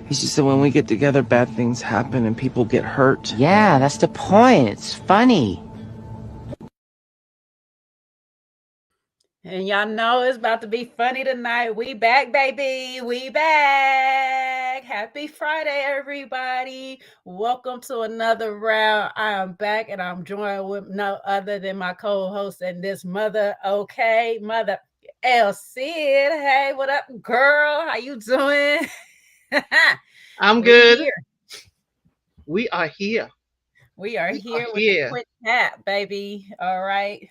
It's just that when we get together, bad things happen and people get hurt. Yeah, that's the point. It's funny. And y'all know it's about to be funny tonight. We back, baby. We back. Happy Friday, everybody. Welcome to another round. I am back and I'm joined with no other than my co-host and this mother, okay, mother El Cid. Hey, what up, girl? How you doing? I'm good. We are here. We are here with a quick chat, baby. All right.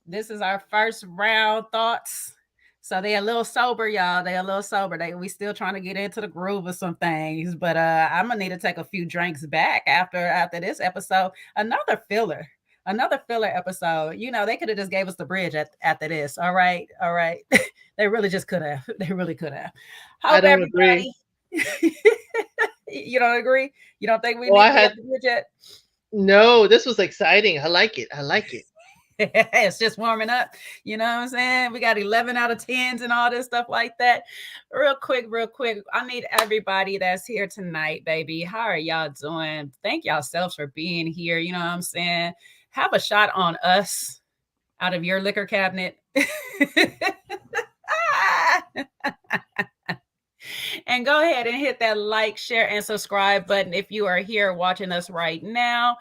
This is our first round thoughts. So they're a little sober, y'all. They're a little sober. We still trying to get into the groove of some things, but I'm gonna need to take a few drinks back after this episode. Another filler episode. You know, they could have just gave us the bridge after this. All right. They really just could have. They really could have. I don't agree. You don't agree? You don't think we need to get the bridge yet? No, this was exciting. I like it. It's just warming up. You know what I'm saying? We got 11 out of 10s and all this stuff like that. Real quick. I need everybody that's here tonight, baby. How are y'all doing? Thank y'all selves for being here. You know what I'm saying? Have a shot on us out of your liquor cabinet. And go ahead and hit that like, share, and subscribe button if you are here watching us right now.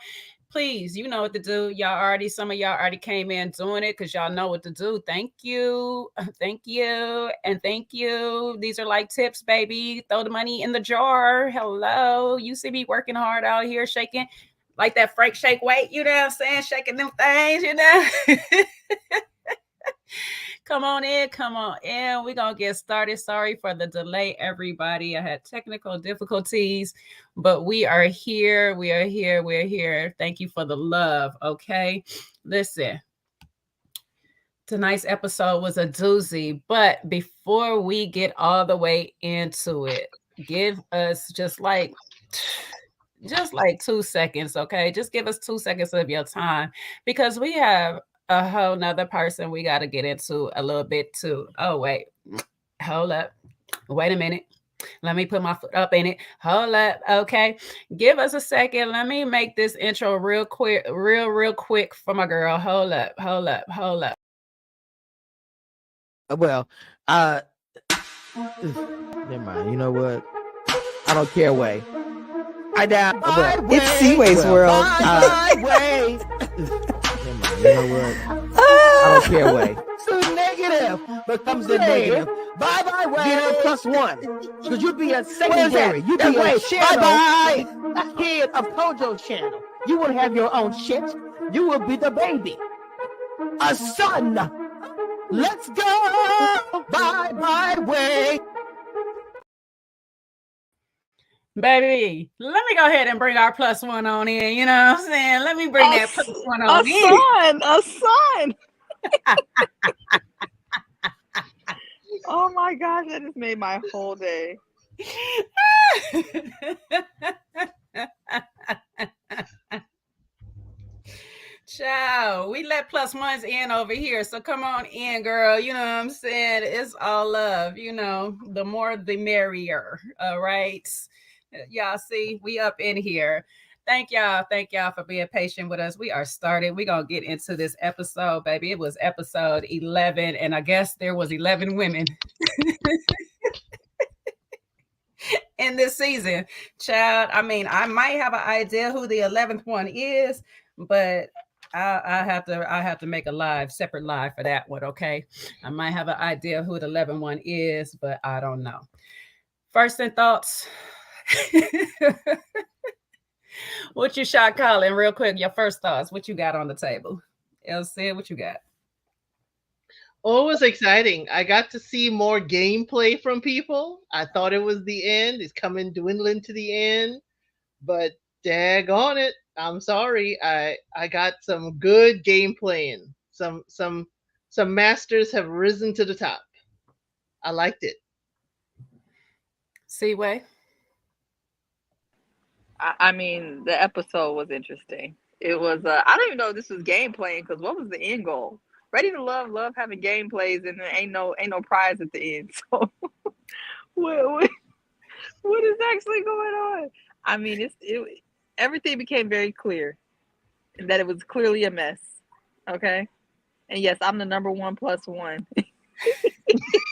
Please, you know what to do. Some of y'all already came in doing it because y'all know what to do. Thank you. And thank you. These are like tips, baby. Throw the money in the jar. Hello. You see me working hard out here, shaking like that Frank shake weight, you know what I'm saying? Shaking them things, you know. Come on in. We're going to get started. Sorry for the delay, everybody. I had technical difficulties, but we are here. We're here. Thank you for the love, okay? Listen, tonight's episode was a doozy, but before we get all the way into it, give us just like 2 seconds, okay? Just give us 2 seconds of your time because we have a whole nother person we got to get into a little bit too. Oh, wait. Hold up. Wait a minute. Let me put my foot up in it. Hold up. Okay. Give us a second. Let me make this intro real quick for my girl. Hold up. Well, never mind. You know what? I don't care, way. It's Seaway's world. Never mind. You know what? I don't care, way. So negative becomes a negative. Bye, way. Get a +1. Because you'd be a secondary. You'd be a channel. A kid of Kojo's channel. You would have your own shit. You will be the baby. A son. Let's go. Bye, way. Baby, let me go ahead and bring our +1 on in. You know what I'm saying? Let me bring that +1 on in. A son. Oh my gosh, that just made my whole day. Ciao. We let +1s in over here. So come on in, girl. You know what I'm saying? It's all love. You know, the more the merrier. All right. Y'all see, we up in here. Thank y'all for being patient with us. We are started. We're going to get into this episode, baby. It was episode 11, and I guess there was 11 women in this season. Child, I mean, I might have an idea who the 11th one is, but I have to make a separate live for that one, okay? I might have an idea who the 11th one is, but I don't know. First in thoughts. What you shot calling real quick? Your first thoughts. What you got on the table? Elsie, what you got? Oh, it was exciting. I got to see more gameplay from people. I thought it was the end. It's dwindling to the end. But daggone it. I'm sorry. I got some good game playing. Some masters have risen to the top. I liked it. Seaway. I mean, the episode was interesting. It was, I don't even know if this was gameplay because what was the end goal? Ready to love having gameplays and there ain't no prize at the end. So What is actually going on? I mean, everything became very clear that it was clearly a mess. Okay, and yes, I'm the number one plus one.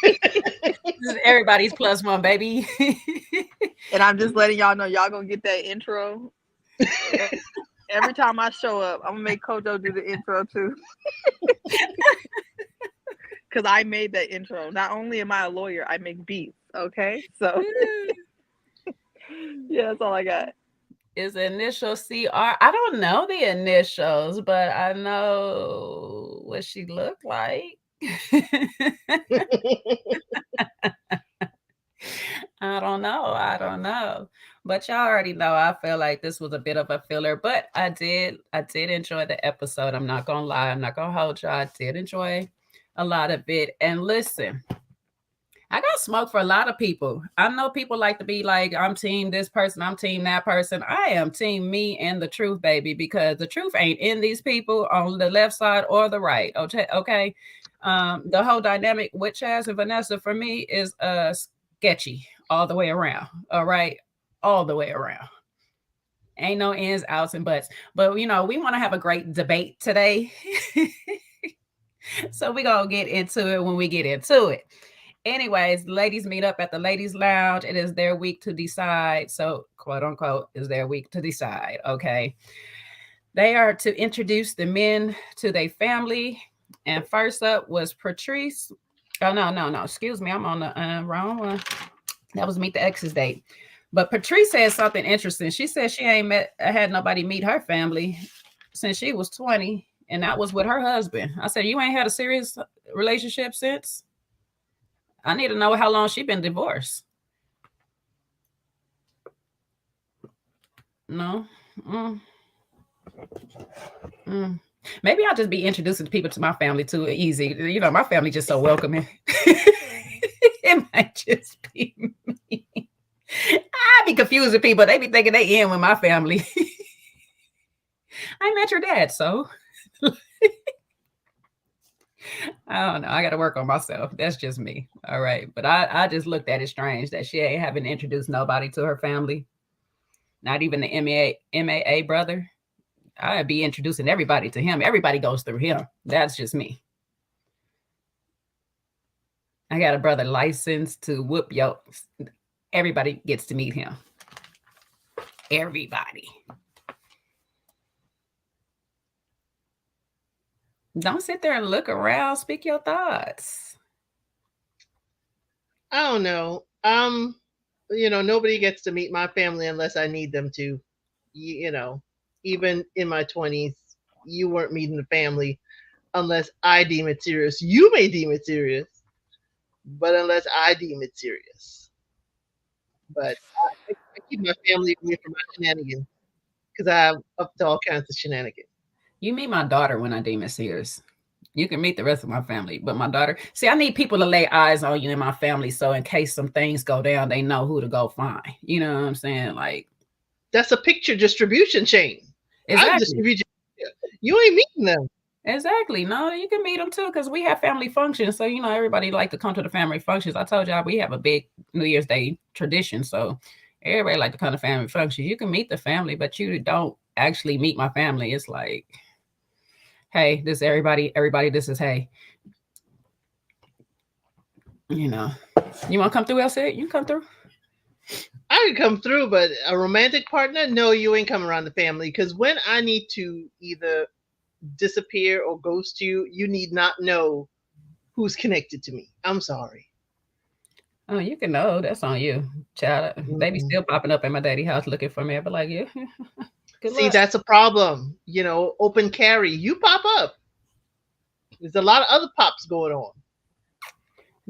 This is everybody's plus one, baby. And I'm just letting y'all know y'all gonna get that intro. Every time I show up, I'm gonna make Kojo do the intro too. Because I made that intro. Not only am I a lawyer, I make beats. Okay, so yeah, that's all I got. Is initial CR? I don't know the initials, but I know what she looked like. I don't know. But y'all already know I feel like this was a bit of a filler, but I did enjoy the episode. I'm not gonna lie, I'm not gonna hold y'all. I did enjoy a lot of it. And listen, I got smoke for a lot of people. I know people like to be like, I'm team this person, I'm team that person. I am team me and the truth, baby, because the truth ain't in these people on the left side or the right. Okay. The whole dynamic with Chaz and Vanessa for me is sketchy all the way around. All right. All the way around. Ain't no ins, outs, and buts. But we want to have a great debate today. So we're gonna get into it when we get into it. Anyways, ladies meet up at the ladies' lounge. It is their week to decide. So, quote unquote, is their week to decide. Okay. They are to introduce the men to their family. And first up was Patrice. Oh, no. Excuse me. I'm on the wrong one. That was Meet the Ex's date. But Patrice said something interesting. She said she ain't had nobody meet her family since she was 20. And that was with her husband. I said, you ain't had a serious relationship since? I need to know how long she been divorced. No. Maybe I'll just be introducing people to my family too easy. My family just so welcoming. It might just be me. I be confusing people. They be thinking they in with my family. I met your dad, so I don't know. I got to work on myself. That's just me. All right. But I just looked at it strange that she ain't having introduced nobody to her family. Not even the MAA brother. I'd be introducing everybody to him. Everybody goes through him. That's just me. I got a brother licensed to whoop yo. Everybody gets to meet him. Everybody. Don't sit there and look around. Speak your thoughts. I don't know. Nobody gets to meet my family unless I need them to. Even in my 20s, you weren't meeting the family unless I deem it serious. You may deem it serious, but unless I deem it serious. But I keep my family away from my shenanigans because I have up to all kinds of shenanigans. You meet my daughter when I deem it serious. You can meet the rest of my family, but my daughter, see, I need people to lay eyes on you in my family. So in case some things go down, they know who to go find. You know what I'm saying? Like, that's a picture distribution chain. Exactly. You ain't meeting them. Exactly. No, you can meet them too, because we have family functions. So, everybody like to come to the family functions. I told y'all we have a big New Year's Day tradition. So everybody like to come to family functions. You can meet the family, but you don't actually meet my family. It's like, hey, this is everybody, this is hey. You want to come through, Elsie? You can come through. I can come through, but a romantic partner, no, you ain't coming around the family. Because when I need to either disappear or ghost you, you need not know who's connected to me. I'm sorry. Oh, you can know. That's on you, child. Baby still popping up at my daddy house looking for me. I'll be like, yeah. See, that's a problem. Open carry. You pop up. There's a lot of other pops going on.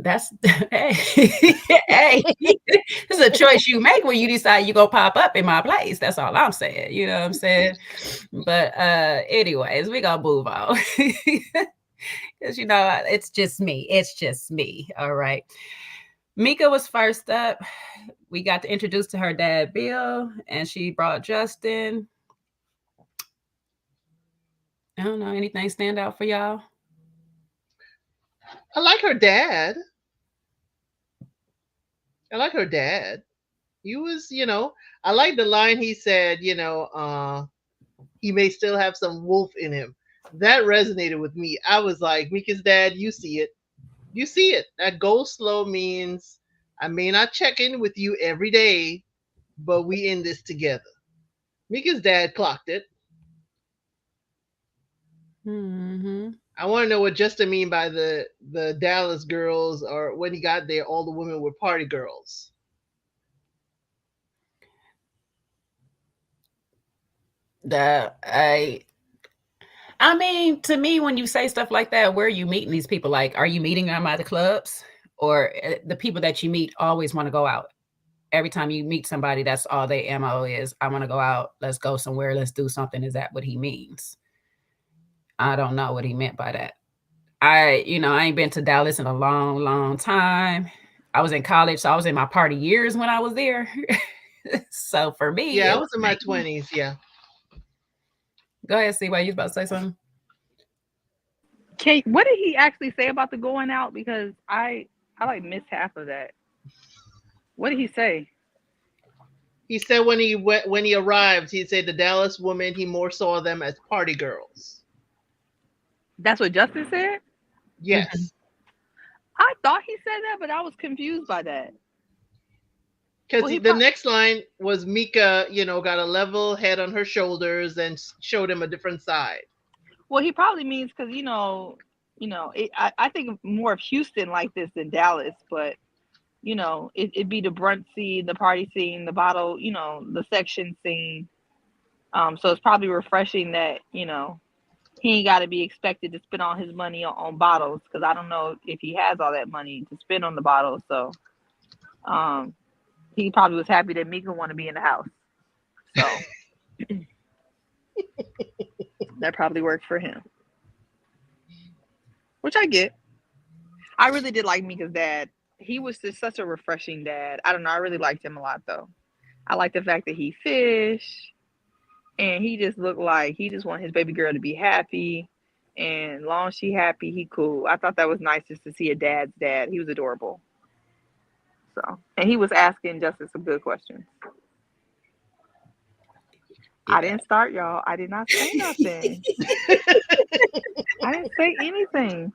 That's hey, this is a choice you make when you decide you go pop up in my place. That's all I'm saying. You know what I'm saying? But anyways, we gonna move on. Because it's just me. It's just me. All right. Mika was first up. We got to introduce to her dad, Bill, and she brought Justin. I don't know. Anything stand out for y'all? I like her dad. He was, I like the line he said, he may still have some wolf in him. That resonated with me. I was like, Mika's dad, you see it. You see it. That go slow means I may not check in with you every day, but we in this together. Mika's dad clocked it. Mm-hmm. I want to know what Justin mean by the Dallas girls, or when he got there, all the women were party girls. I mean, to me, when you say stuff like that, where are you meeting these people? Like, are you meeting them at the clubs, or the people that you meet always want to go out? Every time you meet somebody, that's all they MO is. I want to go out. Let's go somewhere. Let's do something. Is that what he means? I don't know what he meant by that. I ain't been to Dallas in a long, long time. I was in college, so I was in my party years when I was there. So for me, yeah, I was in my 20s. Yeah. Go ahead, see why you was about to say something. What did he actually say about the going out? Because I like missed half of that. What did he say? He said when he arrived, he said the Dallas women, he more saw them as party girls. That's what Justin said? Yes. Mm-hmm. I thought he said that, but I was confused by that. Because the next line was Mika, got a level head on her shoulders and showed him a different side. Well, he probably means because, I think more of Houston like this than Dallas, but, it'd be the brunch scene, the party scene, the bottle, the section scene. So it's probably refreshing that, he ain't got to be expected to spend all his money on bottles, because I don't know if he has all that money to spend on the bottles. So he probably was happy that Mika want to be in the house. So that probably worked for him, which I get. I really did like Mika's dad. He was just such a refreshing dad. I don't know. I really liked him a lot, though. I like the fact that he fished. And he just looked like he just wanted his baby girl to be happy. And long as she happy, he cool. I thought that was nice just to see a dad's dad. He was adorable. So, and he was asking Justin some good questions. Yeah. I didn't start, y'all. I did not say nothing. I didn't say anything.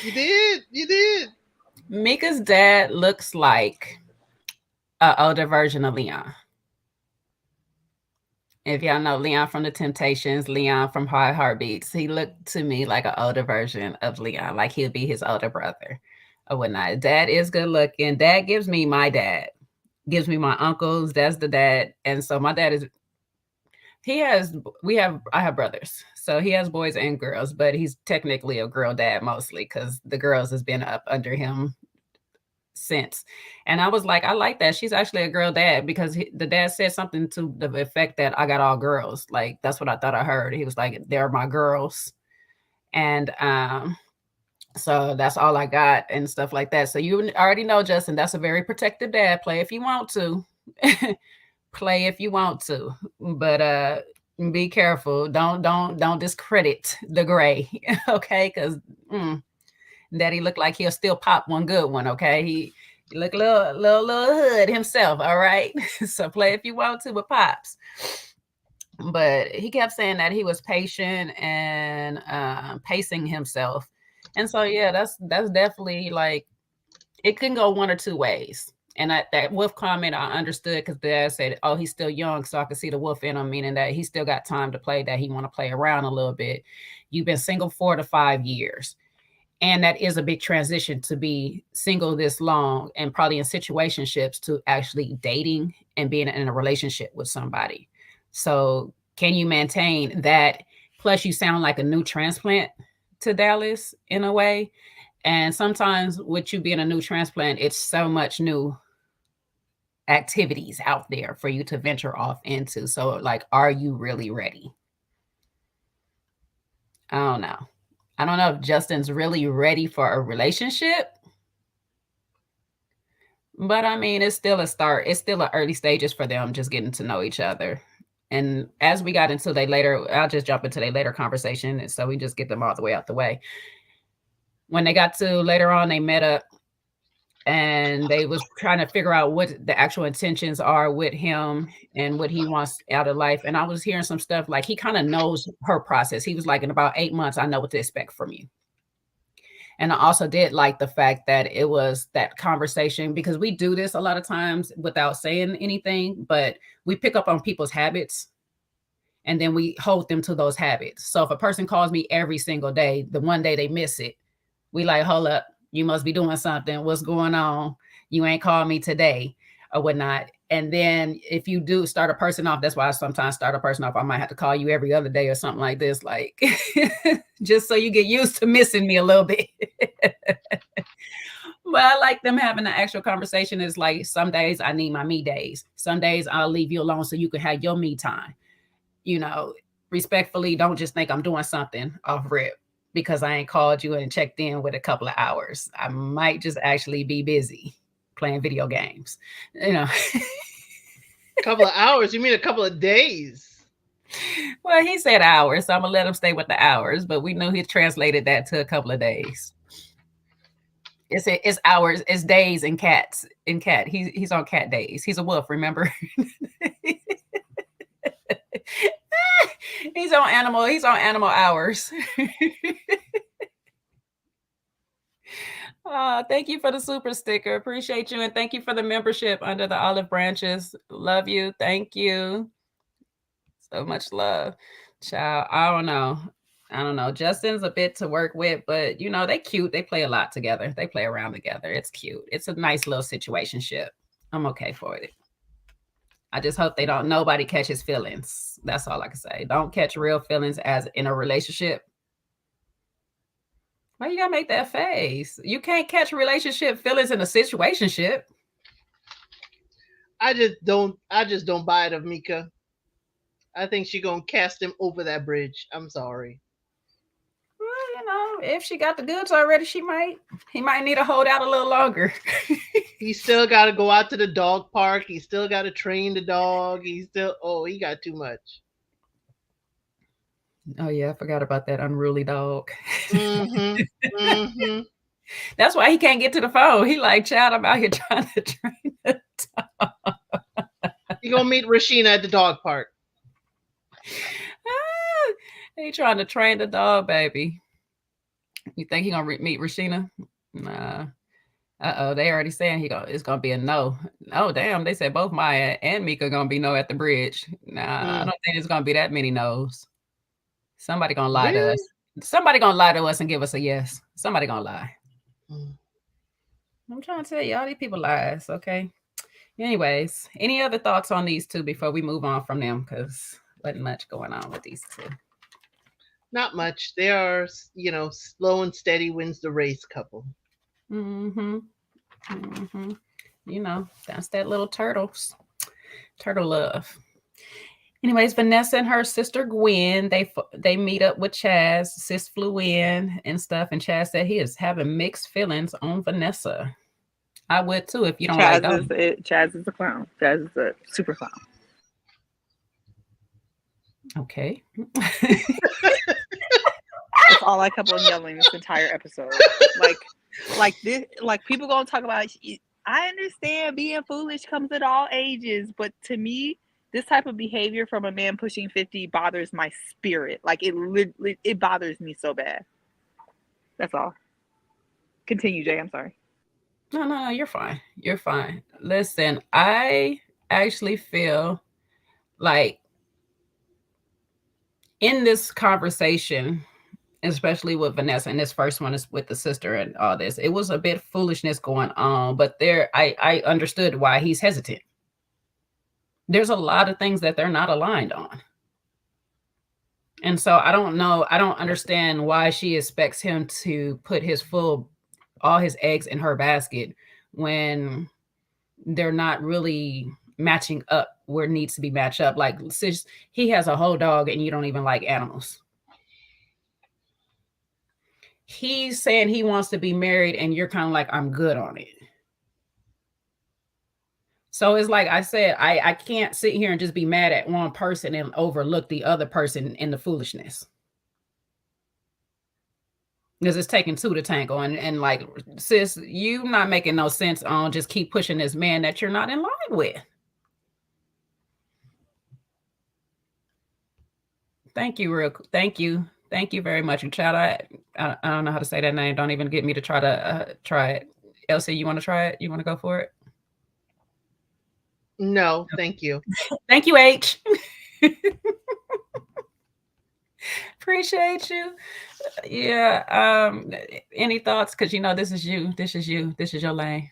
You did. Mika's dad looks like an older version of Leon. If y'all know Leon from The Temptations, Leon from High Heartbeats, he looked to me like an older version of Leon, like he'll be his older brother or whatnot. Dad is good looking. Dad gives me my dad, gives me my uncles. That's the dad. And so my dad is, I have brothers. So he has boys and girls, but he's technically a girl dad mostly because the girls has been up under him since. And I was like, I like that. She's actually a girl dad, because the dad said something to the effect that I got all girls. Like, that's what I thought I heard. He was like, they're my girls. And so that's all I got and stuff like that. So you already know, Justin, that's a very protective dad. Play if you want to. Play if you want to. But be careful. Don't discredit the gray. Okay? Because Daddy looked like he'll still pop one good one, okay? He look a little hood himself, all right? So play if you want to, but pops. But he kept saying that he was patient and pacing himself. And so, yeah, that's definitely like, it can go one or two ways. And that wolf comment, I understood, because Dad said, oh, he's still young, so I could see the wolf in him, meaning that he still got time to play, that he want to play around a little bit. You've been single 4 to 5 years. And that is a big transition to be single this long and probably in situationships to actually dating and being in a relationship with somebody. So can you maintain that? Plus you sound like a new transplant to Dallas in a way. And sometimes with you being a new transplant, it's so much new activities out there for you to venture off into. So like, are you really ready? I don't know. I don't know if Justin's really ready for a relationship. But I mean, it's still a start. It's still an early stages for them just getting to know each other. And as we got into their later, I'll just jump into their later conversation. And so we just get them all the way out the way. When they got to later on, they met up. and they was trying to figure out what the actual intentions are with him and what he wants out of life. And I was hearing some stuff like he kind of knows her process. He was like, in about 8 months, I know what to expect from you. And I also did like the fact that it was that conversation, because we do this a lot of times without saying anything, but we pick up on people's habits and then we hold them to those habits. So if a person calls me every single day, the one day they miss it, we like, hold up, you must be doing something. What's going on? You ain't called me today or whatnot. And then if you do start a person off, that's why I sometimes start a person off. I might have to call you every other day or something like this, like just so you get used to missing me a little bit. But I like them having the actual conversation. It's like, some days I need my me days. Some days I'll leave you alone so you can have your me time. You know, respectfully, don't just think I'm doing something off rip because I ain't called you and checked in with a couple of hours. I might just actually be busy playing video games, you know. A couple of hours? You mean a couple of days? Well, he said hours, so I'm gonna let him stay with the hours, but we knew he translated that to a couple of days. It's hours, it's days and cats. In cat, he's on cat days. He's a wolf, remember? He's on animal hours. Thank you for the super sticker. Appreciate you. And thank you for the membership under the olive branches. Love you. Thank you. So much love. Child, I don't know. Justin's a bit to work with, but you know, they cute. They play a lot together. They play around together. It's cute. It's a nice little situationship. I'm okay for it. I just hope nobody catches feelings. That's all I can say. Don't catch real feelings as in a relationship. Why you gotta make that face? You can't catch relationship feelings in a situationship. I just don't buy it of Mika. I think she gonna cast him over that bridge. I'm sorry. Well, you know, if she got the goods already, he might need to hold out a little longer. He still got to go out to the dog park. He still got to train the dog. He got too much. Oh yeah, I forgot about that unruly dog. Mm-hmm. Mm-hmm. That's why he can't get to the phone. He like, child, I'm out here trying to train the dog. You gonna meet Rashina at the dog park. He trying to train the dog, baby. You think he gonna meet Rashina? Nah. They already saying it's gonna be a no. Oh damn, they said both Maya and Mika gonna be no at the bridge. Nah, I don't think it's gonna be that many no's. Somebody gonna lie to us. Somebody gonna lie to us and give us a yes. Somebody gonna lie. I'm trying to tell you, all these people lies, okay? Anyways, any other thoughts on these two before we move on from them? Because wasn't much going on with these two. Not much. They are, slow and steady wins the race couple. Mm-hmm. You know, that's that little turtle love. Anyways, Vanessa and her sister Gwen, they meet up with Chaz. Sis flew in and stuff, and Chaz said he is having mixed feelings on Vanessa. I would too if you don't like them. Chaz is a clown. Chaz is a super clown. Okay. That's all I kept on yelling this entire episode. Like people gonna talk about. I understand being foolish comes at all ages, but to me, this type of behavior from a man pushing 50 bothers my spirit. Like it bothers me so bad. That's all. Continue, Jay. I'm sorry. No, you're fine. You're fine. Listen, I actually feel like in this conversation, especially with Vanessa, and this first one is with the sister and all this, it was a bit foolishness going on, but I understood why he's hesitant. There's a lot of things that they're not aligned on. And so I don't understand why she expects him to put all his eggs in her basket when they're not really matching up where it needs to be matched up. Like, sis, he has a whole dog and you don't even like animals. He's saying he wants to be married and you're kind of like, I'm good on it. So it's like I said, I can't sit here and just be mad at one person and overlook the other person in the foolishness. Because it's taking two to tango. And like, sis, you not making no sense on just keep pushing this man that you're not in line with. Thank you, thank you. Thank you very much. And child, I don't know how to say that name. Don't even get me to try it. Elsie, you want to try it? You want to go for it? No, thank you. Thank you, H. Appreciate you. Yeah. Any thoughts? Because you know this is you. This is your lane.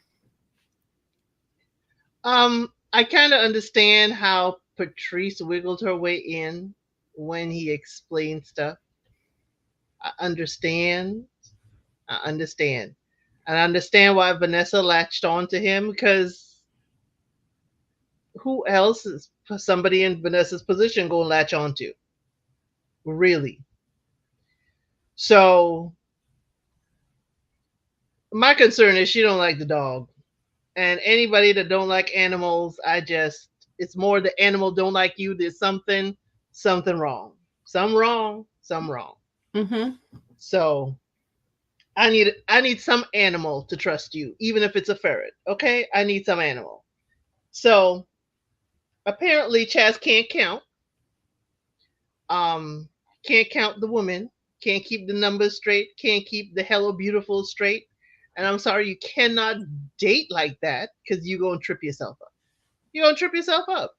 I kind of understand how Patrice wiggled her way in when he explained stuff. I understand. And I understand why Vanessa latched on to him, because who else is somebody in Vanessa's position going to latch on to? Really? So my concern is she don't like the dog. And anybody that don't like animals, it's more the animal don't like you. There's something wrong. Some wrong. Mm-hmm. So I need some animal to trust you, even if it's a ferret. Okay? I need some animal. So apparently Chaz can't count. Can't count the woman, can't keep the numbers straight, can't keep the hello beautiful straight. And I'm sorry, you cannot date like that, because you're going to trip yourself up. You're going to trip yourself up.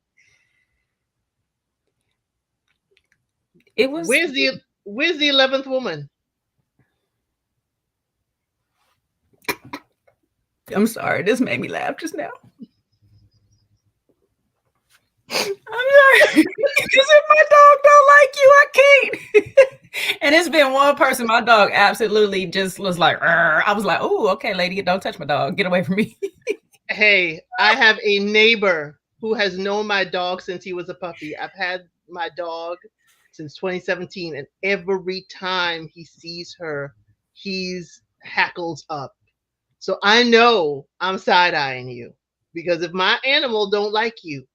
It was. Where's the 11th woman? I'm sorry, this made me laugh just now. I'm sorry. Because if my dog don't like you, I can't. And it's been one person, my dog absolutely just was like, I was like, oh, okay, lady, don't touch my dog. Get away from me. Hey, I have a neighbor who has known my dog since he was a puppy. I've had my dog since 2017, and every time he sees her, he's hackles up. So I know I'm side-eyeing you, because if my animal don't like you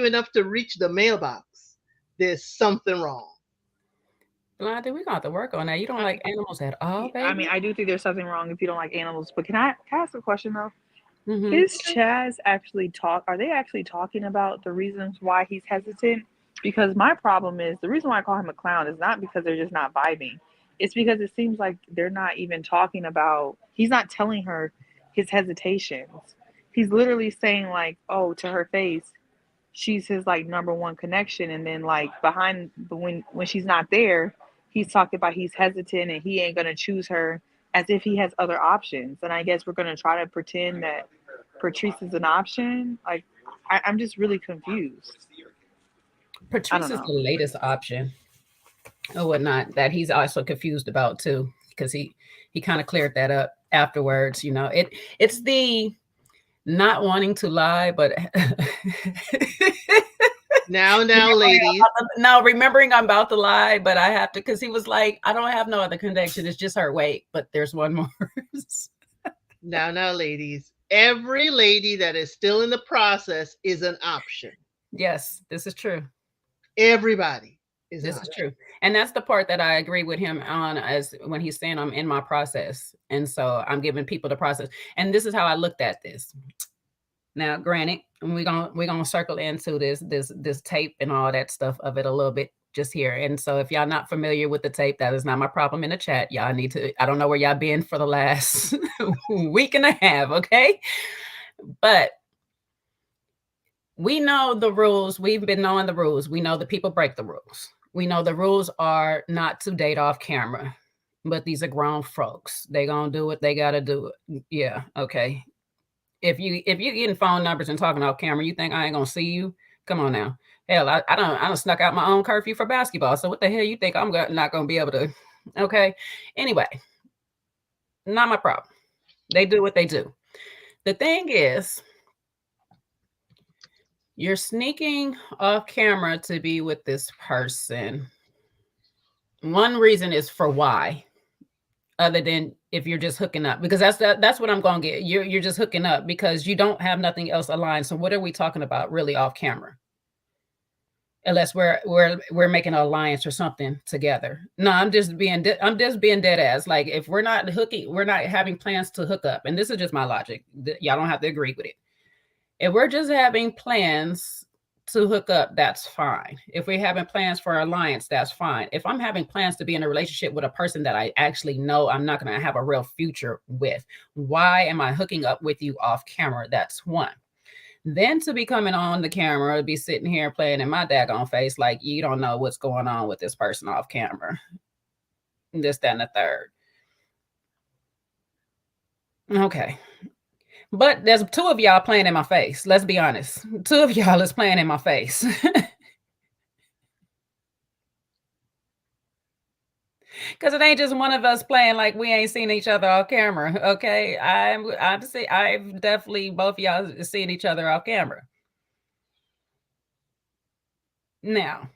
enough to reach the mailbox, there's something wrong. Blondie, we're going to have to work on that. You don't like animals at all, baby? I mean, I do think there's something wrong if you don't like animals. But can I ask a question, though? Mm-hmm. Is Chaz actually are they actually talking about the reasons why he's hesitant? Because my problem is, the reason why I call him a clown is not because they're just not vibing. It's because it seems like they're not even talking about, he's not telling her his hesitations. He's literally saying like, oh, to her face, she's his like number one connection. And then like behind, when she's not there, he's talking about he's hesitant and he ain't going to choose her, as if he has other options. And I guess we're going to try to pretend that Patrice is an option. Like, I'm just really confused. Patrice is the latest option or whatnot that he's also confused about too, because he kind of cleared that up afterwards. You know, it's the not wanting to lie, but now ladies, now remembering I'm about to lie, but I have to, because he was like, I don't have no other connection, it's just her. Wait, but there's one more. now ladies, every lady that is still in the process is an option. Yes, this is true. Everybody is. This is true. And that's the part that I agree with him on, as when he's saying I'm in my process. And so I'm giving people the process. And this is how I looked at this. Now, granted, we're gonna circle into this tape and all that stuff of it a little bit just here. And so if y'all not familiar with the tape, that is not my problem in the chat. Y'all need to, I don't know where y'all been for the last week and a half, okay? But we know the rules. We've been knowing the rules. We know that people break the rules. We know the rules are not to date off camera, but these are grown folks. They gonna do what they gotta do. Yeah, okay. If you getting phone numbers and talking off camera, you think I ain't gonna see you? Come on now. Hell, I don't snuck out my own curfew for basketball. So what the hell you think I'm not gonna be able to? Okay. Anyway, not my problem. They do what they do. The thing is, you're sneaking off camera to be with this person. One reason is for why, other than if you're just hooking up, because that's what I'm going to get. You're just hooking up because you don't have nothing else aligned. So what are we talking about really off camera? unless we're making an alliance or something together. No, I'm just being dead ass. Like if we're not having plans to hook up, and this is just my logic. Y'all don't have to agree with it. If we're just having plans to hook up, that's fine. If we're having plans for alliance, that's fine. If I'm having plans to be in a relationship with a person that I actually know I'm not going to have a real future with, why am I hooking up with you off camera? That's one. Then to be coming on the camera, be sitting here playing in my daggone face like you don't know what's going on with this person off camera. This, that, and the third. Okay. But there's two of y'all playing in my face. Let's be honest. Two of y'all is playing in my face. Because it ain't just one of us playing like we ain't seen each other off camera. Okay. I've definitely both of y'all seen each other off camera. Now,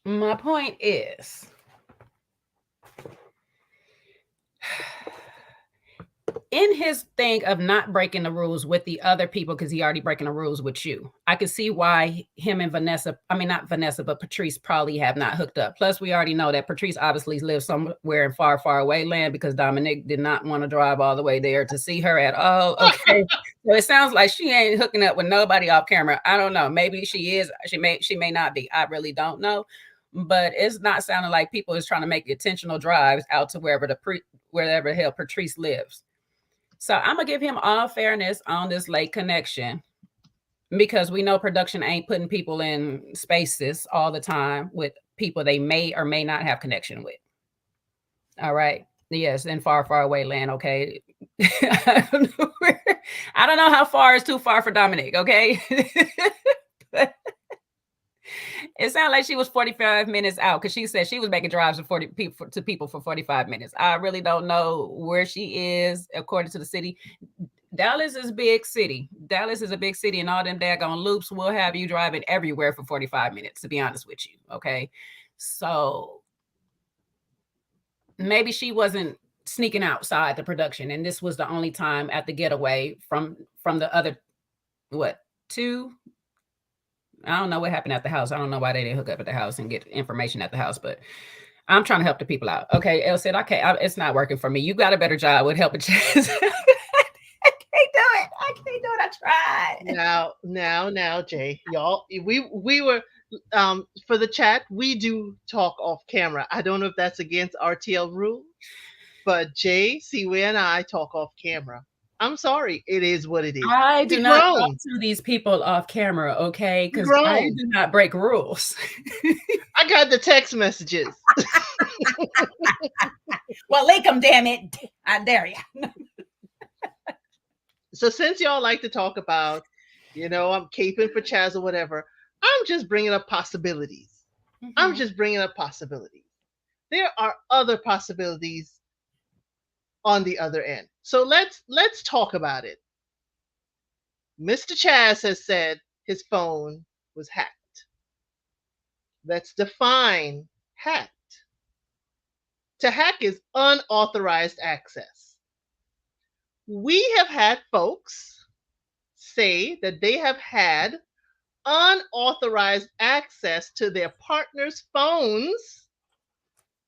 my point is, in his thing of not breaking the rules with the other people, because he already breaking the rules with you, I could see why him and not Vanessa, but Patrice probably have not hooked up. Plus, we already know that Patrice obviously lives somewhere in far, far away land because Dominic did not want to drive all the way there to see her at all. Okay. So it sounds like she ain't hooking up with nobody off camera. I don't know. Maybe she is. She may not be. I really don't know. But it's not sounding like people is trying to make intentional drives out to wherever the hell Patrice lives. So I'm going to give him all fairness on this late connection because we know production ain't putting people in spaces all the time with people they may or may not have connection with. All right. Yes, in far, far away land, okay? I don't know how far is too far for Dominic, okay? It sounded like she was 45 minutes out because she said she was making drives to people for 45 minutes. I really don't know where she is according to the city. Dallas is a big city. Dallas is a big city, and all them daggone loops will have you driving everywhere for 45 minutes, to be honest with you, okay? So maybe she wasn't sneaking outside the production, and this was the only time at the getaway from the other, two? I don't know what happened at the house. I don't know why they didn't hook up at the house and get information at the house, but I'm trying to help the people out. Okay, Elle said, it's not working for me. You got a better job with helping Chaz. I can't do it. I tried. Now, Jay, y'all, we were for the chat. We do talk off camera. I don't know if that's against RTL rules, but Jay, Siwe, and I talk off camera. I'm sorry. It is what it is. I do not talk to these people off camera, okay? Because I do not break rules. I got the text messages. Well, leak them, damn it. I dare you. So since y'all like to talk about, I'm caping for Chaz or whatever, I'm just bringing up possibilities. Mm-hmm. There are other possibilities on the other end. So let's talk about it. Mr. Chaz has said his phone was hacked. Let's define hacked. To hack is unauthorized access. We have had folks say that they have had unauthorized access to their partner's phones,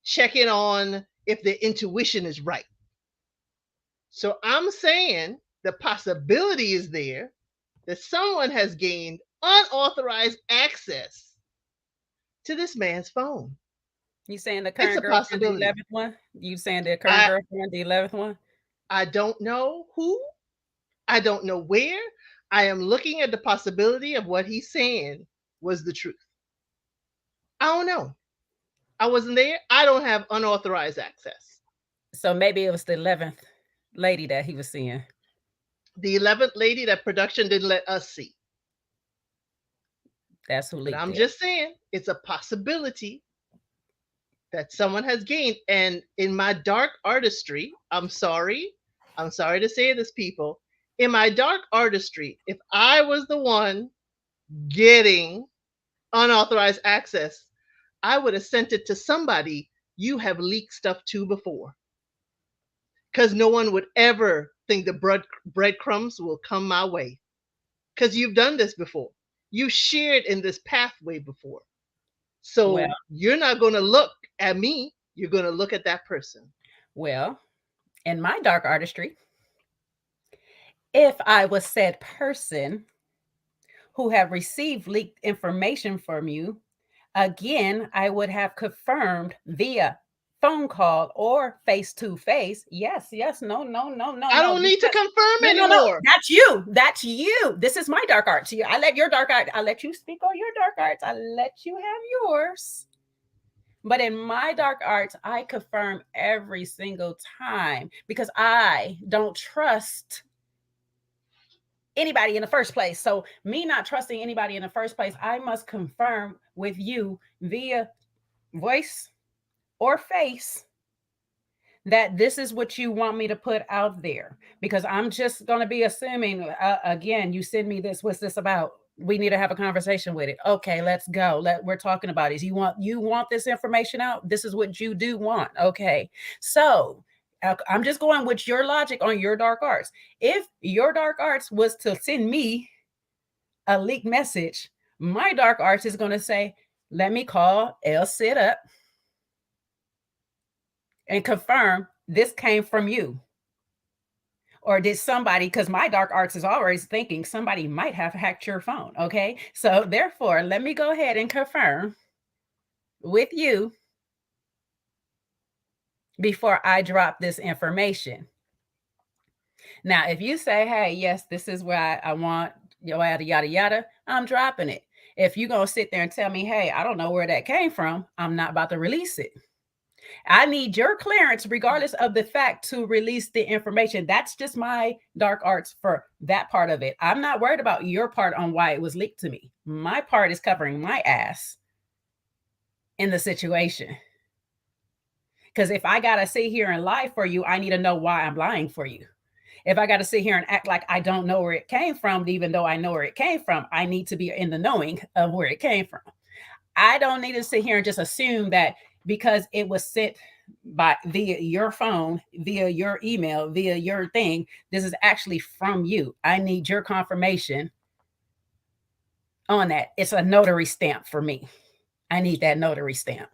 checking on if their intuition is right. So I'm saying the possibility is there that someone has gained unauthorized access to this man's phone. You saying the current girlfriend, the 11th one? You saying the current girlfriend, the 11th one? I don't know who. I don't know where. I am looking at the possibility of what he's saying was the truth. I don't know. I wasn't there. I don't have unauthorized access. So maybe it was the 11th lady that he was seeing. The 11th lady that production didn't let us see. That's who leaked it. I'm just saying it's a possibility that someone has gained. And in my dark artistry, I'm sorry to say this, people. In my dark artistry, if I was the one getting unauthorized access, I would have sent it to somebody you have leaked stuff to before. Because no one would ever think the breadcrumbs will come my way. Because you've done this before. you shared in this pathway before. So Well. you're not going to look at me. You're going to look at that person. Well, in my dark artistry, if I was said person who have received leaked information from you, again, I would have confirmed via phone call or face to face. Yes, no. I don't need to confirm anymore. No. That's you. That's you. This is my dark arts. I let your dark art. I let you speak on your dark arts. I let you have yours. But in my dark arts, I confirm every single time because I don't trust anybody in the first place. So me not trusting anybody in the first place, I must confirm with you via voice or face that this is what you want me to put out there, because I'm just going to be assuming, again, you send me this, what's this about? We need to have a conversation with it. Okay, let's go. We're talking about it. You want this information out? This is what you do want. Okay. So I'm just going with your logic on your dark arts. If your dark arts was to send me a leaked message, my dark arts is going to say, let me call El Cid up and confirm this came from you. Or did somebody, because my dark arts is always thinking somebody might have hacked your phone. Okay. So therefore, let me go ahead and confirm with you before I drop this information. Now, if you say, hey, yes, this is where I want, yada, yada, yada, I'm dropping it. If you're going to sit there and tell me, hey, I don't know where that came from, I'm not about to release it. I need your clearance, regardless of the fact, to release the information. That's just my dark arts for that part of it. I'm not worried about your part on why it was leaked to me. My part is covering my ass in the situation. Because if I got to sit here and lie for you, I need to know why I'm lying for you. If I got to sit here and act like I don't know where it came from, even though I know where it came from, I need to be in the knowing of where it came from. I don't need to sit here and just assume that because it was sent via your phone, via your email, via your thing, this is actually from you. I need your confirmation on that. It's a notary stamp for me. I need that notary stamp.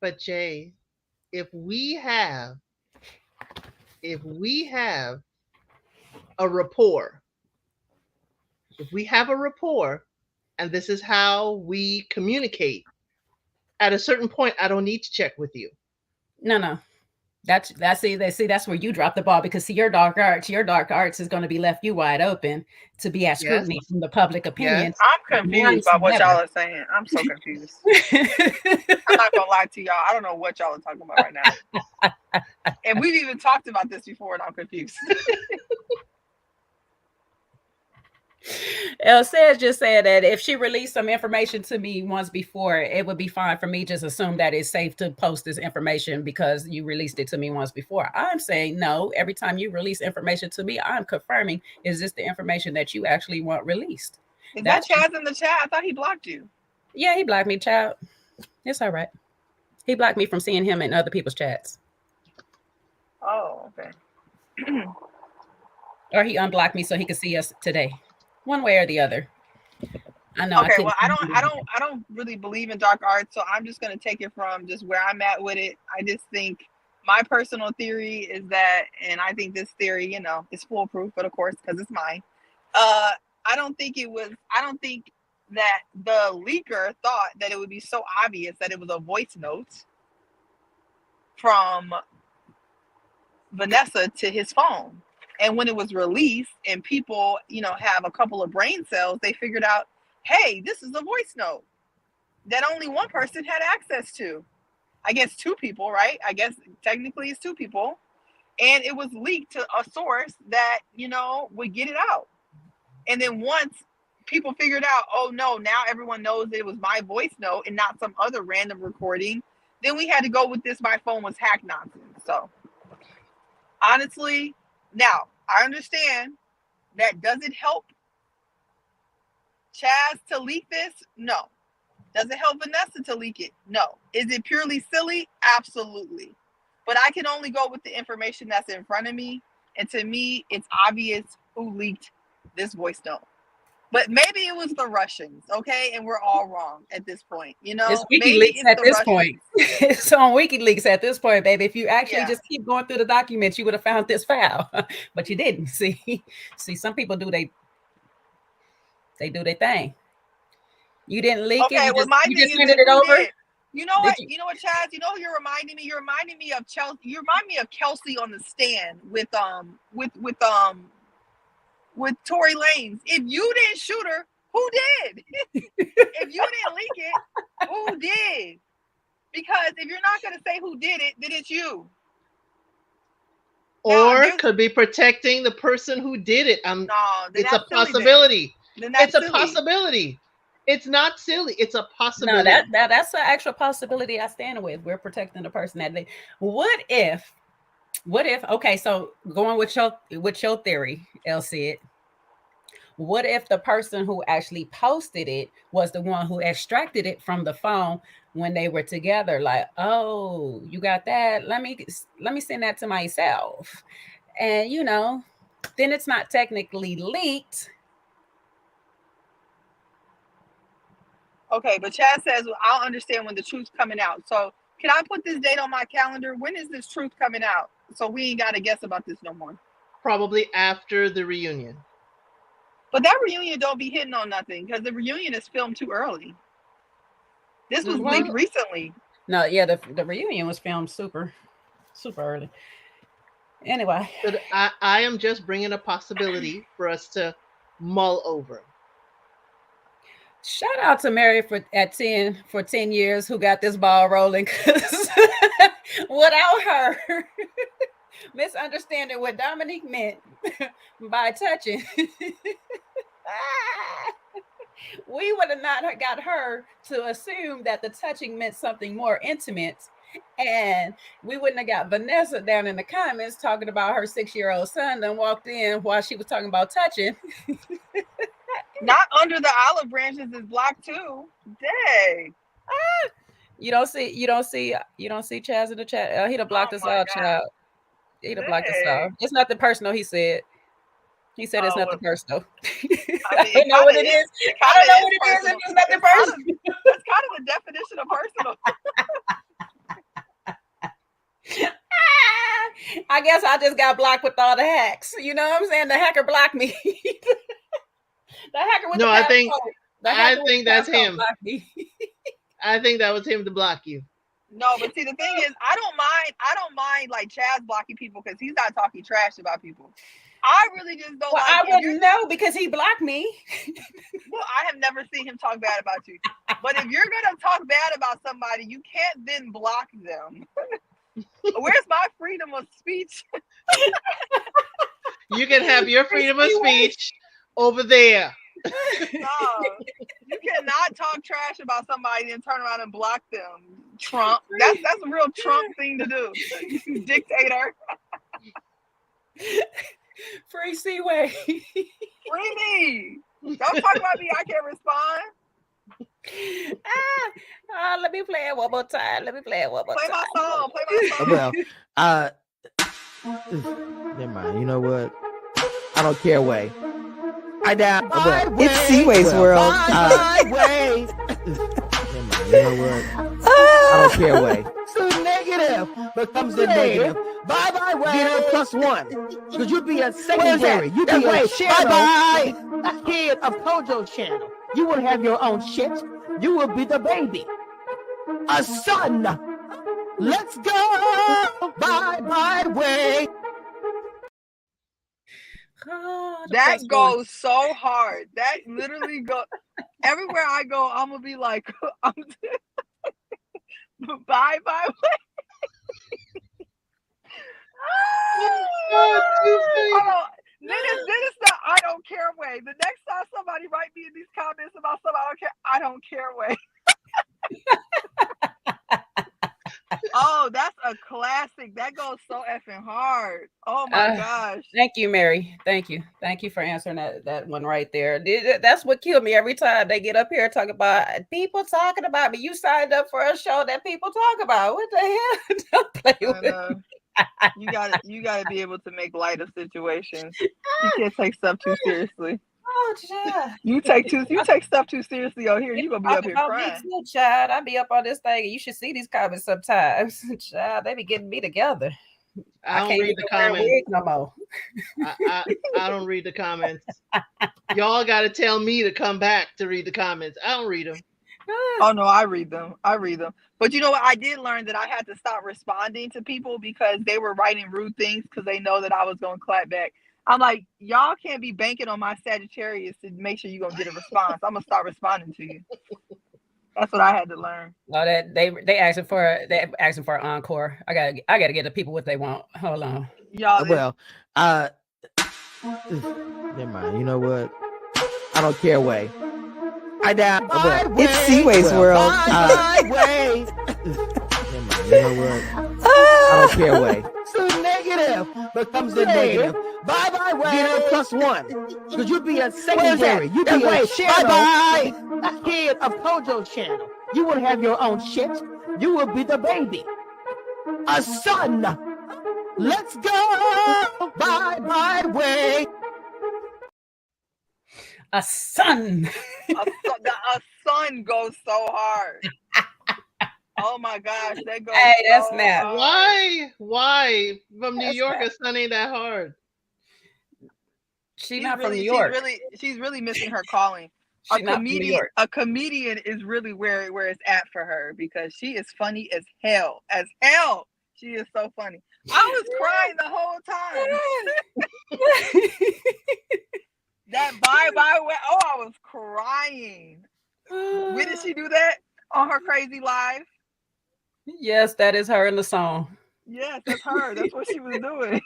But Jay, if we have a rapport, and this is how we communicate, at a certain point, I don't need to check with you. No. That's where you drop the ball, because see, your dark arts is going to be left you wide open to be at scrutiny from the public opinion. Yes. I'm confused by what y'all are saying. I'm so confused. I'm not gonna lie to y'all. I don't know what y'all are talking about right now. And we've even talked about this before, and I'm confused. El Cid just said that if she released some information to me once before, it would be fine for me just assume that it's safe to post this information because you released it to me once before. I'm saying no. Every time you release information to me, I'm confirming, is this the information that you actually want released? Is that Chaz in the chat? I thought he blocked you. Yeah, he blocked me, child. It's all right. He blocked me from seeing him in other people's chats. Oh, okay. Or he unblocked me so he could see us today. One way or the other. I know. Okay, well, I don't really believe in dark arts, so I'm just gonna take it from just where I'm at with it. I just think my personal theory is that, and I think this theory, is foolproof, but of course, because it's mine. I don't think that the leaker thought that it would be so obvious that it was a voice note from Vanessa to his phone. And when it was released and people, have a couple of brain cells, they figured out, hey, this is a voice note that only one person had access to. I guess two people, right? I guess technically it's two people. And it was leaked to a source that, would get it out. And then once people figured out, oh no, now everyone knows that it was my voice note and not some other random recording, then we had to go with this my phone was hacked nonsense. So honestly, now, I understand that. Does it help Chaz to leak this? No. Does it help Vanessa to leak it? No. Is it purely silly? Absolutely. But I can only go with the information that's in front of me. And to me, it's obvious who leaked this voice note. But maybe it was the Russians, okay? And we're all wrong at this point, you know? It's Maybe WikiLeaks at this Russians. point. It's on WikiLeaks at this point, baby. If you actually just keep going through the documents, you would have found this file, but you didn't. See, some people do they do their thing. You didn't leak it. You just handed it over. You know what? You know what, Chaz? You know who you're reminding me? You're reminding me of Chelsea. You remind me of Kelsey on the stand with Tory Lanez. If you didn't shoot her, who did? If you didn't leak it, who did? Because if you're not gonna say who did it, then it's you. Or could be protecting the person who did it. It's a possibility. It's a possibility. It's not silly. It's a possibility. No, that's an actual possibility I stand with. We're protecting the person that they. What if? Okay, so going with your theory, Elsie. What if the person who actually posted it was the one who extracted it from the phone when they were together? Like, oh, you got that? Let me send that to myself, and then it's not technically leaked. Okay, but Chad says, well, I'll understand when the truth's coming out. So can I put this date on my calendar? When is this truth coming out? So we ain't got to guess about this no more. Probably after the reunion. But that reunion don't be hitting on nothing because the reunion is filmed too early. This was leaked recently. No, yeah, the reunion was filmed super early. Anyway. But I am just bringing a possibility for us to mull over. Shout out to Mary for 10 years who got this ball rolling, because without her misunderstanding what Dominique meant by touching, we would have not got her to assume that the touching meant something more intimate, and we wouldn't have got Vanessa down in the comments talking about her 6-year-old son that walked in while she was talking about touching. Not under the olive branches is blocked too. Dang. You don't see Chaz in the chat. He'd have blocked us out, child. He'd have blocked us out. It's nothing personal, he said. He said it's nothing personal. I don't know what it is. I don't know what it is. It's nothing personal. That's kind of the definition of personal. I guess I just got blocked with all the hacks. You know what I'm saying? The hacker blocked me. The hacker with I think that's him. I think that was him to block you. No, but see, the thing is, I don't mind like Chaz blocking people because he's not talking trash about people. I really just don't. I wouldn't know because he blocked me. Well, I have never seen him talk bad about you. But if you're gonna talk bad about somebody, you can't then block them. Where's my freedom of speech? You can have your freedom of speech over there. No, you cannot talk trash about somebody and turn around and block them. Trump. That's a real Trump thing to do. Dictator. Free Seaway. Free me. Don't talk about me. I can't respond. Let me play it one more time. Play my song. Well, never mind. You know what? I don't care. Way. It's Seaway's world. Way. You know what? I don't care. Way. So negative becomes the negative. Bye way. Get a +1. Because you'd be a secondary. You'd be a channel. Kid of Kojo's channel. You would have your own shit. You would be the baby. A son. Let's go. Bye way. That goes so hard. That literally goes everywhere I go. I'm gonna be like, bye. Then it's the I don't care way. The next time somebody write me in these comments about something I don't care way. Oh, that's a classic. That goes so effing hard. Oh my gosh. Thank you, Mary. Thank you for answering that one right there. That's what killed me every time they get up here talking about people talking about me. You signed up for a show that people talk about. What the hell? Don't play with me. You gotta be able to make light of situations. You can't take stuff too seriously. Oh, child. You take stuff too seriously out here. You gonna be up here crying. Me too, child. I be up on this thing. You should see these comments sometimes. Child, they be getting me together. I don't can't read even the wear a comments. wig no more. I don't read the comments. Y'all got to tell me to come back to read the comments. I don't read them. Oh no, I read them. But you know what? I did learn that I had to stop responding to people because they were writing rude things because they know that I was gonna clap back. I'm like, y'all can't be banking on my Sagittarius to make sure you're gonna get a response. I'm gonna start responding to you. That's what I had to learn. Oh, that they asking for an encore. I gotta get the people what they want. Hold on. Y'all, Well, never mind. You know what? I don't care. Way. It's Seaway's world. Never mind. You know what? I don't care. Way. So negative becomes a negative. Bye way. Get a +1 because you'd be a secondary. You'd be a channel. A kid of Kojo's channel. You would have your own shit. You would be the baby. A son. Let's go. Bye way. A son. a son goes so hard. Oh my gosh, that goes. Hey, that's so not. hard. Why? From New York, a son ain't that hard. She's not from New York. She's really missing her calling. She's not from New York. A comedian is really where it's at for her because she is funny as hell. As hell, she is so funny. I was crying the whole time. That bye way. Oh, I was crying. When did she do that? On her crazy live? Yes, that is her in the song. Yes, that's her. That's what she was doing.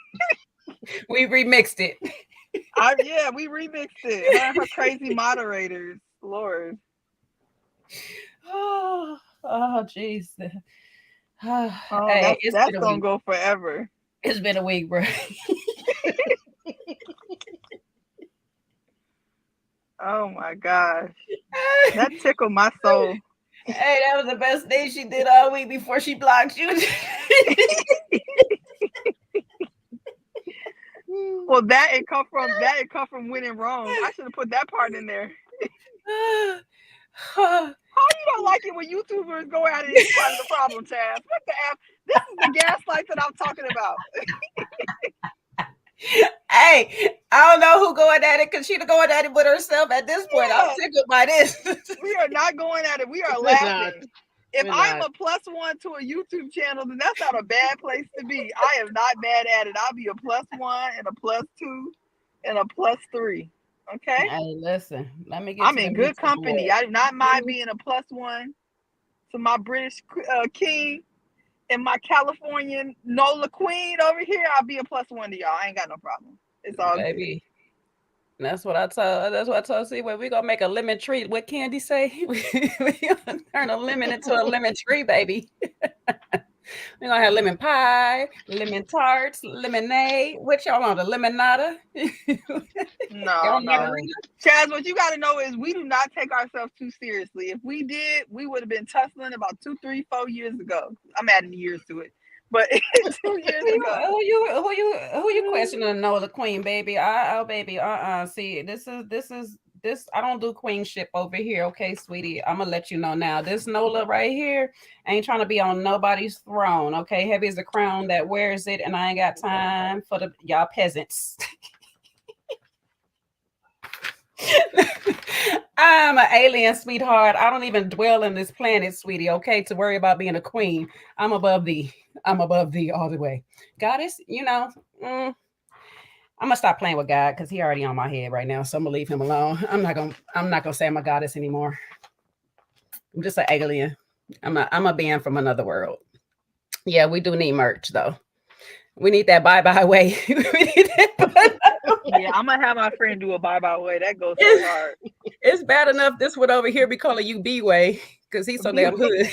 We remixed it. We remixed it. Her and her crazy moderators. Lord. Oh, jeez. Hey, that's gonna go forever. It's been a week, bro. Oh my gosh. That tickled my soul. Hey, that was the best thing she did all week before she blocked you. Well, that come from winning wrong. I should have put that part in there. How you don't like it when YouTubers go at it is part of the problem, Chaz? What the F? This is the gaslight that I'm talking about. Hey, I don't know who going at it because she's going at it with herself at this point. I'm tickled by this. We are not going at it. We are laughing. If I'm a +1 to a YouTube channel, then that's not a bad place to be. I am not mad at it. I'll be a +1 and a +2 and a +3. Okay. Hey, listen. Let me get. I'm in good company. I do not mind being a +1 to my British king. And my Californian Nola Queen over here, I'll be a +1 to y'all. I ain't got no problem. It's all baby. Good. That's what I told Seaway. We're gonna make a lemon tree. What Candy say? We're gonna turn a lemon into a lemon tree, baby. We're gonna have lemon pie, lemon tarts, lemonade. What y'all want? A lemonada? No. Chaz, what you gotta know is we do not take ourselves too seriously. If we did, we would have been tussling about 2, 3, 4 years ago. I'm adding years to it. But 2 years ago. Who you questioning? Nola Queen, baby. Baby. See, this. I don't do queenship over here, okay, sweetie. I'm gonna let you know now. This Nola right here ain't trying to be on nobody's throne, okay? Heavy is the crown that wears it, and I ain't got time for y'all peasants. I'm an alien, sweetheart. I don't even dwell in this planet, sweetie, okay, to worry about being a queen. I'm above thee all the way. Goddess, I'm gonna stop playing with God because he already on my head right now. So I'm gonna leave him alone. I'm not gonna say I'm a goddess anymore. I'm just an alien. I'm a being from another world. Yeah, we do need merch though. We need that bye way. We need that Yeah, I'm gonna have my friend do a bye way. That goes so hard. It's bad enough this one over here be calling you B way because he's so damn hood.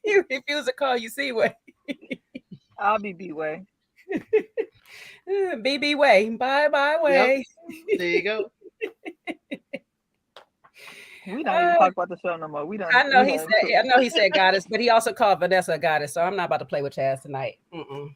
He refuse to call you C way. I'll be B way. BB way, bye way. Yep. There you go. We don't even talk about the show no more. I know he said goddess, but he also called Vanessa a goddess. So I'm not about to play with Chaz tonight. I'm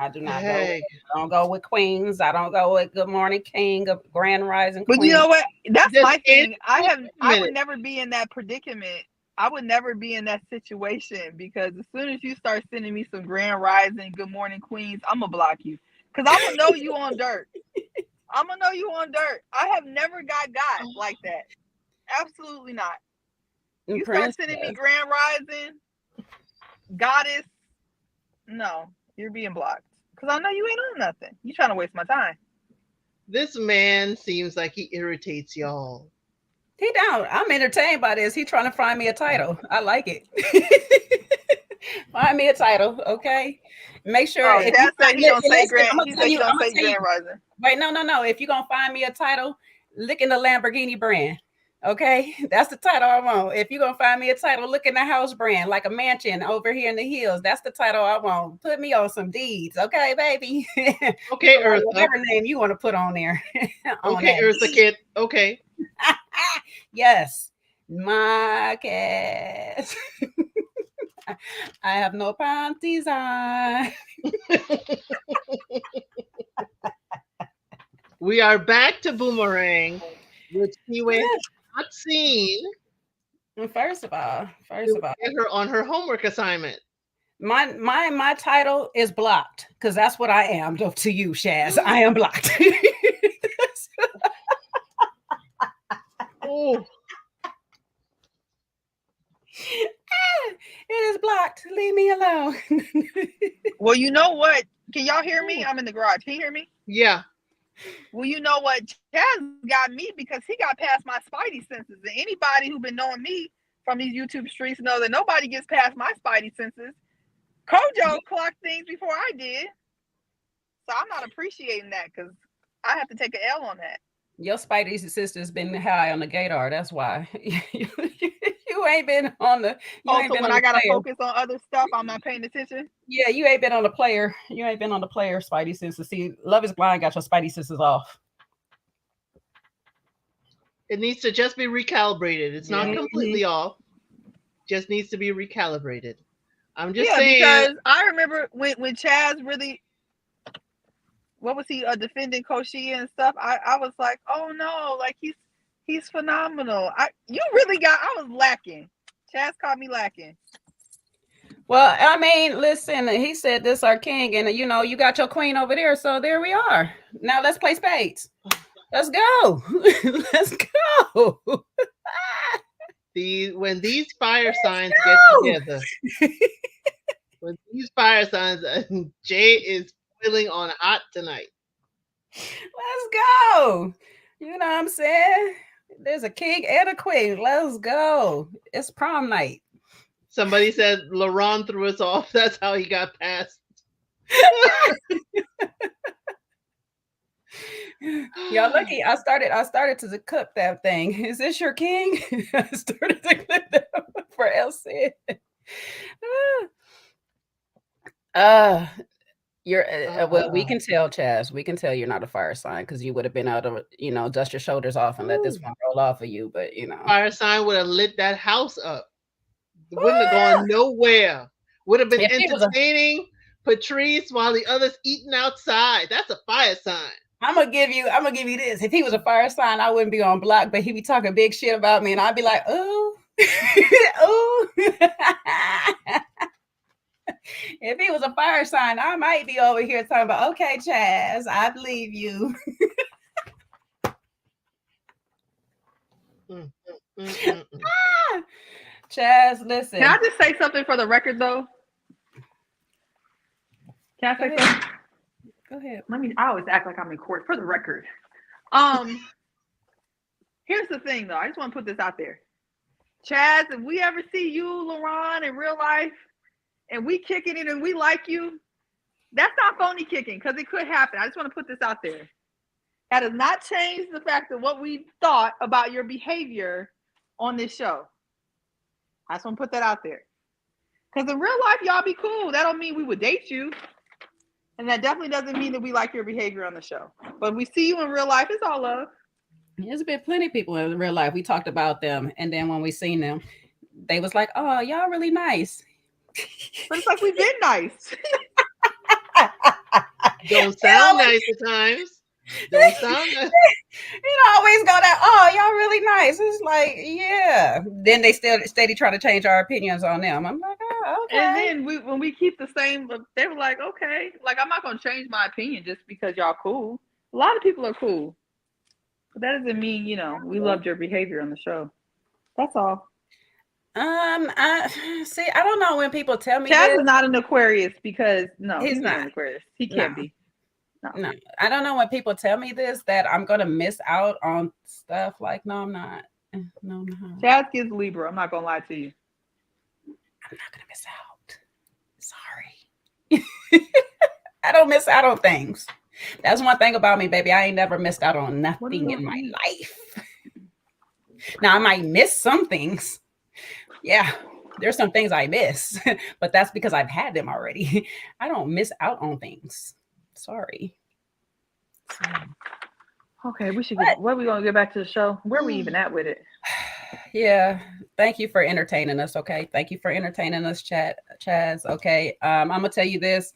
I do not go. I don't go with queens. I don't go with Good Morning King of Grand Rising Queen. But you know what? That's my thing. I would never be in that predicament. I would never be in that situation because as soon as you start sending me some Grand Rising, Good Morning Queens, I'm gonna block you because I'm gonna know you on dirt. I'm gonna know you on dirt. I have never got like that. Absolutely not. You start sending me Grand Rising, Goddess. No, you're being blocked because I know you ain't on nothing. You trying to waste my time. This man seems like he irritates y'all. He don't. I'm entertained by this. He trying to find me a title. I like it. Find me a title, okay? Make sure. He don't say Grand Rising. Wait, no. If you're gonna find me a title, look in the Lamborghini brand. Okay, that's the title I want. If you're gonna find me a title, look in the house brand, like a mansion over here in the hills. That's the title I want. Put me on some deeds, okay, baby. Okay, Eartha. Whatever name you want to put on there. Okay, Eartha Kid. Okay. Yes, my cat. I have no panties on. We are back to Boomerang, which he was not seen. First of all, get her on her homework assignment. My title is blocked because that's what I am to you, Chaz. I am blocked. Oh. It is blocked. Leave me alone. Well, you know what? Can y'all hear me? I'm in the garage. Can you hear me? Yeah. Well, you know what? Chaz got me because he got past my spidey senses. And anybody who's been knowing me from these YouTube streets know that nobody gets past my spidey senses. Kojo clocked things before I did. So I'm not appreciating that because I have to take an L on that. Your spidey sister's been high on the gator. That's why. You ain't been on the. So when I gotta focus on other stuff, I'm not paying attention. Yeah, you ain't been on the player. You ain't been on the player spidey senses. See, Love is Blind got your spidey senses off. It needs to just be recalibrated. It's not completely off. Just needs to be recalibrated. I'm just saying. Because I remember when Chaz really, what was he defending Koshi and stuff? I was like, oh no, like he's phenomenal. I was lacking. Chaz caught me lacking. Well, I mean, listen, he said this our king, and you got your queen over there, so there we are. Now let's play spades. Let's go. Let's go. When these fire signs get together, when these fire signs, Jay is feeling on hot tonight. Let's go. You know what I'm saying? There's a king and a queen. Let's go. It's prom night. Somebody said Laron threw us off. That's how he got past. Y'all lucky. I started to cook that thing. Is this your king? I started to cook that for LC. Well, we can tell, Chaz. We can tell you're not a fire sign because you would have been able to, dust your shoulders off and let this one roll off of you. But fire sign would have lit that house up. Wouldn't have gone nowhere. Would have been entertaining Patrice while the others eating outside. That's a fire sign. I'm gonna give you this. If he was a fire sign, I wouldn't be on block, but he'd be talking big shit about me, and I'd be like, oh, oh. If he was a fire sign, I might be over here talking about, okay, Chaz, I believe you. Chaz, listen. Can I just say something for the record, though? Can I say something? Go ahead. I always act like I'm in court. For the record. Here's the thing, though. I just want to put this out there. Chaz, if we ever see you, Laron, in real life, and we kicking it and we like you, that's not phony kicking because it could happen. I just want to put this out there. That does not change the fact of what we thought about your behavior on this show. I just want to put that out there. Because in real life, y'all be cool. That don't mean we would date you. And that definitely doesn't mean that we like your behavior on the show. But we see you in real life, it's all love. There's been plenty of people in real life. We talked about them. And then when we seen them, they was like, oh, y'all really nice. But it's like we've been nice. Don't sound nice at times. Don't sound nice. always go that, oh, y'all really nice. It's like, yeah. Then they still steady try to change our opinions on them. I'm like, oh, okay. And then when we keep the same, they were like, okay, like I'm not gonna change my opinion just because y'all cool. A lot of people are cool, but that doesn't mean we loved your behavior on the show. That's all. I see. I don't know when people tell me Chaz this. is not an Aquarius because He's not an Aquarius. He can't be. No, I don't know when people tell me this that I'm gonna miss out on stuff. Like, no, I'm not. No, I'm not. Chaz gives Libra. I'm not gonna lie to you. I'm not gonna miss out. Sorry. I don't miss out on things. That's one thing about me, baby. I ain't never missed out on nothing in my life. Now I might miss some things. Yeah, there's some things I miss, but that's because I've had them already. I don't miss out on things. Sorry. Okay, we should get. Where are we gonna get back to the show? Where are we even at with it? Yeah, thank you for entertaining us. Okay, thank you for entertaining us, Chaz. Okay, I'm gonna tell you this.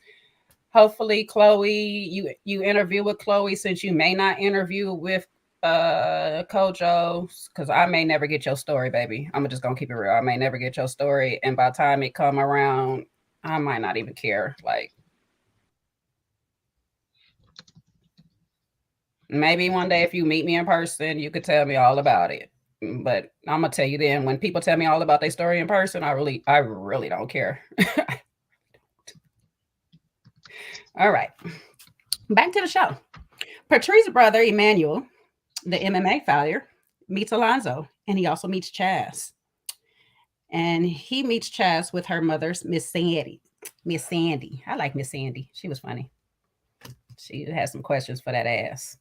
Hopefully, Chloe, you interview with Chloe since you may not interview with Kojo, because I may never get your story, baby. I'm just gonna keep it real. I may never get your story, and by the time it come around, I might not even care. Like, maybe one day if you meet me in person, you could tell me all about it. But I'm gonna tell you then, when people tell me all about their story in person, I really don't care. All right, back to the show. Patrice's brother Emmanuel, the MMA fighter, meets Alonzo, and he also meets Chaz. And he meets Chaz with her mother's Miss Sandy. Miss Sandy. I like Miss Sandy. She was funny. She had some questions for that ass.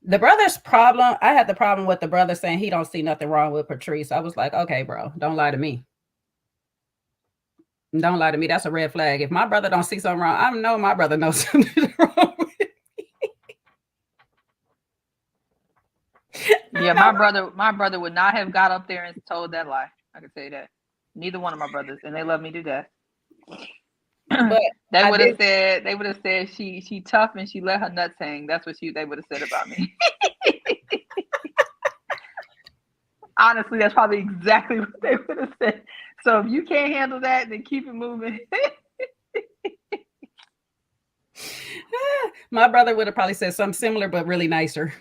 The brother's problem, I had the problem with the brother saying he don't see nothing wrong with Patrice. I was like, okay, bro, don't lie to me. Don't lie to me. That's a red flag. If my brother don't see something wrong, I know my brother knows something wrong with me. Yeah, my brother would not have got up there and told that lie. I can tell you that. Neither one of my brothers, and they love me to death. But they would have said she tough and she let her nuts hang. That's what they would have said about me. Honestly, that's probably exactly what they would have said. So if you can't handle that, then keep it moving. My brother would have probably said something similar, but really nicer.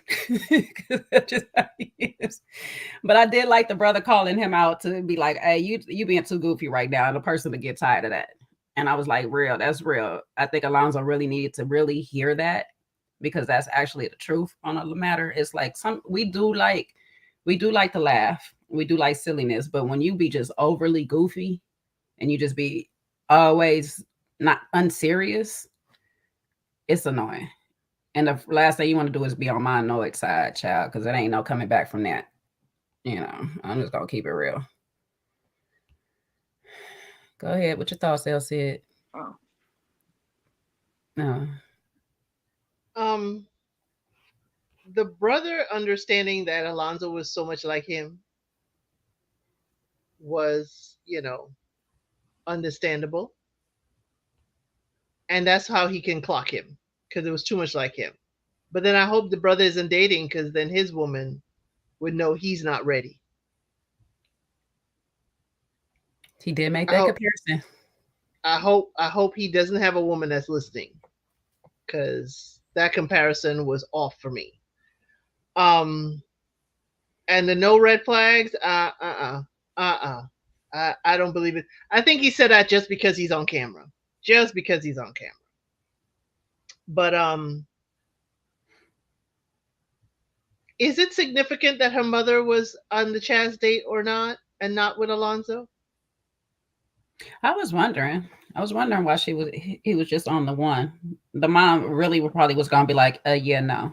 That's just how he is. But I did like the brother calling him out to be like, hey, you being too goofy right now. And the person to get tired of that. And I was like, real, that's real. I think Alonzo really needed to really hear that, because that's actually the truth on the matter. It's like we do like to laugh. We do like silliness, but when you be just overly goofy and you just be always not unserious, it's annoying. And the last thing you want to do is be on my annoyed side, child, because it ain't no coming back from that. I'm just going to keep it real. Go ahead. What your thoughts, El Cid? Oh. No. The brother understanding that Alonzo was so much like him was, understandable. And that's how he can clock him, because it was too much like him. But then I hope the brother isn't dating, because then his woman would know he's not ready. He did make that comparison. I hope he doesn't have a woman that's listening, because that comparison was off for me. And the no red flags, I don't believe it. I think he said that just because he's on camera. Just because he's on camera. But is it significant that her mother was on the Chaz date or not, and not with Alonzo? I was wondering why he was just on the one. The mom really probably was gonna be like, yeah, no.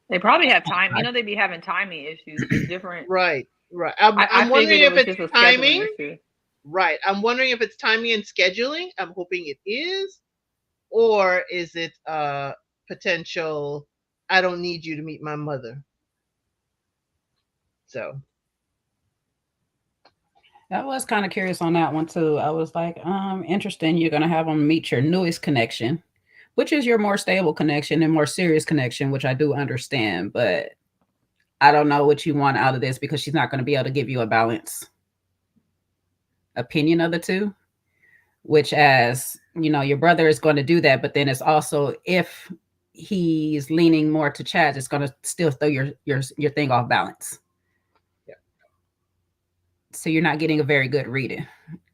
They probably have time. They be having timing issues. It's different. Right. I'm wondering if it's timing. Right. I'm wondering if it's timing and scheduling. I'm hoping it is. Or is it potential, I don't need you to meet my mother? So. I was kind of curious on that one too. I was like, interesting. You're gonna have them meet your newest connection, which is your more stable connection and more serious connection, which I do understand, but I don't know what you want out of this because she's not going to be able to give you a balanced opinion of the two. Which, as you know, your brother is going to do that, but then it's also if he's leaning more to Chaz, it's going to still throw your thing off balance. So you're not getting a very good reading.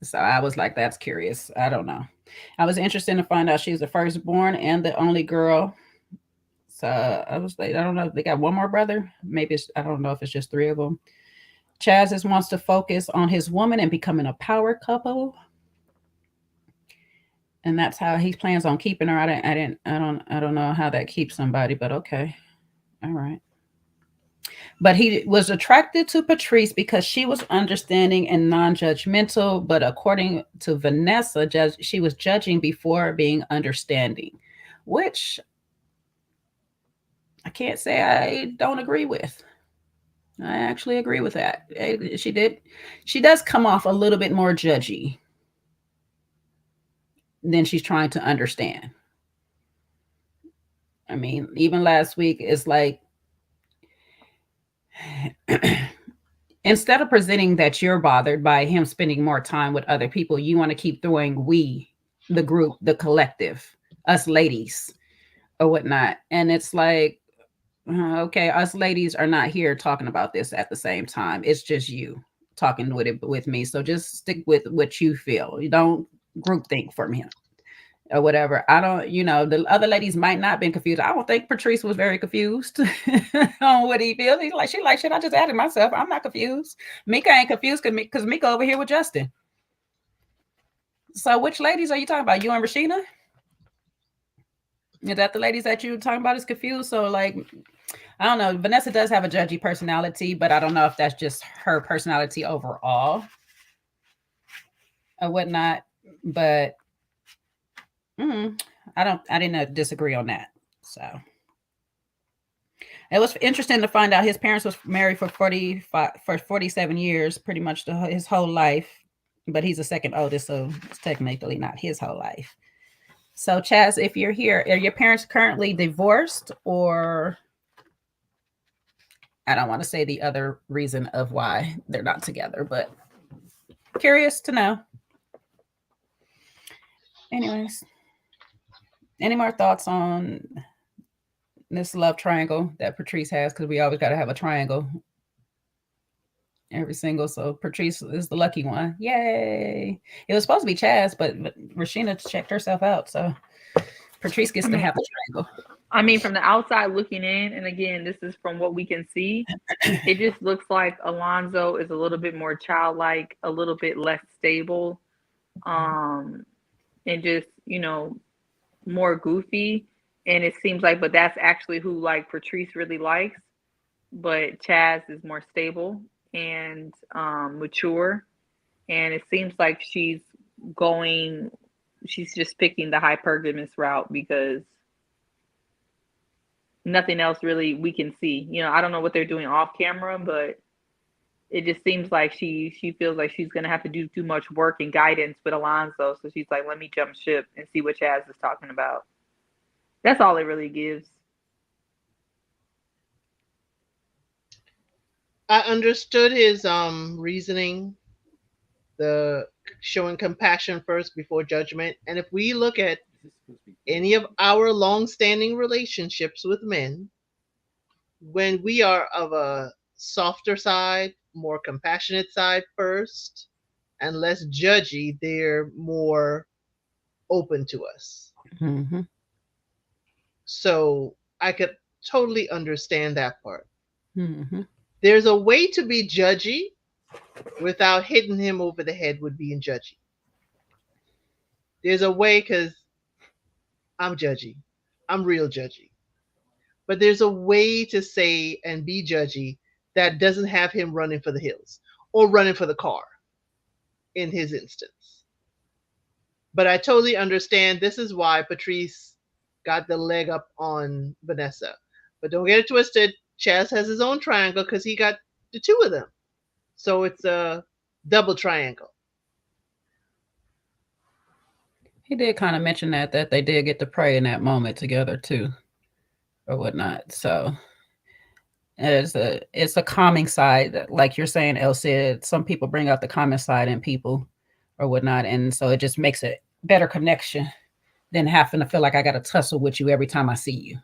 So I was like, that's curious. I don't know. I was interested to find out she's the firstborn and the only girl. So I was like, I don't know if they got one more brother. Maybe I don't know if it's just 3 of them. Chaz wants to focus on his woman and becoming a power couple. And that's how he plans on keeping her. I don't know how that keeps somebody, but okay. All right. But he was attracted to Patrice because she was understanding and non-judgmental. But according to Vanessa, she was judging before being understanding, which I can't say I don't agree with. I actually agree with that. She does come off a little bit more judgy than she's trying to understand. I mean, even last week, it's like, instead of presenting that you're bothered by him spending more time with other people, you want to keep throwing we, the group, the collective, us ladies, or whatnot. And it's like, okay, us ladies are not here talking about this at the same time. It's just you talking with me. So just stick with what you feel. You don't group think for me or whatever. I don't, the other ladies might not have been confused. I don't think Patrice was very confused on what he feels. He's like, she like shit. I just added myself. I'm not confused. Mika ain't confused because Mika over here with Justin. So which ladies are you talking about? You and Rashina? Is that the ladies that you talking about is confused? So like, I don't know. Vanessa does have a judgy personality, but I don't know if that's just her personality overall or whatnot. But I didn't disagree on that. So it was interesting to find out his parents was married for 47 years, pretty much his whole life. But he's the second oldest, so it's technically not his whole life. So Chaz, if you're here, are your parents currently divorced, or I don't want to say the other reason of why they're not together, but curious to know. Anyways, any more thoughts on this love triangle that Patrice has? Because we always got to have a triangle every single. So Patrice is the lucky one. Yay. It was supposed to be Chaz, but Rashina checked herself out. So Patrice gets to have the triangle. I mean, from the outside looking in, and again, this is from what we can see, it just looks like Alonzo is a little bit more childlike, a little bit less stable, and just, more goofy. And it seems like, but that's actually who like Patrice really likes. But Chaz is more stable and mature. And it seems like she's just picking the hypergamous route because nothing else really we can see. I don't know what they're doing off camera, but it just seems like she feels like she's going to have to do too much work and guidance with Alonzo. So she's like, let me jump ship and see what Chaz is talking about. That's all it really gives. I understood his reasoning, the showing compassion first before judgment. And if we look at any of our long-standing relationships with men, when we are of a softer side, more compassionate side first, and less judgy, they're more open to us. Mm-hmm. So I could totally understand that part. Mm-hmm. There's a way to be judgy without hitting him over the head with being judgy. There's a way, because I'm judgy. I'm real judgy. But there's a way to say and be judgy that doesn't have him running for the hills or running for the car in his instance. But I totally understand. This is why Patrice got the leg up on Vanessa. But don't get it twisted. Chaz has his own triangle because he got the 2 of them. So it's a double triangle. He did kind of mention that they did get to pray in that moment together too, or whatnot. So it's a calming side, like you're saying, El said. Some people bring out the calming side in people, or whatnot, and so it just makes a better connection than having to feel like I got to tussle with you every time I see you.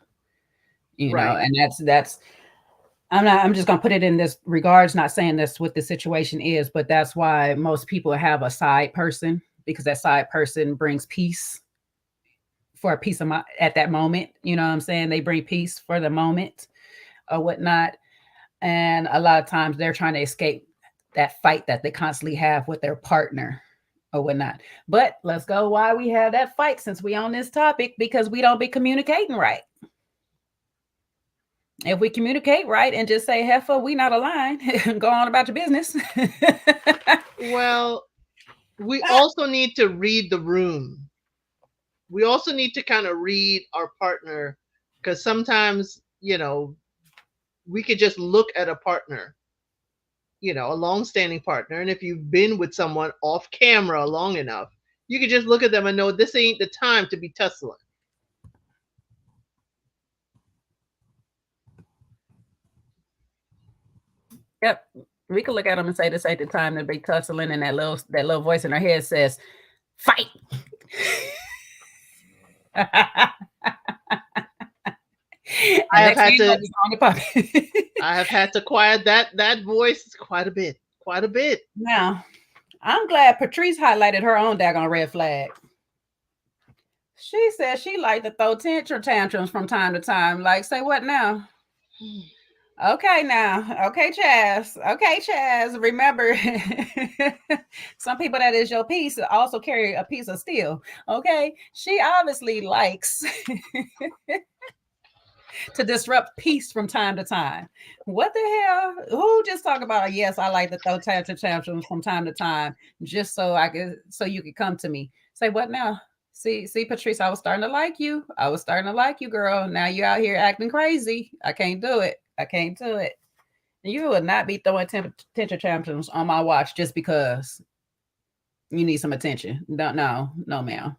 You know, and that's. I'm just gonna put it in this regards, not saying that's what the situation is, but that's why most people have a side person, because that side person brings peace for a piece of my at that moment. You know what I'm saying? They bring peace for the moment or whatnot. And a lot of times they're trying to escape that fight that they constantly have with their partner or whatnot. But let's go why we have that fight since we on this topic, because we don't be communicating right. If we communicate right and just say, heifer, we not aligned, go on about your business. Well, we also need to read the room. We also need to kind of read our partner, because sometimes, you know, we could just look at a partner, you know, a long-standing partner. And if you've been with someone off camera long enough, you can just look at them and know this ain't the time to be tussling. Yep. We could look at them and say this ain't the time to be tussling, and that little voice in her head says, fight. I have had to I have had to quiet that voice quite a bit. Now, I'm glad Patrice highlighted her own daggone red flag. She said she liked to throw tantrums from time to time. Like, say what now? Okay, now. Okay, Chaz. Remember, some people that is your piece also carry a piece of steel. Okay, she obviously likes to disrupt peace from time to time. What the hell? Who just talk about? Yes, I like to throw tantrums from time to time, just so you could come to me. Say what now? See, Patrice, I was starting to like you. Girl. Now you out here acting crazy. I can't do it. You would not be throwing attention tantrums on my watch just because you need some attention. No, ma'am.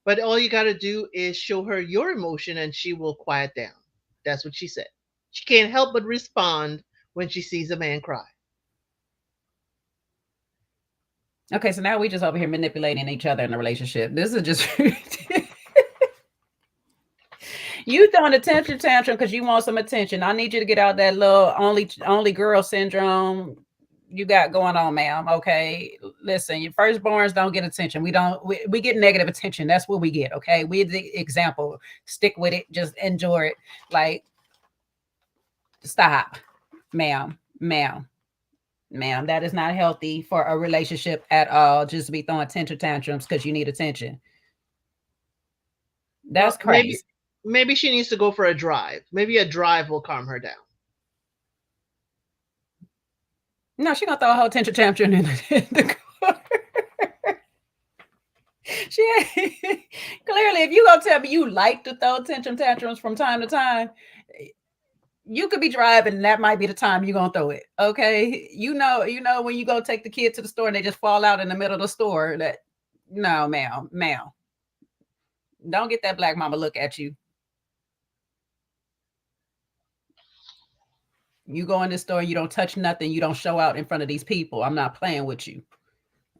But all you got to do is show her your emotion and she will quiet down. That's what she said. She can't help but respond when she sees a man cry. Okay, so now we just over here manipulating each other in a relationship. This is just you throwing a tantrum because you want some attention. I need you to get out that little only girl syndrome you got going on, ma'am. Okay, listen, your firstborns don't get attention. We get negative attention. That's what we get. Okay, we're the example. Stick with it. Just enjoy it. Like, stop, ma'am. That is not healthy for a relationship at all. Just be throwing tantrums because you need attention. That's crazy. Maybe she needs to go for a drive. Maybe a drive will calm her down. No, she's gonna throw a whole tantrum in the car. Clearly, if you gonna tell me you like to throw tantrums from time to time, you could be driving and that might be the time you're gonna throw it. Okay. You know, when you go take the kid to the store and they just fall out in the middle of the store, that no, ma'am. Don't get that black mama look at you. You go in the store, you don't touch nothing, you don't show out in front of these people. I'm not playing with you.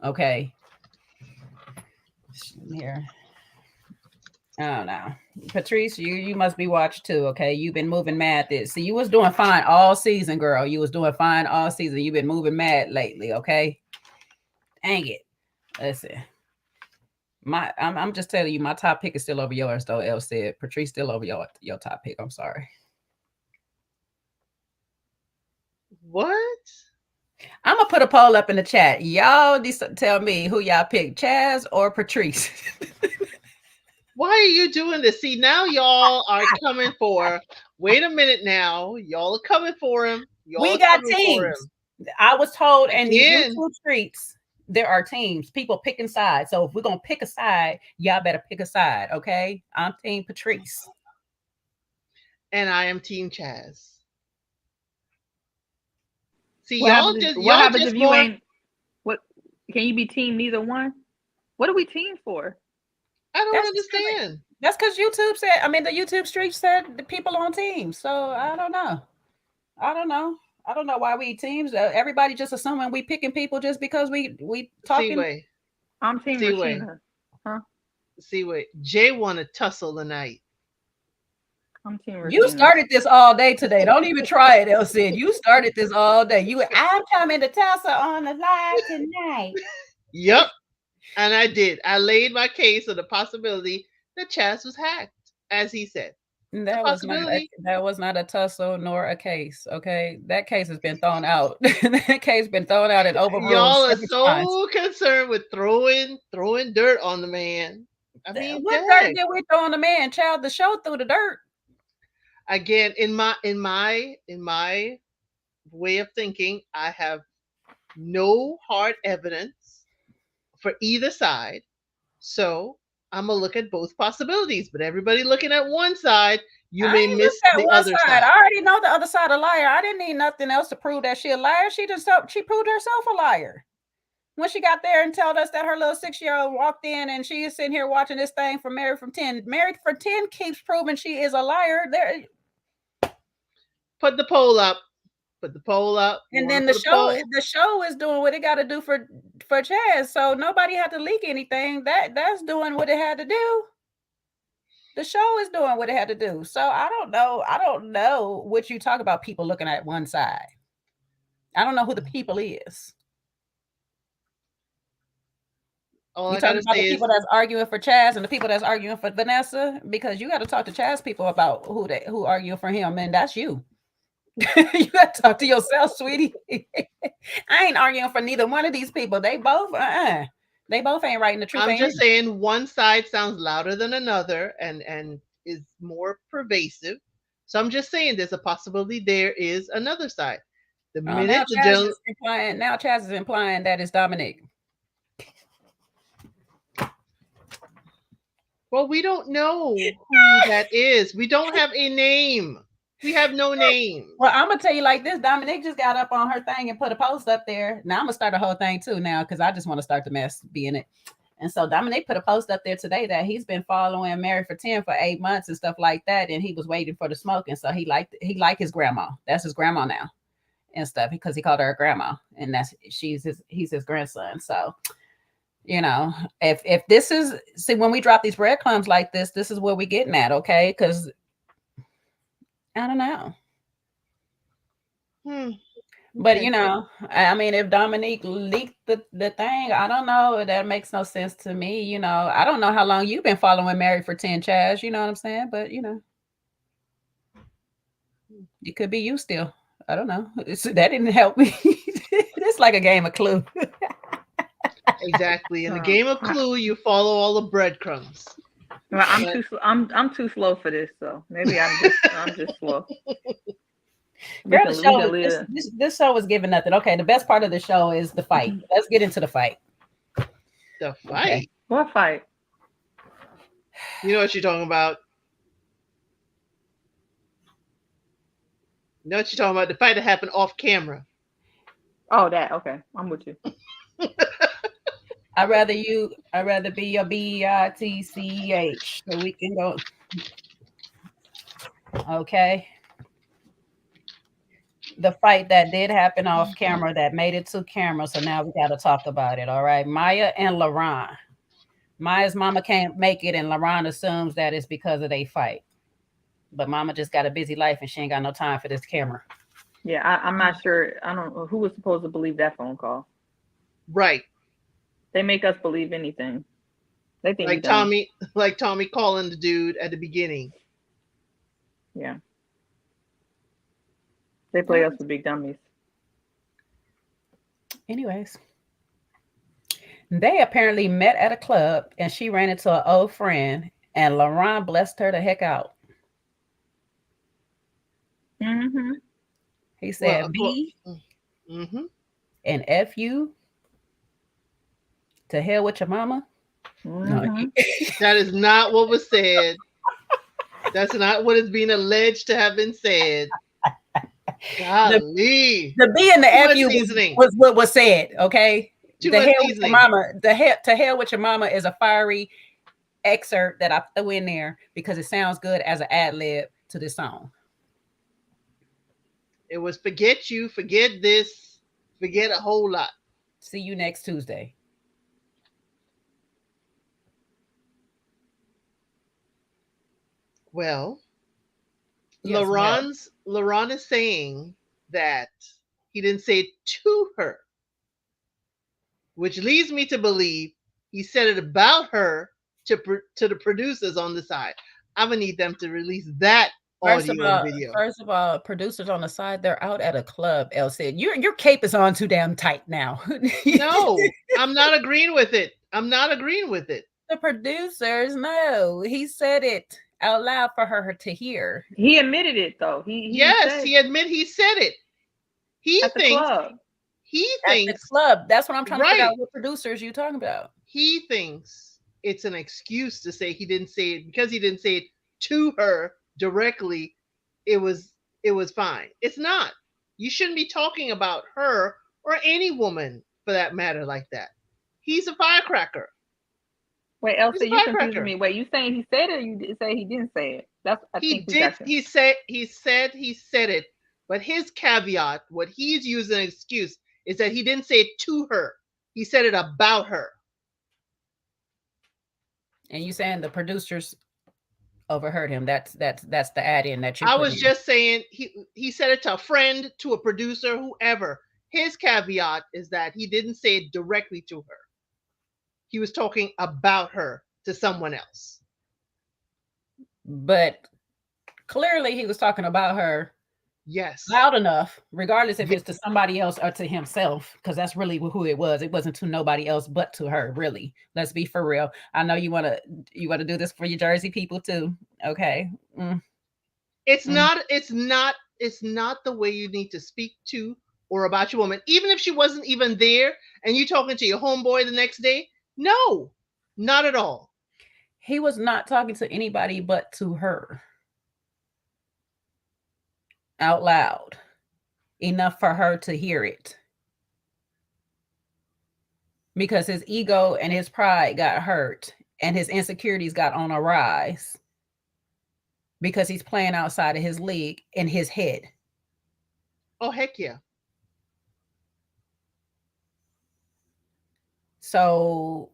Okay. Here. Oh no. Patrice, you must be watched too. Okay. You've been moving mad See, you was doing fine all season, girl. You was doing fine all season. You've been moving mad lately, okay? Dang it. Listen. I'm just telling you, my top pick is still over yours, though. El said Patrice still over your top pick. I'm sorry. What? I'm gonna put a poll up in the chat. Y'all tell me who y'all pick, Chaz or Patrice. Why are you doing this? See, now y'all are coming for. Wait a minute now. Y'all are coming for him. We got teams. I was told in the YouTube streets, there are teams, people picking sides. So if we're going to pick a side, y'all better pick a side, okay? I'm Team Patrice. And I am Team Chaz. See, what happens if you ain't Can you be team neither one? What are we team for? I don't understand. That's because YouTube said, I mean, the YouTube street said the people on teams. So I don't know. I don't know why we teams. Everybody just assuming we picking people just because we talking. Seaway. I'm team Regina. Huh? Seaway. Jay want to tussle tonight. I'm team Regina. You started this all day today. Don't even try it, Elsie. You started this all day. I'm coming to tussle on the live tonight. Yep. And I did. I laid my case of the possibility that Chaz was hacked, as he said. That was not a tussle nor a case. Okay, that case has been thrown out. That case has been thrown out and overruled. Y'all are so concerned with throwing dirt on the man. I mean, what dirt did we throw on the man? Child, the show threw the dirt. Again, in my way of thinking, I have no hard evidence for either side, so I'm gonna look at both possibilities. But everybody looking at one side, you may miss the other side. I already know the other side a liar. I didn't need nothing else to prove that she a liar. She proved herself a liar when she got there and told us that her little 6-year-old walked in and she is sitting here watching this thing from Married from 10. Married for 10 keeps proving she is a liar. There. Put the poll up. And then the show is doing what it got to do for Chaz. So nobody had to leak anything. That's doing what it had to do. The show is doing what it had to do. So I don't know what you talk about, people looking at one side. I don't know who the people is. You talking about the people that's arguing for Chaz and the people that's arguing for Vanessa? Because you got to talk to Chaz people about who arguing for him, and that's you. You got to talk to yourself, sweetie. I ain't arguing for neither one of these people. They both ain't writing the truth. I'm just saying one side sounds louder than another and is more pervasive. So I'm just saying there's a possibility there is another side. The minute now Chaz is implying that it's Dominic. Well, we don't know who that is. We don't have a name. We have no name. Well, I'm gonna tell you like this. Dominique just got up on her thing and put a post up there. Now I'm gonna start the whole thing too now because I just want to start the mess being it. And so Dominique put a post up there today that he's been following Married for 10 for 8 months and stuff like that, and he was waiting for the smoke. And so he liked his grandma. That's his grandma now and stuff because he called her a grandma, and he's his grandson. So you know, if this is when we drop these breadcrumbs like this is where we getting at, okay? Because I don't know. But you know, I mean, if Dominique leaked the thing, I don't know. That makes no sense to me. You know, I don't know how long you've been following Married for 10, Chaz. You know what I'm saying? But you know, it could be you still. I don't know. That didn't help me. It's like a game of Clue. Exactly. In the game of Clue, you follow all the breadcrumbs. Well, I'm too slow for this, so maybe I'm just slow. Girl, this show was giving nothing. Okay, the best part of the show is the fight. Let's get into the fight. The fight? Okay. What fight? You know what you're talking about. You know what you're talking about? The fight that happened off camera. Oh, that. Okay. I'm with you. I'd rather be your BITCH so we can go. Okay. The fight that did happen off camera that made it to camera, so now we got to talk about it. All right, Maya and Laron. Maya's mama can't make it, and Laron assumes that it's because of they fight. But mama just got a busy life, and she ain't got no time for this camera. Yeah, I'm not sure. I don't know who was supposed to believe that phone call. Right. They make us believe anything. They think like Tommy calling the dude at the beginning. Yeah. They play us for big dummies. Anyways, they apparently met at a club and she ran into an old friend and Laron blessed her the heck out. Mm-hmm. He said, B and F you. To hell with your mama. Mm-hmm. That is not what was said. That's not what is being alleged to have been said. Golly. The B and the F you was what was said, okay? Too The much hell with your seasoning. mama. To hell with your mama is a fiery excerpt that I threw in there because it sounds good as an ad lib to this song. It was forget you, forget this, forget a whole lot. See you next Tuesday. Well, Yes, Laron is saying that he didn't say it to her, which leads me to believe he said it about her to the producers on the side. I'm gonna need them to release that audio and video. First of all, producers on the side, they're out at a club. Elle said, your cape is on too damn tight now. No, I'm not agreeing with it. I'm not agreeing with it. The producers, no, he said it out loud for her to hear. He admitted it though. He admitted he said it. He at thinks the club. He at thinks the club. That's what I'm trying to figure right. out. What producers you talking about? He thinks it's an excuse to say he didn't say it because he didn't say it to her directly. It was fine. It's not. You shouldn't be talking about her or any woman for that matter like that. He's a firecracker. Wait, Elsa, you confusing me. Wait, you saying he said it or you say he didn't say it? He said it, but his caveat, what he's using an excuse, is that he didn't say it to her. He said it about her. And you saying the producers overheard him? That's the add-in that you. I was just saying he said it to a friend, to a producer, whoever. His caveat is that he didn't say it directly to her. He was talking about her to someone else. But clearly he was talking about her. Yes. Loud enough, regardless if it's to somebody else or to himself, because that's really who it was. It wasn't to nobody else but to her, really. Let's be for real. I know you want to do this for your Jersey people too. Okay. It's not the way you need to speak to or about your woman. Even if she wasn't even there and you talking to your homeboy the next day. No, not at all. He was not talking to anybody but to her. Out loud, enough for her to hear it, because his ego and his pride got hurt and his insecurities got on a rise because he's playing outside of his league in his head. Oh, heck yeah. So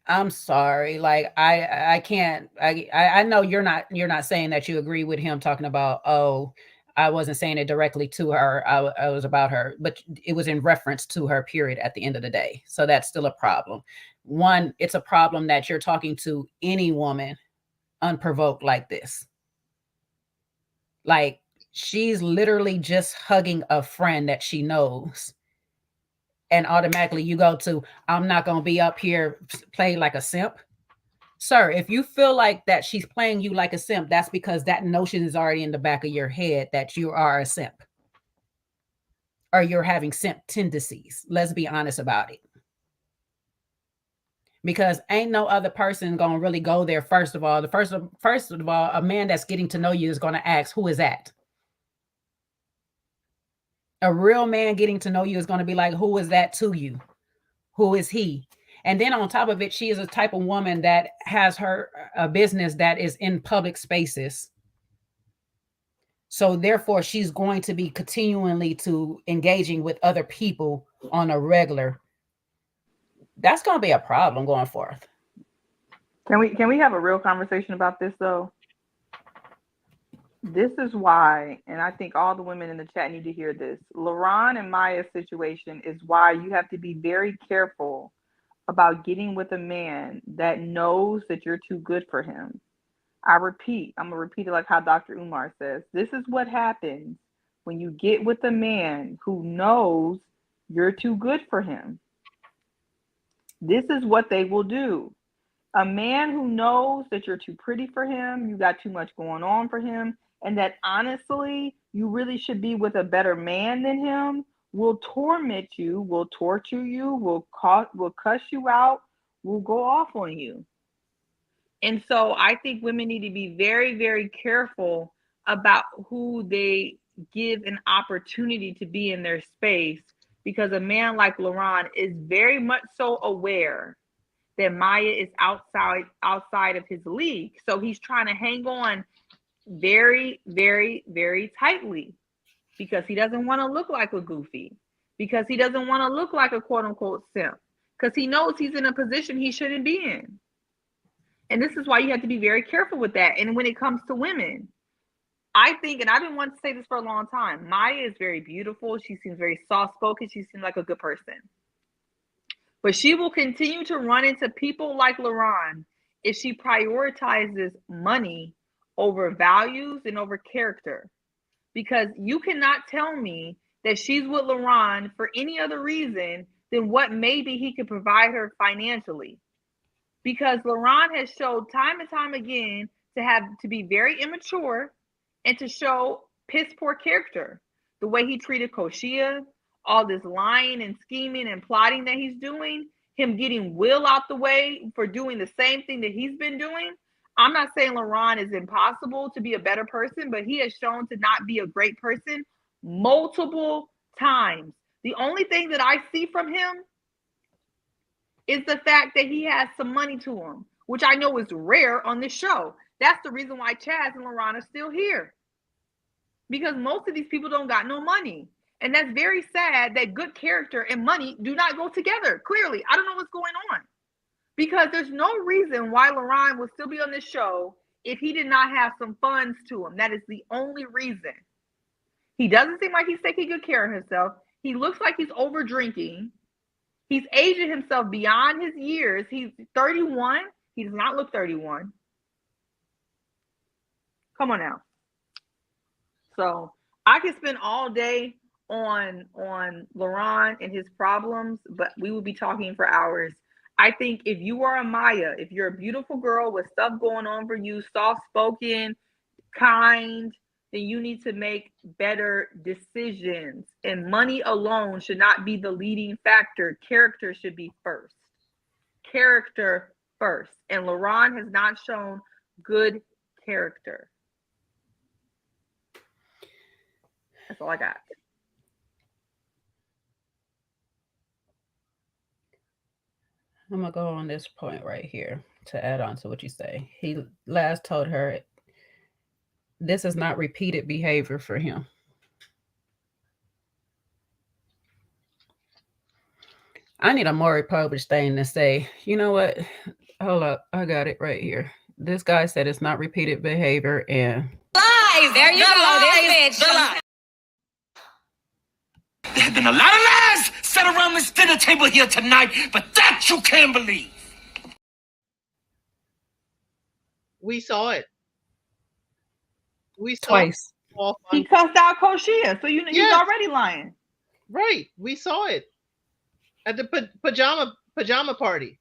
I'm sorry. Like I can't. I know you're not saying that you agree with him talking about, oh, I wasn't saying it directly to her. I was about her, but it was in reference to her, period, at the end of the day. So that's still a problem. One, it's a problem that you're talking to any woman unprovoked like this. Like, she's literally just hugging a friend that she knows. And automatically you go to, I'm not going to be up here playing like a simp. Sir, if you feel like that she's playing you like a simp, that's because that notion is already in the back of your head that you are a simp. Or you're having simp tendencies. Let's be honest about it. Because ain't no other person going to really go there. First of all, a man that's getting to know you is going to ask, who is that? A real man getting to know you is going to be like, who is that to you? Who is he? And then on top of it, she is a type of woman that has a business that is in public spaces. So therefore, she's going to be continually to engaging with other people on a regular. That's going to be a problem going forth. Can we have a real conversation about this though? This is why, and I think all the women in the chat need to hear this. Laron and Maya's situation is why you have to be very careful about getting with a man that knows that you're too good for him. I'm going to repeat it like how Dr. Umar says. This is what happens when you get with a man who knows you're too good for him. This is what they will do. A man who knows that you're too pretty for him, you got too much going on for him, and that honestly, you really should be with a better man than him, will torment you, will torture you, will cuss you out, will go off on you. And so I think women need to be very, very careful about who they give an opportunity to be in their space, because a man like Laron is very much so aware that Maya is outside of his league. So he's trying to hang on very, very, very tightly because he doesn't want to look like a goofy, because he doesn't want to look like a quote unquote simp, because he knows he's in a position he shouldn't be in. And this is why you have to be very careful with that. And when it comes to women, I think, and I've been wanting to say this for a long time, Maya is very beautiful. She seems very soft-spoken. She seems like a good person. But she will continue to run into people like Laron if she prioritizes money over values and over character. Because you cannot tell me that she's with Laron for any other reason than what maybe he could provide her financially. Because Laron has showed time and time again to be very immature and to show piss poor character. The way he treated Koshia, all this lying and scheming and plotting that he's doing, him getting Will out the way for doing the same thing that he's been doing. I'm not saying Laron is impossible to be a better person, but he has shown to not be a great person multiple times. The only thing that I see from him is the fact that he has some money to him, which I know is rare on this show. That's the reason why Chaz and Laron are still here. Because most of these people don't got no money. And that's very sad that good character and money do not go together. Clearly, I don't know what's going on. Because there's no reason why Laron would still be on this show if he did not have some funds to him. That is the only reason. He doesn't seem like he's taking good care of himself. He looks like he's over drinking. He's aging himself beyond his years. He's 31. He does not look 31. Come on now. So I could spend all day on Laron and his problems, but we will be talking for hours. I think if you are a Maya, if you're a beautiful girl with stuff going on for you, soft-spoken, kind, then you need to make better decisions. And money alone should not be the leading factor. Character should be first. Character first. And Laron has not shown good character. That's all I got. I'm going to go on this point right here to add on to what you say. He last told her this is not repeated behavior for him. I need a more republished thing to say, you know what? Hold up. I got it right here. This guy said it's not repeated behavior and... Lies! There you go. There's bitch. There have been a lot of lies set around this dinner table here tonight, but that you can't believe. We saw it. We saw twice. He cussed out Koshia, so he's already lying. Right. We saw it at the pajama party.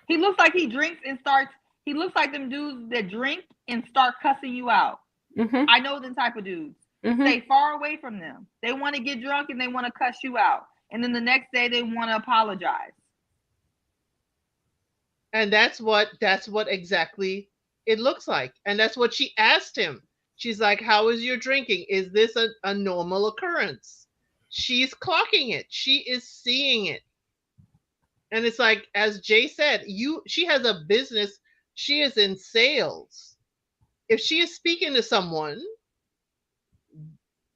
He looks like he drinks and starts. He looks like them dudes that drink and start cussing you out. Mm-hmm. I know them type of dudes. Mm-hmm. Stay far away from them. They want to get drunk and they want to cuss you out. And then the next day they want to apologize. And that's what exactly it looks like. And that's what she asked him. She's like, how is your drinking? Is this a normal occurrence? She's clocking it. She is seeing it. And it's like, as Jay said, she has a business. She is in sales. If she is speaking to someone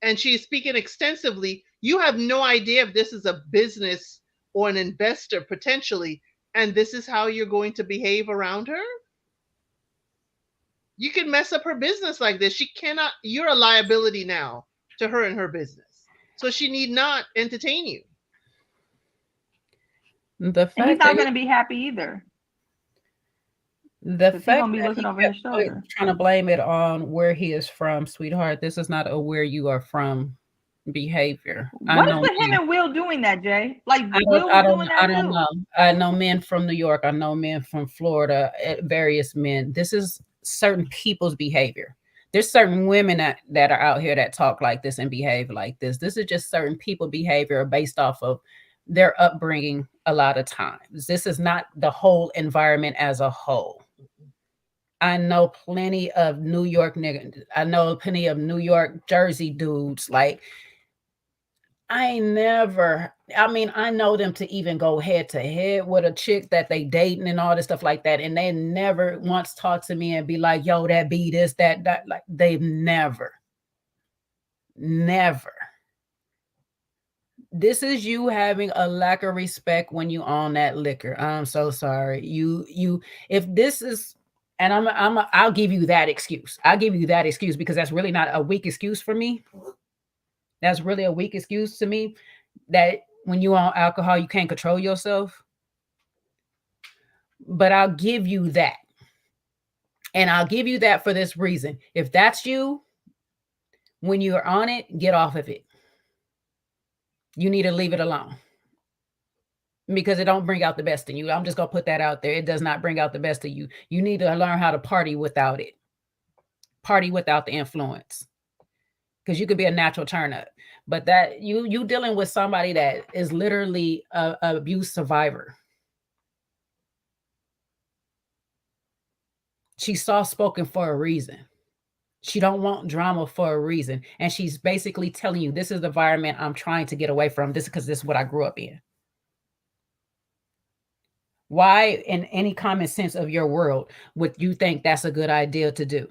and she's speaking extensively, you have no idea if this is a business or an investor potentially, and this is how you're going to behave around her. You can mess up her business like this. She cannot, you're a liability now to her and her business. So she need not entertain you. The fact he's not going to be happy either. The fact be looking over his shoulder. Trying to blame it on where he is from, sweetheart. This is not a where you are from behavior. What is with him and Will doing that, Jay? Like I don't know. I know men from New York. I know men from Florida. Various men. This is certain people's behavior. There's certain women that are out here that talk like this and behave like this. This is just certain people behavior based off of their upbringing. A lot of times, this is not the whole environment as a whole. I know plenty of New York niggas. I know plenty of New York, Jersey dudes. Like, I ain't never I mean, I know them to even go head to head with a chick that they dating and all this stuff like that, and they never once talk to me and be like, "Yo, that be this, that." Like they've never. This is you having a lack of respect when you own that liquor. I'm so sorry. If this is, and I'll give you that excuse. I'll give you that excuse because that's really not a weak excuse for me. That's really a weak excuse to me that when you own alcohol, you can't control yourself. But I'll give you that. And I'll give you that for this reason. If that's you, when you're on it, get off of it. You need to leave it alone. Because it don't bring out the best in you. I'm just going to put that out there. It does not bring out the best of you. You need to learn how to party without it. Party without the influence. Because you could be a natural turn up. But that you dealing with somebody that is literally a abuse survivor. She's soft spoken for a reason. She don't want drama for a reason. And she's basically telling you, this is the environment I'm trying to get away from. This is because this is what I grew up in. Why, in any common sense of your world, would you think that's a good idea to do?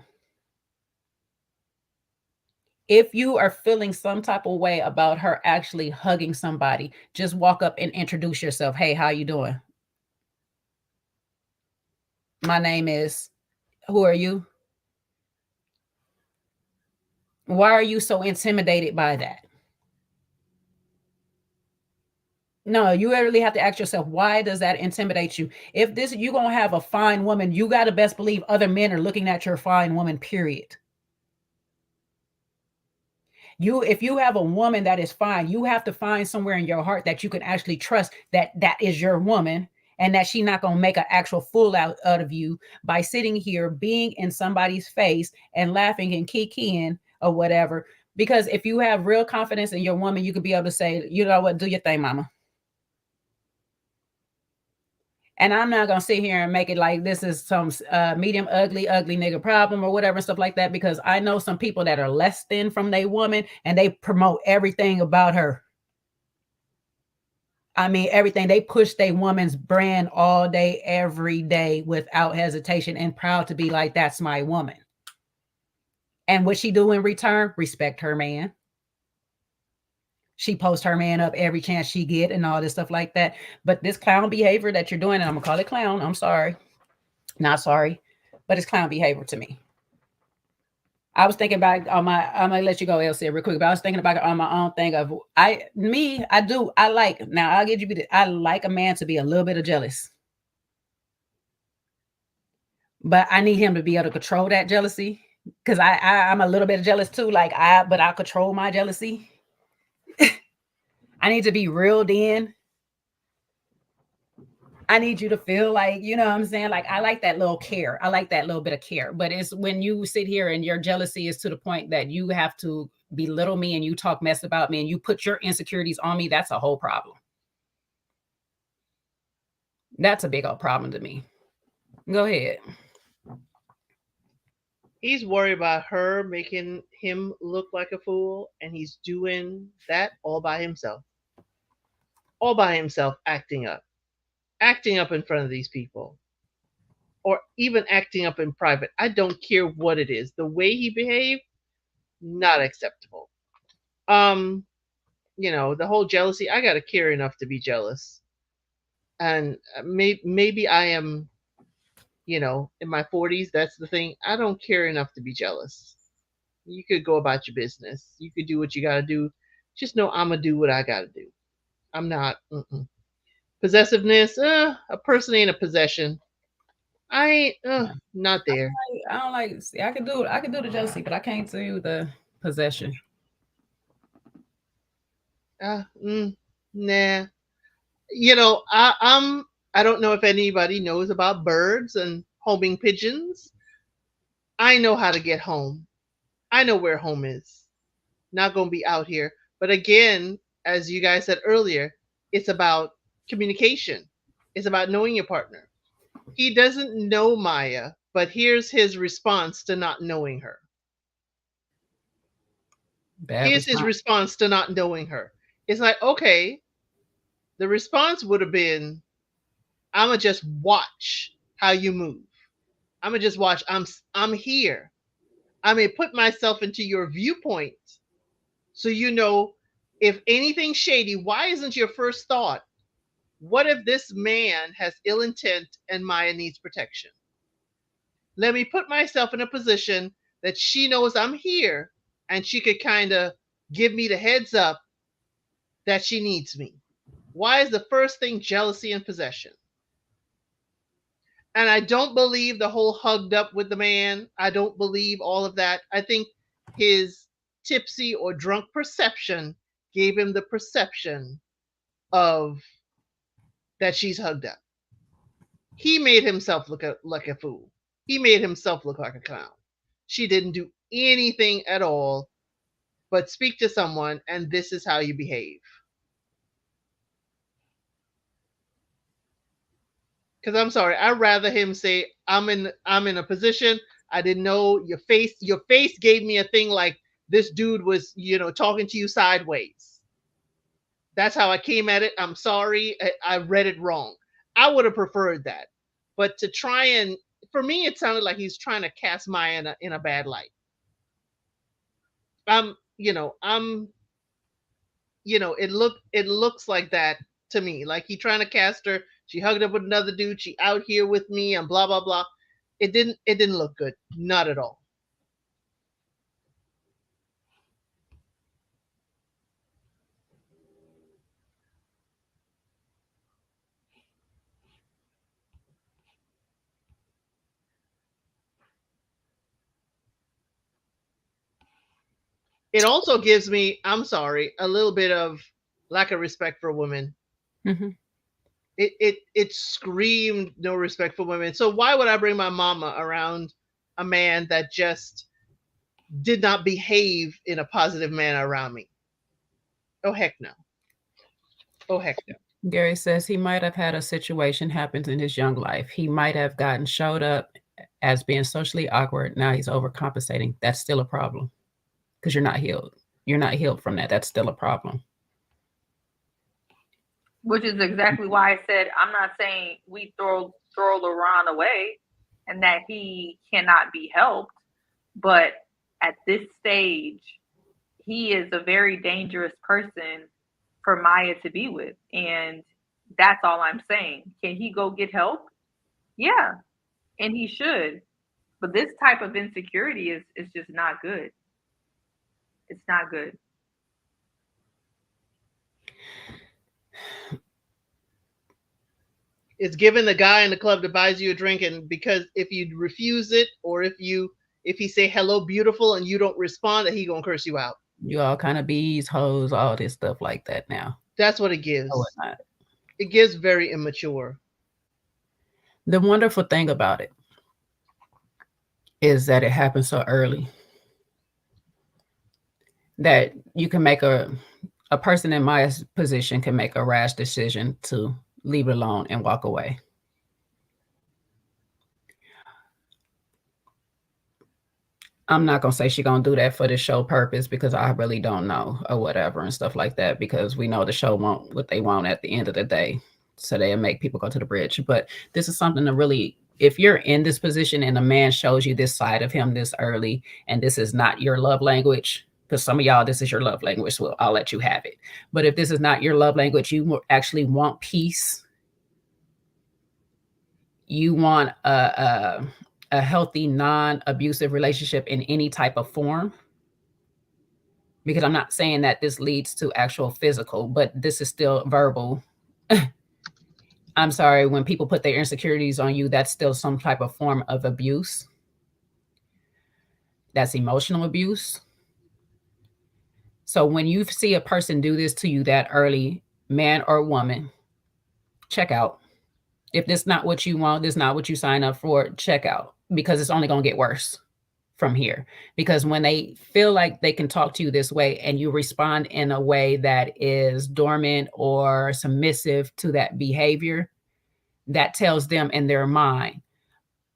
If you are feeling some type of way about her actually hugging somebody, just walk up and introduce yourself. Hey, how you doing? My name is, who are you? Why are you so intimidated by that? No, you really have to ask yourself, why does that intimidate you? If you're going to have a fine woman, you got to best believe other men are looking at your fine woman, period. If you have a woman that is fine, you have to find somewhere in your heart that you can actually trust that is your woman and that she's not going to make an actual fool out of you by sitting here being in somebody's face and laughing and kikiing or whatever. Because if you have real confidence in your woman, you could be able to say, you know what, do your thing, mama. And I'm not going to sit here and make it like this is some medium ugly nigga problem or whatever and stuff like that, because I know some people that are less than from their woman and they promote everything about her. I mean, everything. They push their woman's brand all day, every day without hesitation and proud to be like, that's my woman. And what she do in return? Respect her man. She posts her man up every chance she get and all this stuff like that. But this clown behavior that you're doing, and I'm gonna call it clown. I'm sorry. Not sorry, but it's clown behavior to me. I was thinking about I'm gonna let you go, Elsie, real quick. But I was thinking about it on my own thing of I like, now I'll give you I like a man to be a little bit of jealous. But I need him to be able to control that jealousy. Because I'm a little bit jealous too. But I'll control my jealousy. I need to be reeled in. I need you to feel like, you know what I'm saying? Like, I like that little care. I like that little bit of care. But it's when you sit here and your jealousy is to the point that you have to belittle me and you talk mess about me and you put your insecurities on me, that's a whole problem. That's a big old problem to me. Go ahead. He's worried about her making him look like a fool, and he's doing that all by himself. All by himself, acting up in front of these people, or even acting up in private. I don't care what it is. The way he behaved, not acceptable. The whole jealousy, I gotta care enough to be jealous. And maybe I am, in my 40s, that's the thing. I don't care enough to be jealous. You could go about your business. You could do what you gotta do. Just know I'm gonna do what I gotta do. I'm not. Possessiveness, a person ain't a possession. I ain't not there. I don't like. See, I can do the jealousy, but I can't do the possession. Nah. I don't know if anybody knows about birds and homing pigeons. I know how to get home. I know where home is. Not gonna be out here. But again, as you guys said earlier, it's about communication. It's about knowing your partner. He doesn't know Maya, but here's his response to not knowing her. Here's his response to not knowing her. It's like, okay, The response would have been, I'ma just watch how you move. I'ma just watch. I'm here. I may put myself into your viewpoint so you know if anything's shady. Why isn't your first thought, what if this man has ill intent and Maya needs protection? Let me put myself in a position that she knows I'm here and she could kind of give me the heads up that she needs me. Why is the first thing jealousy and possession? And I don't believe the whole hugged up with the man. I don't believe all of that. I think his tipsy or drunk perception gave him the perception of that she's hugged up. He made himself look like a fool. He made himself look like a clown. She didn't do anything at all but speak to someone, and this is how you behave. Because I'm sorry, I'd rather him say, I'm in a position, I didn't know your face gave me a thing like this dude was, talking to you sideways. That's how I came at it. I'm sorry, I read it wrong. I would have preferred that. But to try and, for me, it sounded like he's trying to cast Maya in a bad light. It looks like that to me. Like he trying to cast her. She hugged up with another dude. She out here with me and blah, blah, blah. It didn't look good. Not at all. It also gives me, I'm sorry, a little bit of lack of respect for women. Mm-hmm. It screamed no respect for women. So why would I bring my mama around a man that just did not behave in a positive manner around me? Oh, heck no. Oh, heck no. Gary says he might have had a situation happen in his young life. He might have gotten showed up as being socially awkward. Now he's overcompensating. That's still a problem because you're not healed. You're not healed from that. That's still a problem. Which is exactly why I said I'm not saying we throw Laron away and that he cannot be helped, but at this stage, he is a very dangerous person for Maya to be with, and that's all I'm saying. Can he go get help? Yeah, and he should. But this type of insecurity is just not good. It's not good. It's giving the guy in the club that buys you a drink, and because if you refuse it, or if he say hello beautiful and you don't respond, that he gonna curse you out. You all kind of bees, hoes, all this stuff like that now. That's what it gives. No, it's not. It gives very immature. The wonderful thing about it is that it happens so early that you can make a person in my position can make a rash decision to leave it alone and walk away. I'm not going to say she's going to do that for the show purpose because I really don't know or whatever and stuff like that, because we know the show won't what they want at the end of the day. So they'll make people go to the bridge. But this is something to really, if you're in this position and a man shows you this side of him this early, and this is not your love language, because some of y'all, this is your love language, well, I'll let you have it. But if this is not your love language, you actually want peace. You want a healthy, non-abusive relationship in any type of form. Because I'm not saying that this leads to actual physical, but this is still verbal. I'm sorry, when people put their insecurities on you, that's still some type of form of abuse. That's emotional abuse. So when you see a person do this to you that early, man or woman, check out. If this is not what you want, this is not what you sign up for, check out, because it's only going to get worse from here. Because when they feel like they can talk to you this way and you respond in a way that is dormant or submissive to that behavior, that tells them in their mind,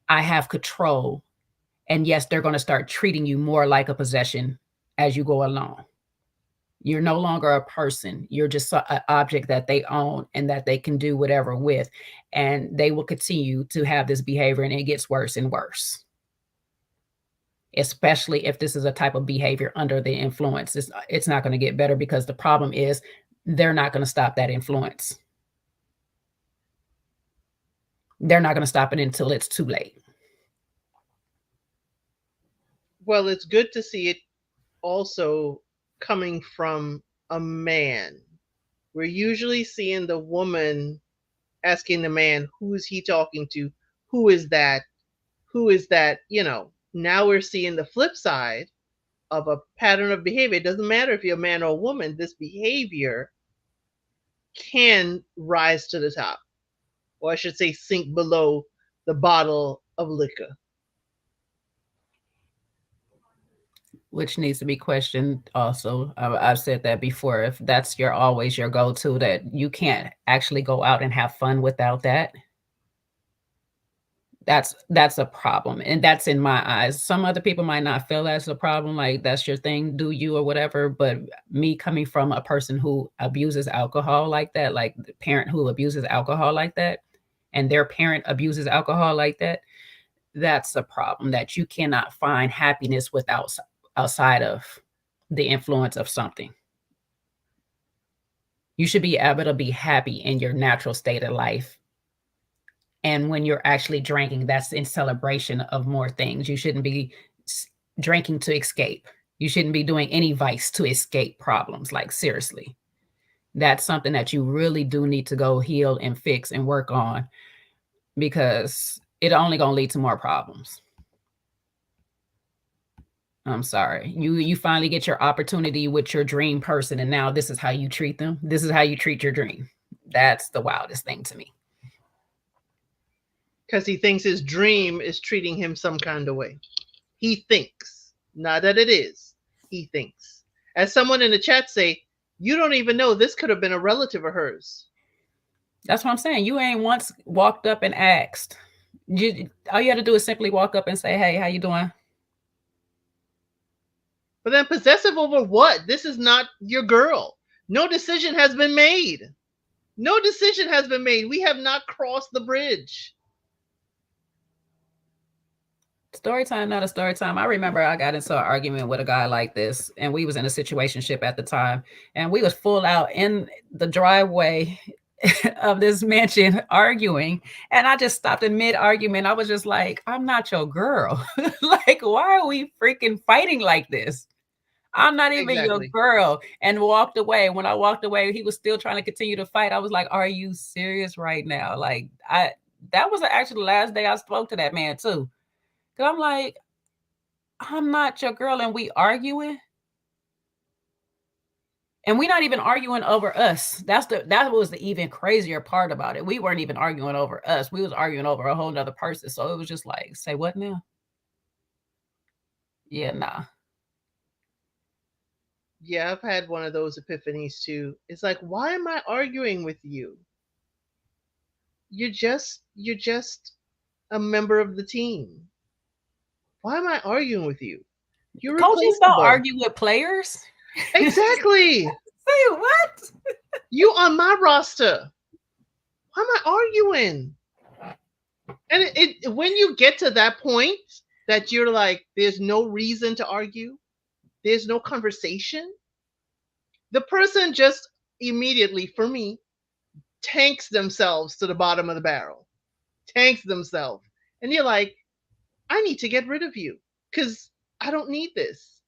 I have control. And yes, they're going to start treating you more like a possession as you go along. You're no longer a person. You're just an object that they own and that they can do whatever with. And they will continue to have this behavior, and it gets worse and worse. Especially if this is a type of behavior under the influence. It's not going to get better, because the problem is they're not going to stop that influence. They're not going to stop it until it's too late. Well, it's good to see it also coming from a man. We're usually seeing the woman asking the man, who is he talking to? Who is that? Who is that? You know, now we're seeing the flip side of a pattern of behavior. It doesn't matter if you're a man or a woman, this behavior can rise to the top. Or I should say sink below the bottle of liquor. Which needs to be questioned also. I've said that before. If that's always your go-to, that you can't actually go out and have fun without that, that's a problem. And that's in my eyes. Some other people might not feel that's a problem, like that's your thing, do you or whatever. But me coming from a person who abuses alcohol like that, like the parent who abuses alcohol like that, and their parent abuses alcohol like that, that's a problem, that you cannot find happiness outside of the influence of something. You should be able to be happy in your natural state of life. And when you're actually drinking, that's in celebration of more things. You shouldn't be drinking to escape. You shouldn't be doing any vice to escape problems. Like, seriously, that's something that you really do need to go heal and fix and work on, because it only going to lead to more problems. I'm sorry. You finally get your opportunity with your dream person, and now this is how you treat them. This is how you treat your dream. That's the wildest thing to me. Because he thinks his dream is treating him some kind of way. He thinks, not that it is. He thinks. As someone in the chat say, you don't even know this could have been a relative of hers. That's what I'm saying. You ain't once walked up and asked. All you had to do is simply walk up and say, hey, how you doing? But then possessive over what? This is not your girl. No decision has been made. No decision has been made. We have not crossed the bridge. Story time, not a story time. I remember I got into an argument with a guy like this, and we was in a situationship at the time, and we was full out in the driveway of this mansion arguing, and I just stopped in mid-argument. I was just like, I'm not your girl. Like, why are we freaking fighting like this? I'm not even your girl. And walked away. When I walked away, he was still trying to continue to fight. I was like, are you serious right now? Like, that was actually the last day I spoke to that man too. Cause I'm like, I'm not your girl, and we arguing. And we're not even arguing over us. That was the even crazier part about it. We weren't even arguing over us. We was arguing over a whole nother person. So it was just like, say what now? Yeah, nah. Yeah, I've had one of those epiphanies too. It's like, why am I arguing with you? You're just a member of the team. Why am I arguing with you? You're coaches don't argue with players. Exactly. Say what? You on my roster. Why am I arguing? And it when you get to that point that you're like, there's no reason to argue, there's no conversation, the person just immediately, for me, tanks themselves to the bottom of the barrel. Tanks themselves. And you're like, I need to get rid of you because I don't need this.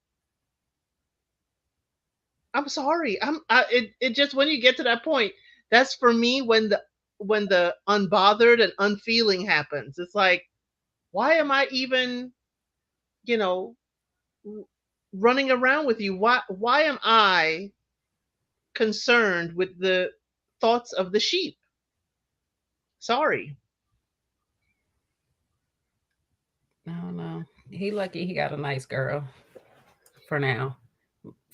I'm sorry. It just, when you get to that point, that's for me when the unbothered and unfeeling happens. It's like, why am I even, running around with you? Why am I concerned with the thoughts of the sheep? Sorry. No. He lucky he got a nice girl for now.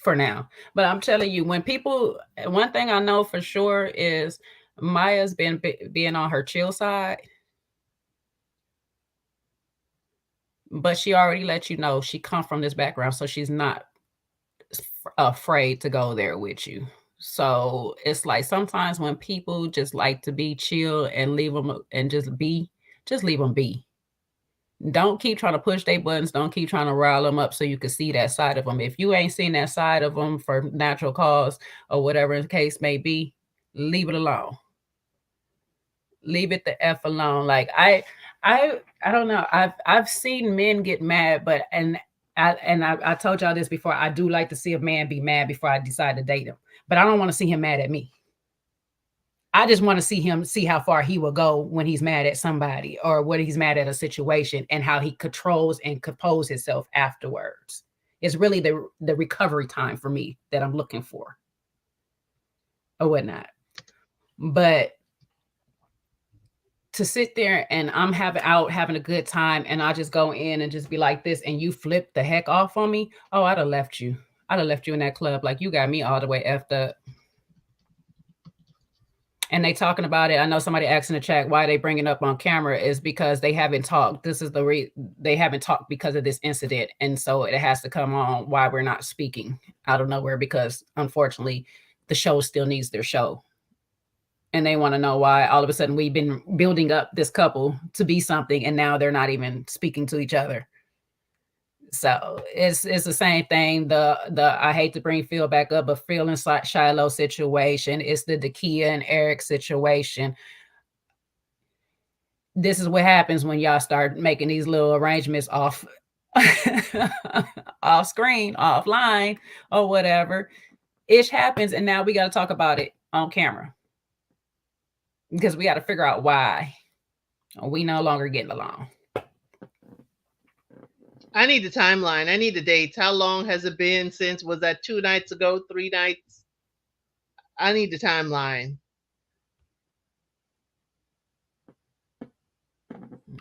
But I'm telling you, one thing I know for sure is Maya's been being on her chill side. But she already let you know she come from this background, so she's not afraid to go there with you. So it's like sometimes when people just like to be chill and leave them and just leave them be. Don't keep trying to push their buttons. Don't keep trying to rile them up so you can see that side of them. If you ain't seen that side of them for natural cause or whatever the case may be, leave it alone. Leave it the F alone. Like I don't know. I've seen men get mad, but I told y'all this before. I do like to see a man be mad before I decide to date him, but I don't want to see him mad at me. I just want to see how far he will go when he's mad at somebody or when he's mad at a situation and how he controls and composes himself afterwards. It's really the recovery time for me that I'm looking for or whatnot. But to sit there and I'm having a good time and I just go in and just be like this and you flip the heck off on me. Oh, I'd have left you. I'd have left you in that club. Like you got me all the way effed up. And they talking about it. I know somebody asked in the chat why they bring it up on camera is because they haven't talked. This is they haven't talked because of this incident. And so it has to come on why we're not speaking out of nowhere because unfortunately the show still needs their show. And they want to know why all of a sudden we've been building up this couple to be something and now they're not even speaking to each other. So it's the same thing. The I hate to bring Phil back up, but Phil and Shiloh situation. It's the Dakia and Eric situation. This is what happens when y'all start making these little arrangements off screen, offline, or whatever. Ish happens, and now we got to talk about it on camera because we got to figure out why we no longer getting along. I need the timeline. I need the dates. How long has it been since? Was that 2 nights ago, 3 nights? I need the timeline.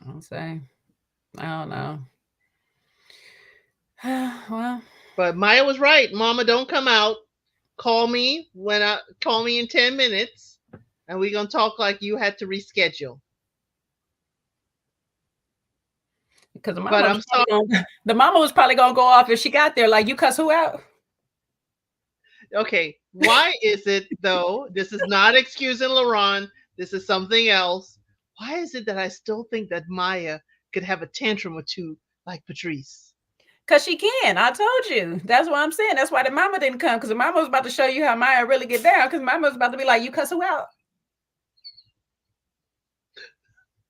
I'll say. I don't know. Well, but Maya was right. Mama, don't come out. Call me in 10 minutes, and we're gonna talk like you had to reschedule. Because the mama was probably gonna go off if she got there. Like, you cuss who out? Okay, why is it though? This is not excusing Laron. This is something else. Why is it that I still think that Maya could have a tantrum or two like Patrice? Because she can. I told you. That's what I'm saying. That's why the mama didn't come. Because the mama was about to show you how Maya really get down. Because mama was about to be like, you cuss who out?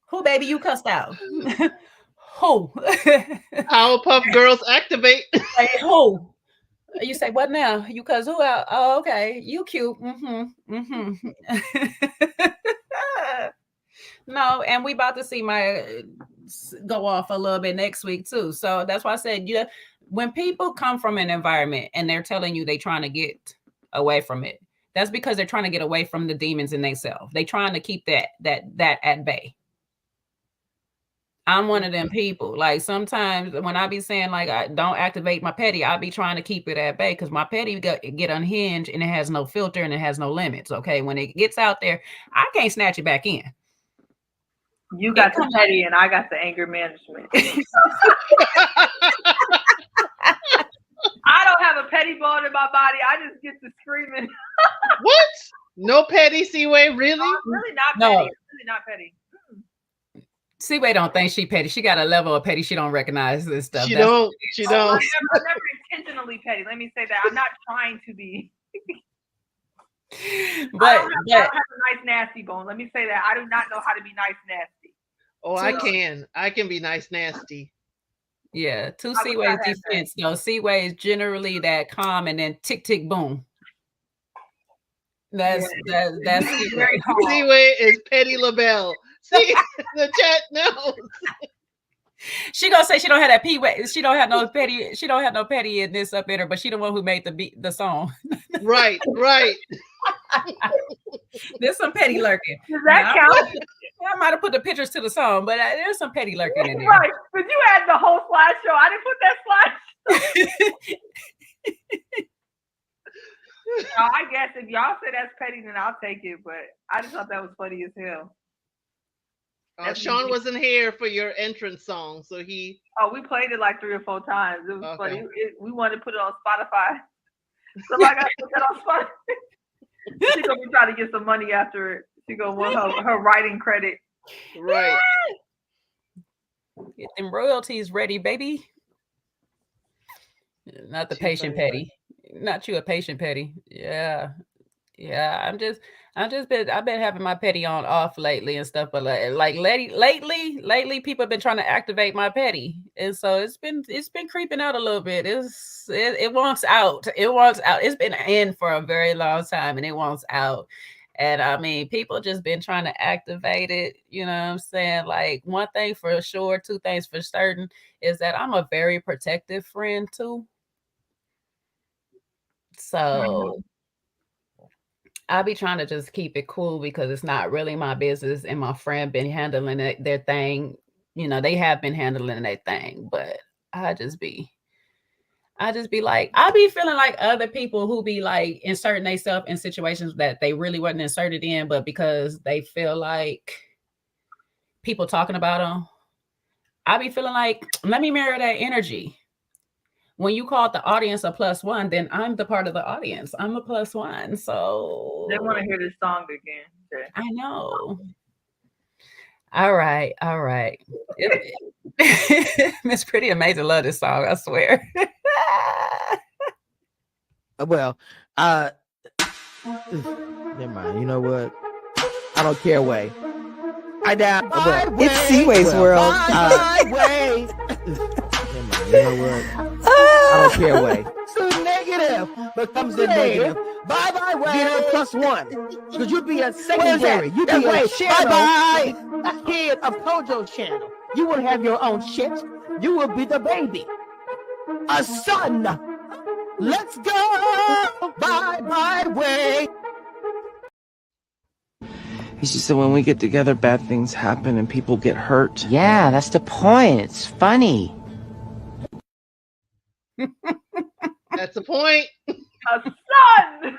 Who, baby, you cussed out? Who? Powerpuff Girls activate. Like, who? You say, what now? You cuss who out? Oh, okay. You cute. No, and we about to see Maya go off a little bit next week too. So that's why I said, when people come from an environment and they're telling you they're trying to get away from it, that's because they're trying to get away from the demons in themselves. They're trying to keep that at bay. I'm one of them people. Like sometimes when I be saying like I don't activate my petty, I be trying to keep it at bay because my petty get unhinged and it has no filter and it has no limits. Okay, when it gets out there, I can't snatch it back in. You got the petty and I got the anger management. I don't have a petty bone in my body. I just get to screaming. What? No petty, Seaway? Really? Really not petty. Really not petty. Seaway don't think she petty. She got a level of petty she don't recognize this stuff. She don't. I'm never intentionally petty. Let me say that. I'm not trying to be. But I don't have a nice nasty bone. Let me say that. I do not know how to be nice nasty. Oh, I can. I can be nice nasty. Yeah, to Seaway's defense, though, Seaway is generally that calm and then tick tick boom. That's very calm. Seaway is Petty LaBelle. See, the chat knows. She gonna say she don't have that P-way. She don't have no petty. She don't have no petty in this up in her, but she the one who made the song. Right. There's some petty lurking. Does that count? I might have put the pictures to the song, but there's some petty lurking in there. Right, but you had the whole slideshow. I didn't put that slideshow. I guess if y'all say that's petty, then I'll take it. But I just thought that was funny as hell. Sean wasn't here for your entrance song, so he. Oh, we played it like 3 or 4 times. It was funny. We wanted to put it on Spotify. Somebody got to put that on Spotify. She gonna be trying to get some money after it. She gonna want her writing credit. Right. Get them royalties ready, baby. Not the patient petty. Not you a patient petty. Yeah. I've been having my petty on off lately and stuff, but lately people have been trying to activate my petty, and so it's been creeping out a little bit. It wants out. It's been in for a very long time, and it wants out. And I mean, people just been trying to activate it. You know what I'm saying? Like, one thing for sure, two things for certain is that I'm a very protective friend too. So I'll be trying to just keep it cool because it's not really my business, and my friend been handling their thing. You know, they have been handling their thing, but I just be like, I be feeling like other people who be like inserting themselves in situations that they really wasn't inserted in, but because they feel like people talking about them, I be feeling like, let me mirror that energy. When you call the audience a +1, then I'm the part of the audience. I'm a +1. So they want to hear this song again. Okay. I know. All right. Miss Pretty Amazing love this song, I swear. Well, never mind. You know what? I don't care. Way. It's Seaway's world. Never mind. You know what? I don't care. Way. So negative becomes a negative. Bye way. Get a +1. Because you'd be a secondary. You'd be a channel. Kid of Kojo's channel. You will have your own shit. You will be the baby. A son. Let's go. Bye way. He said when we get together, bad things happen and people get hurt. Yeah, that's the point. It's funny. That's the point. A son.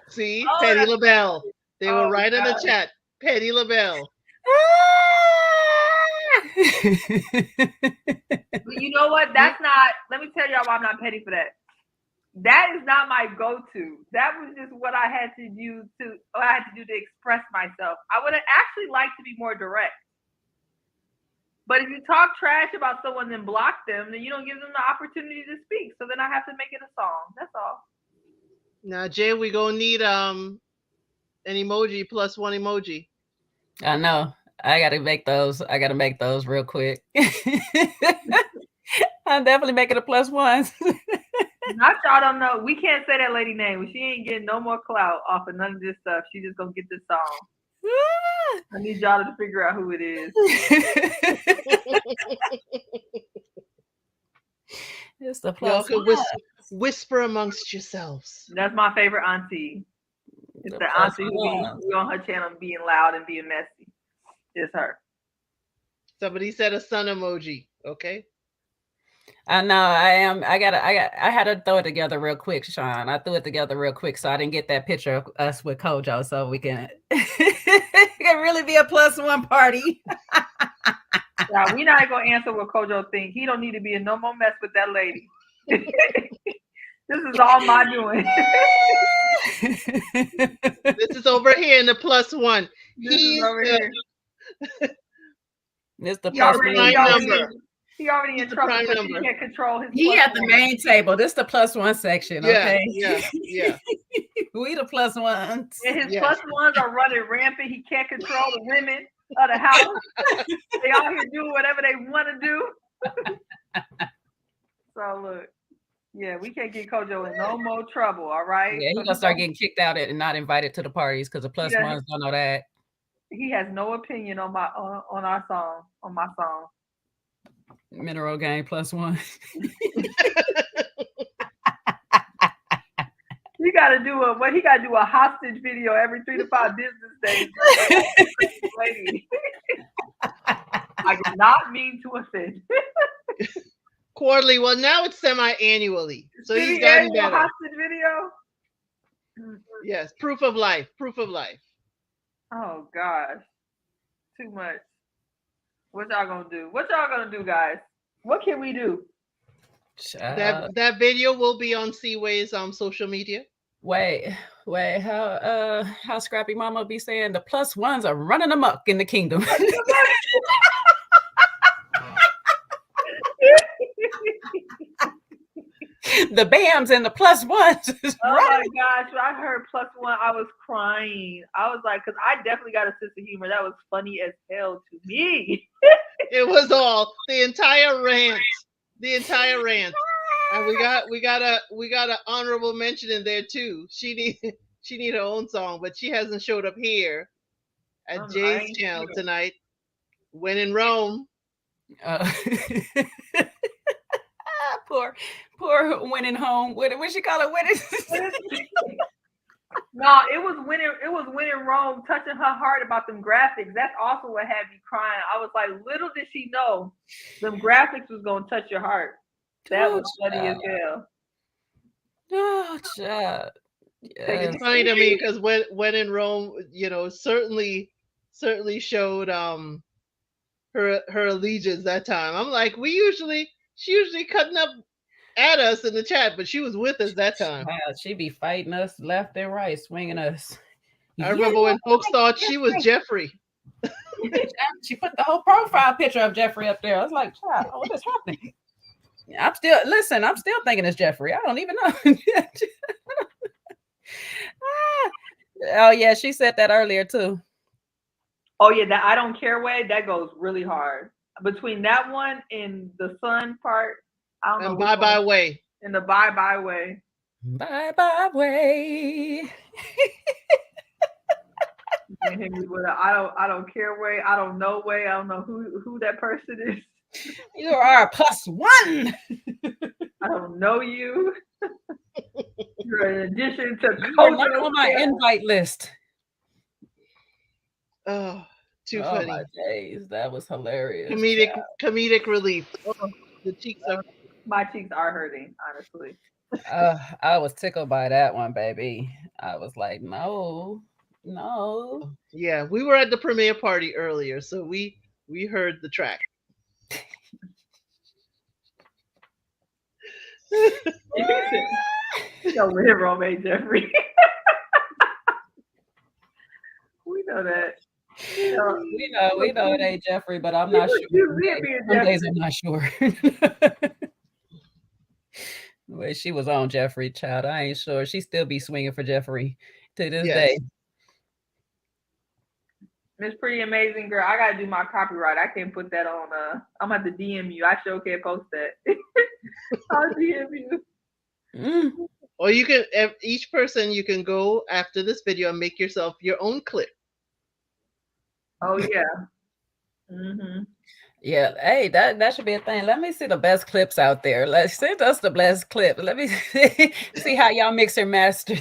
See, Petty LaBelle. They were right in the chat. Petty LaBelle. But you know what? That's not. Let me tell y'all why I'm not petty for that. That is not my go-to. That was just what I had to do to express myself. I would have actually liked to be more direct. But if you talk trash about someone and then block them, then you don't give them the opportunity to speak. So then I have to make it a song. That's all. Now, Jay, we gonna need an emoji +1 emoji. I know. I gotta make those real quick. I'm definitely making a +1. Not y'all don't know. We can't say that lady name. She ain't getting no more clout off of none of this stuff. She just gonna get this song. I need y'all to figure out who it is. It's the Y'all can whisper amongst yourselves. That's my favorite auntie. It's the auntie who be on her channel being loud and being messy. It's her. Somebody said a sun emoji. Okay. I know. I had to throw it together real quick, Sean. I threw it together real quick, so I didn't get that picture of us with Kojo, so we can it can really be a +1 party. Now, we're not gonna answer what Kojo thinks. He don't need to be in no more mess with that lady. This is all my doing. This is over here in the +1. He's over here. It's the number. He already in trouble because he can't control his. He at the main table. This the +1 section. Okay. Yeah. We the +1s. And his +1s are running rampant. He can't control the women of the house. They all here doing whatever they want to do. So look, yeah, we can't get Kojo in no more trouble. All right. Yeah, he's gonna start getting kicked out and not invited to the parties because the +1s don't know that. He has no opinion on my song. Mineral Gang +1. He got to do a hostage video every 3 to 5 business days. I did not mean to offend. Quarterly. Well, now it's semi-annually, so he's gotten better. Hostage video. Yes, proof of life. Oh gosh, too much. What y'all gonna do? What y'all gonna do, guys? What can we do? That video will be on Seaway's social media. Wait, how Scrappy Mama be saying the plus ones are running amok in the kingdom. The BAMs and the plus ones. Oh my gosh, when I heard plus one, I was crying. I was like, because I definitely got a sense of humor. That was funny as hell to me. It was all the entire rant. And we got a honorable mention in there too. She need her own song, but she hasn't showed up here at Jay's channel tonight. When in Rome. Poor winning home. What she call it? Winning. No, it was winning Rome touching her heart about them graphics. That's also what had me crying. I was like, little did she know them graphics was gonna touch your heart. That was funny as hell. Oh, child. Yes. It's funny to me because when in Rome, certainly showed her allegiance that time. I'm like, she usually cutting up at us in the chat, but she was with us that time. She be fighting us left and right, swinging us. I remember when folks thought she was Jeffrey. She put the whole profile picture of Jeffrey up there. I was like, child, what is happening? I'm still thinking it's Jeffrey. I don't even know. Oh yeah, she said that earlier too. Oh yeah, that I don't care way, that goes really hard. Between that one and the sun part, I don't know. Bye bye way. And the bye bye way. Bye bye way. I don't care way. I don't know way. I don't know who that person is. You are a plus one. I don't know you. You're in addition to you're not on my invite list. Oh, too funny. My days. That was hilarious. Comedic relief. Oh, my cheeks are hurting, honestly. I was tickled by that one, baby. I was like, no. Yeah, we were at the premiere party earlier, so we heard the track. Romance Jeffrey. We know that. We know it ain't Jeffrey, but I'm not sure. Some days I'm not sure. Well, she was on Jeffrey, child. I ain't sure. She still be swinging for Jeffrey to this day. It's pretty amazing, girl. I gotta do my copyright. I can't put that on. I'm gonna have to DM you. I sure can't post that. I'll DM you. Or you can. Each person, you can go after this video and make yourself your own clip. Oh yeah. Mm-hmm. Yeah. Hey, that should be a thing. Let me see the best clips out there. Let's send us the best clip. Let me see how y'all mix and master.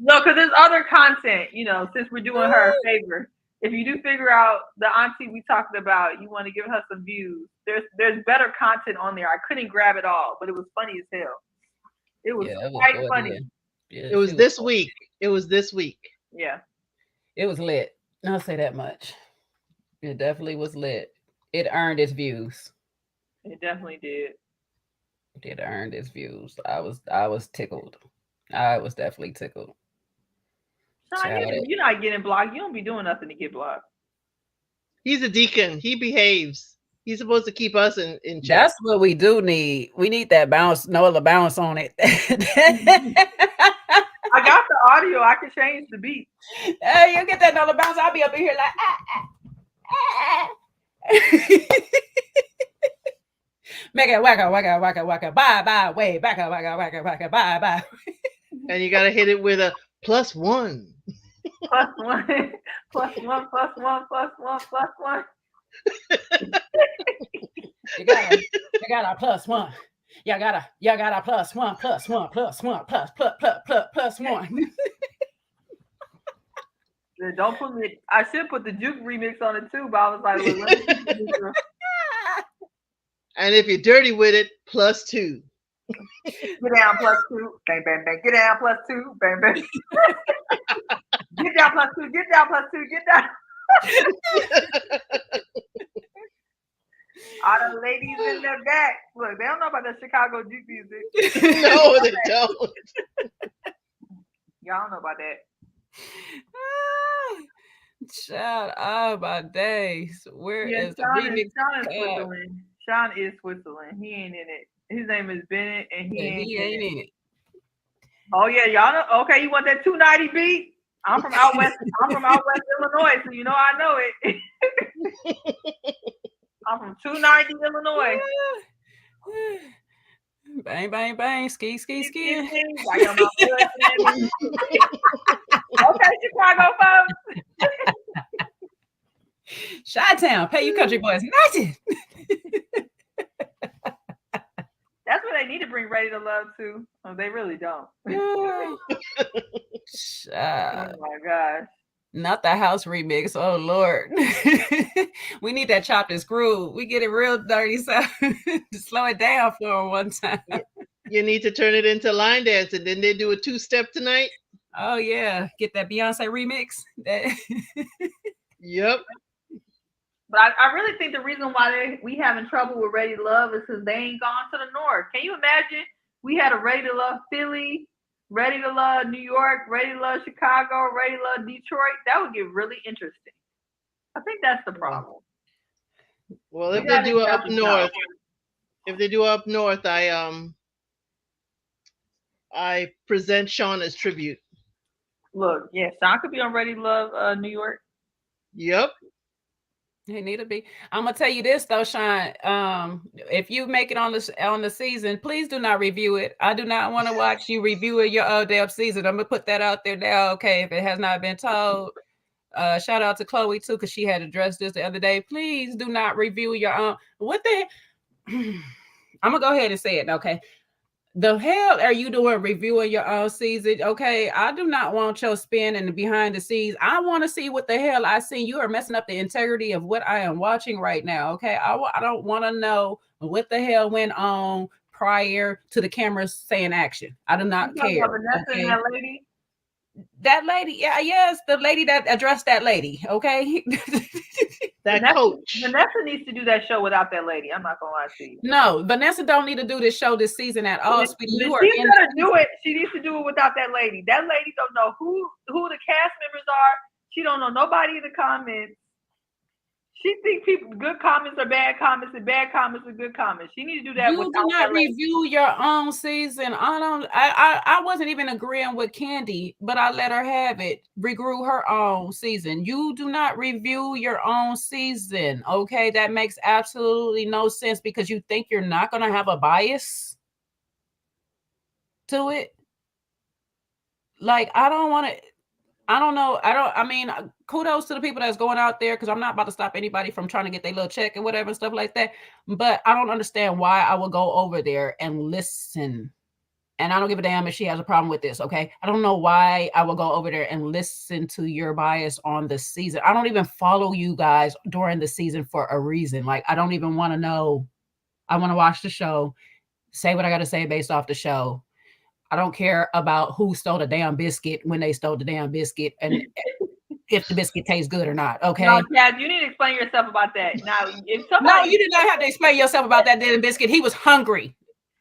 No, because there's other content, since we're doing her a favor. If you do figure out the auntie we talked about, you want to give her some views, there's better content on there. I couldn't grab it all, but it was funny as hell. It was quite funny. Yeah, it was this week. It was this week. Yeah. It was lit. I'll say that much. It definitely was lit. It earned its views. It definitely did. It earned its views. I was tickled. I was definitely tickled. You're not getting blocked. You don't be doing nothing to get blocked. He's a deacon. He behaves. He's supposed to keep us in check. That's what we do need. We need that bounce, the bounce on it. I got the audio. I can change the beat. Hey, you get that Nola bounce. I'll be up in here like make it wacka, bye, way, wacka, bye. And you gotta hit it with a +1. +1. You got a +1. You got a +1. Don't put me. I should put the Juke remix on it too, but I was like, well, and if you're dirty with it, +2. Get down +2, bang, bang, bang. Get down +2, bang, bang. Get down +2, get down +2, get down. All the ladies in the back. Look, they don't know about that Chicago Jeep music. No, they don't. Y'all don't know about that. Shout out my days. Where is the remix? Sean is Switzerland. Sean is Switzerland. He ain't in it. His name is Bennett, and he ain't in it. Oh yeah, y'all know. Okay, you want that 290 beat? I'm from out west. I'm from out west Illinois, so you know I know it. I'm from 290 Illinois. Bang, bang, bang. Ski, ski, ski. Okay, Chicago folks. Chi-Town, pay you country boys nothing. That's what they need to bring Ready to Love to. Oh, they really don't. Oh my gosh. Not the house remix. Oh Lord. We need that chopped and screwed. We get it real dirty, so slow it down for one time. You need to turn it into line dance, and then they do a 2-step tonight. Oh yeah, get that Beyonce remix. Yep. But I really think the reason why we having trouble with Ready to Love is because they ain't gone to the North. Can you imagine? We had a Ready to Love Philly, Ready to Love New York, Ready to Love Chicago, Ready to Love Detroit. That would get really interesting. I think that's the problem. Well, if they do up north, I present Sean as tribute. Look, yeah, Sean could be on Ready to Love New York. Yep. They need to be. I'm gonna tell you this though, Sean. If you make it on the season, please do not review it. I do not want to watch you review your old damn season. I'm gonna put that out there now. Okay, if it has not been told. Shout out to Chloe too, because she had addressed this the other day. Please do not review your own. What the? I'm gonna go ahead and say it. Okay. The hell are you doing reviewing your own season? Okay, I do not want your spin and the behind the scenes. I want to see what the hell I see. You are messing up the integrity of what I am watching right now. Okay, I don't want to know what the hell went on prior to the cameras saying action. I do not care. Vanessa and that lady? That lady, yes, the lady that addressed that lady. Okay. Vanessa needs to do that show without that lady. I'm not gonna lie to you. No, Vanessa don't need to do this show this season at all, sweetie. She's gonna do it. She needs to do it without that lady. That lady don't know who the cast members are. She don't know nobody in the comments. She thinks good comments are bad comments and bad comments are good comments. She needs to do that. You do not review your own season. I wasn't even agreeing with Candy, but I let her have it. Regrew her own season. You do not review your own season. Okay, that makes absolutely no sense because you think you're not going to have a bias to it. Like, I don't want to. I don't know. I mean, kudos to the people that's going out there because I'm not about to stop anybody from trying to get their little check and whatever and stuff like that. But I don't understand why I would go over there and listen. And I don't give a damn if she has a problem with this. Okay. I don't know why I would go over there and listen to your bias on the season. I don't even follow you guys during the season for a reason. Like, I don't even want to know. I want to watch the show, say what I got to say based off the show. I don't care about who stole the damn biscuit when they stole the damn biscuit and if the biscuit tastes good or not. Okay. No, Chad, you need to explain yourself about that. Now, no, you did not have to explain yourself about that damn biscuit. He was hungry.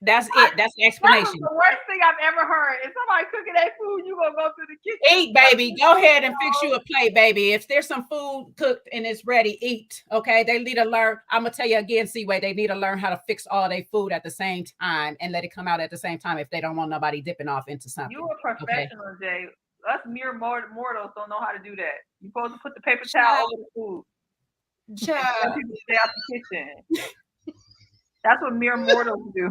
That's it. That's the explanation. That was the worst thing I've ever heard. If somebody cooking that food, you gonna go to the kitchen. Eat, baby. Go ahead and fix you a plate, baby. If there's some food cooked and it's ready, eat. Okay. They need to learn. I'm gonna tell you again, Seaway, they need to learn how to fix all their food at the same time and let it come out at the same time if they don't want nobody dipping off into something. You a professional, okay? Jay. Us mere mortals don't know how to do that. You're supposed to put the paper towel over the food. Child. People stay out the kitchen. That's what mere mortals do.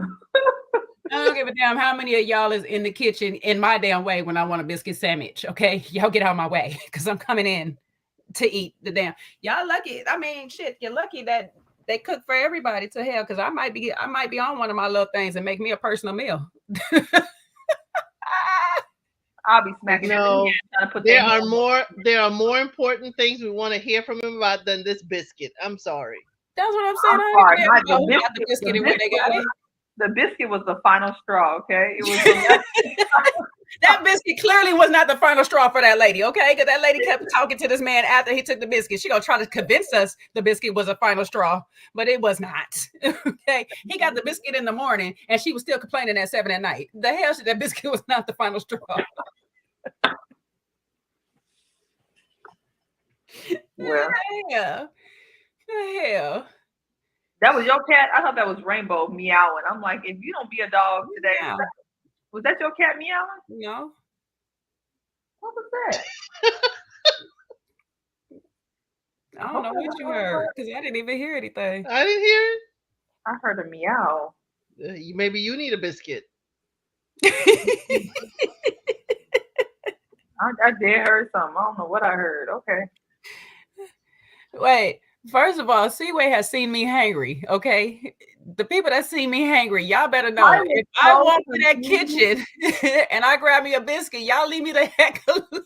I don't give a damn how many of y'all is in the kitchen in my damn way when I want a biscuit sandwich. Okay, y'all get out of my way because I'm coming in to eat the damn. Y'all lucky. I mean, shit, you're lucky that they cook for everybody to hell because I might be on one of my little things and make me a personal meal. I'll be smacking. No, there are more important things we want to hear from him about than this biscuit. I'm sorry. That's what I'm saying. The biscuit and where they got it. The biscuit was the final straw. Okay, it was. That biscuit clearly was not the final straw for that lady, okay? Because that lady kept talking to this man after he took the biscuit. She gonna try to convince us the biscuit was a final straw, but it was not. Okay, he got the biscuit in the morning, and she was still complaining at 7 at night. The hell, that biscuit was not the final straw. Well, yeah, hell. That was your cat? I thought that was Rainbow meowing. I'm like, if you don't be a dog today, Yeah. was that your cat meowing? No. What was that? I don't know what you heard because I didn't even hear anything. I didn't hear it. I heard a meow. Maybe you need a biscuit. I did heard something. I don't know what I heard. Okay. Wait, first of all, Seaway has seen me hangry, okay? The people that see me hangry, y'all better know. If I walk to that kitchen and I grab me a biscuit, y'all leave me the heck alone.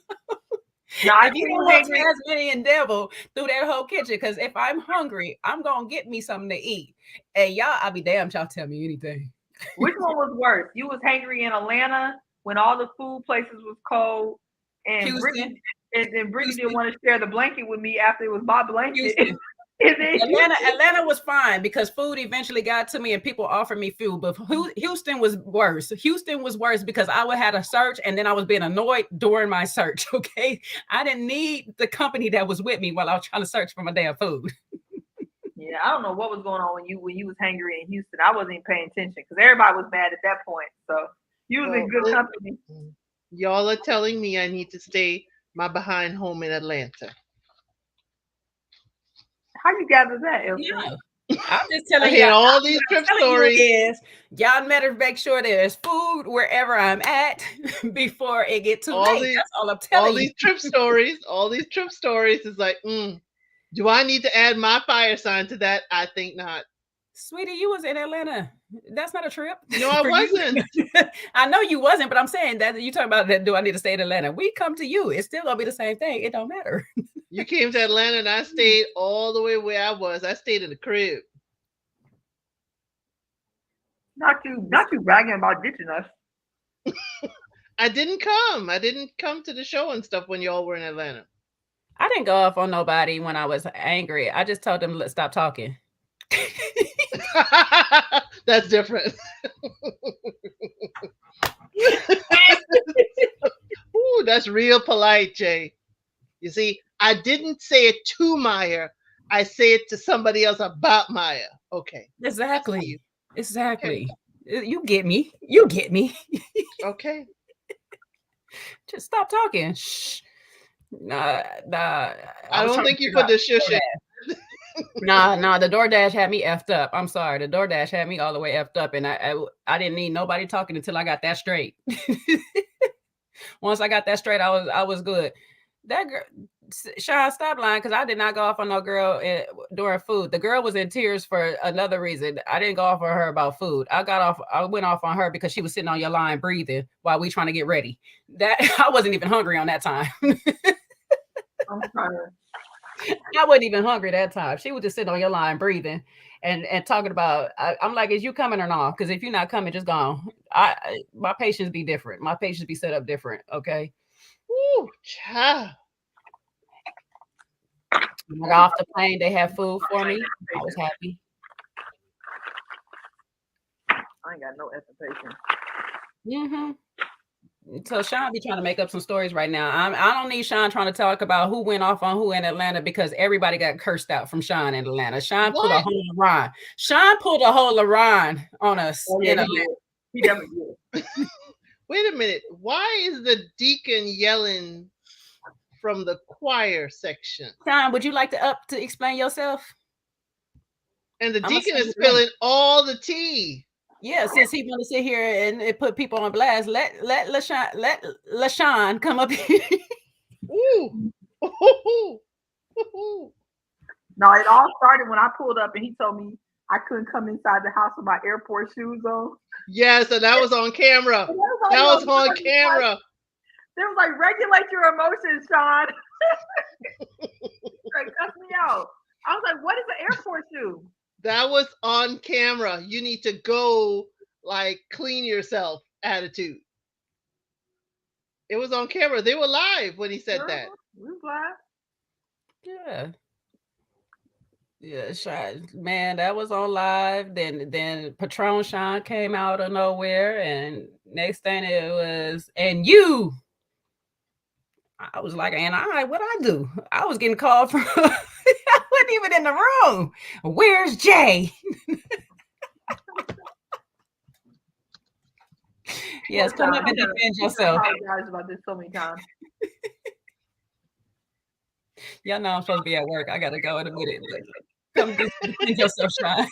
If you don't want Tasmanian devil through that whole kitchen, because if I'm hungry, I'm going to get me something to eat. And y'all, I'll be damned y'all tell me anything. Which one was worse? You was hangry in Atlanta when all the food places was cold, and Brittany didn't want to share the blanket with me after it was my blanket. Atlanta was fine because food eventually got to me and people offered me food, but Houston was worse. Houston was worse because I would have a search and then I was being annoyed during my search. Okay, I didn't need the company that was with me while I was trying to search for my damn food. Yeah, I don't know what was going on when you was hangry in Houston. I wasn't even paying attention because everybody was mad at that point. So you was in good company. Y'all are telling me I need to stay my behind home in Atlanta. How you gather that, Elsa? Yeah. I'm just telling you all these trip stories. Y'all better make sure there's food wherever I'm at before it get too late. That's all I'm telling you. All these trip stories is like, do I need to add my fire sign to that? I think not. Sweetie, you was in Atlanta. That's not a trip. No, I wasn't. I know you wasn't, but I'm saying that you talking about that. Do I need to stay in Atlanta? We come to you. It's still gonna be the same thing. It don't matter. You came to Atlanta and I stayed all the way where I was. I stayed in the crib. Not you bragging about ditching us. I didn't come. I didn't come to the show and stuff when y'all were in Atlanta. I didn't go off on nobody when I was angry. I just told them, let's stop talking. That's different. Ooh, that's real polite, Jay. You see, I didn't say it to Maya. I say it to somebody else about Maya. Okay. Exactly. Okay. You get me. You get me. Okay. Just stop talking. Shh. Nah. I don't think you put the shush in. Nah, the DoorDash had me effed up. I'm sorry. The DoorDash had me all the way effed up, and I didn't need nobody talking until I got that straight. Once I got that straight, I was good. That girl, Sean, stop lying, because I did not go off on no girl during food. The girl was in tears for another reason. I didn't go off on her about food. I went off on her because she was sitting on your line breathing while we trying to get ready. That I wasn't even hungry on that time. I'm sorry. I wasn't even hungry that time. She was just sitting on your line breathing and talking about, I'm like, is you coming or not? Because if you're not coming, just gone. My patients be different. My patients be set up different. Okay. Ooh, child. When I got off the plane, they had food for me. I was happy. I ain't got no effing patience. So Sean be trying to make up some stories right now. I don't need Sean trying to talk about who went off on who in Atlanta because everybody got cursed out from Sean in Atlanta. Sean pulled a whole Laron. Sean pulled a whole Laron on us in Atlanta. He definitely did. Wait a minute. Why is the deacon yelling from the choir section? Sean, would you like to explain yourself? And the deacon is spilling all the tea. Yeah, since he want to sit here and put people on blast, let LaShawn come up here. Ooh. No, it all started when I pulled up and he told me I couldn't come inside the house with my airport shoes on. Yes, and that was on camera. That was on camera. They was like, regulate your emotions, Sean. Like, cuss me out. I was like, what is an airport shoe? That was on camera. You need to go, like, clean yourself attitude. It was on camera. They were live when he said that. We was live. Yeah. Yeah, Sean, man, that was on live. Then Patron Sean came out of nowhere, and next thing it was, and you. I was like, and what I do? I was getting called from. I wasn't even in the room. Where's Jay? Yes, come up and defend yourself. I apologize about this so many times. Y'all know I'm supposed to be at work. I gotta go in a minute. Come defend yourself, Sean.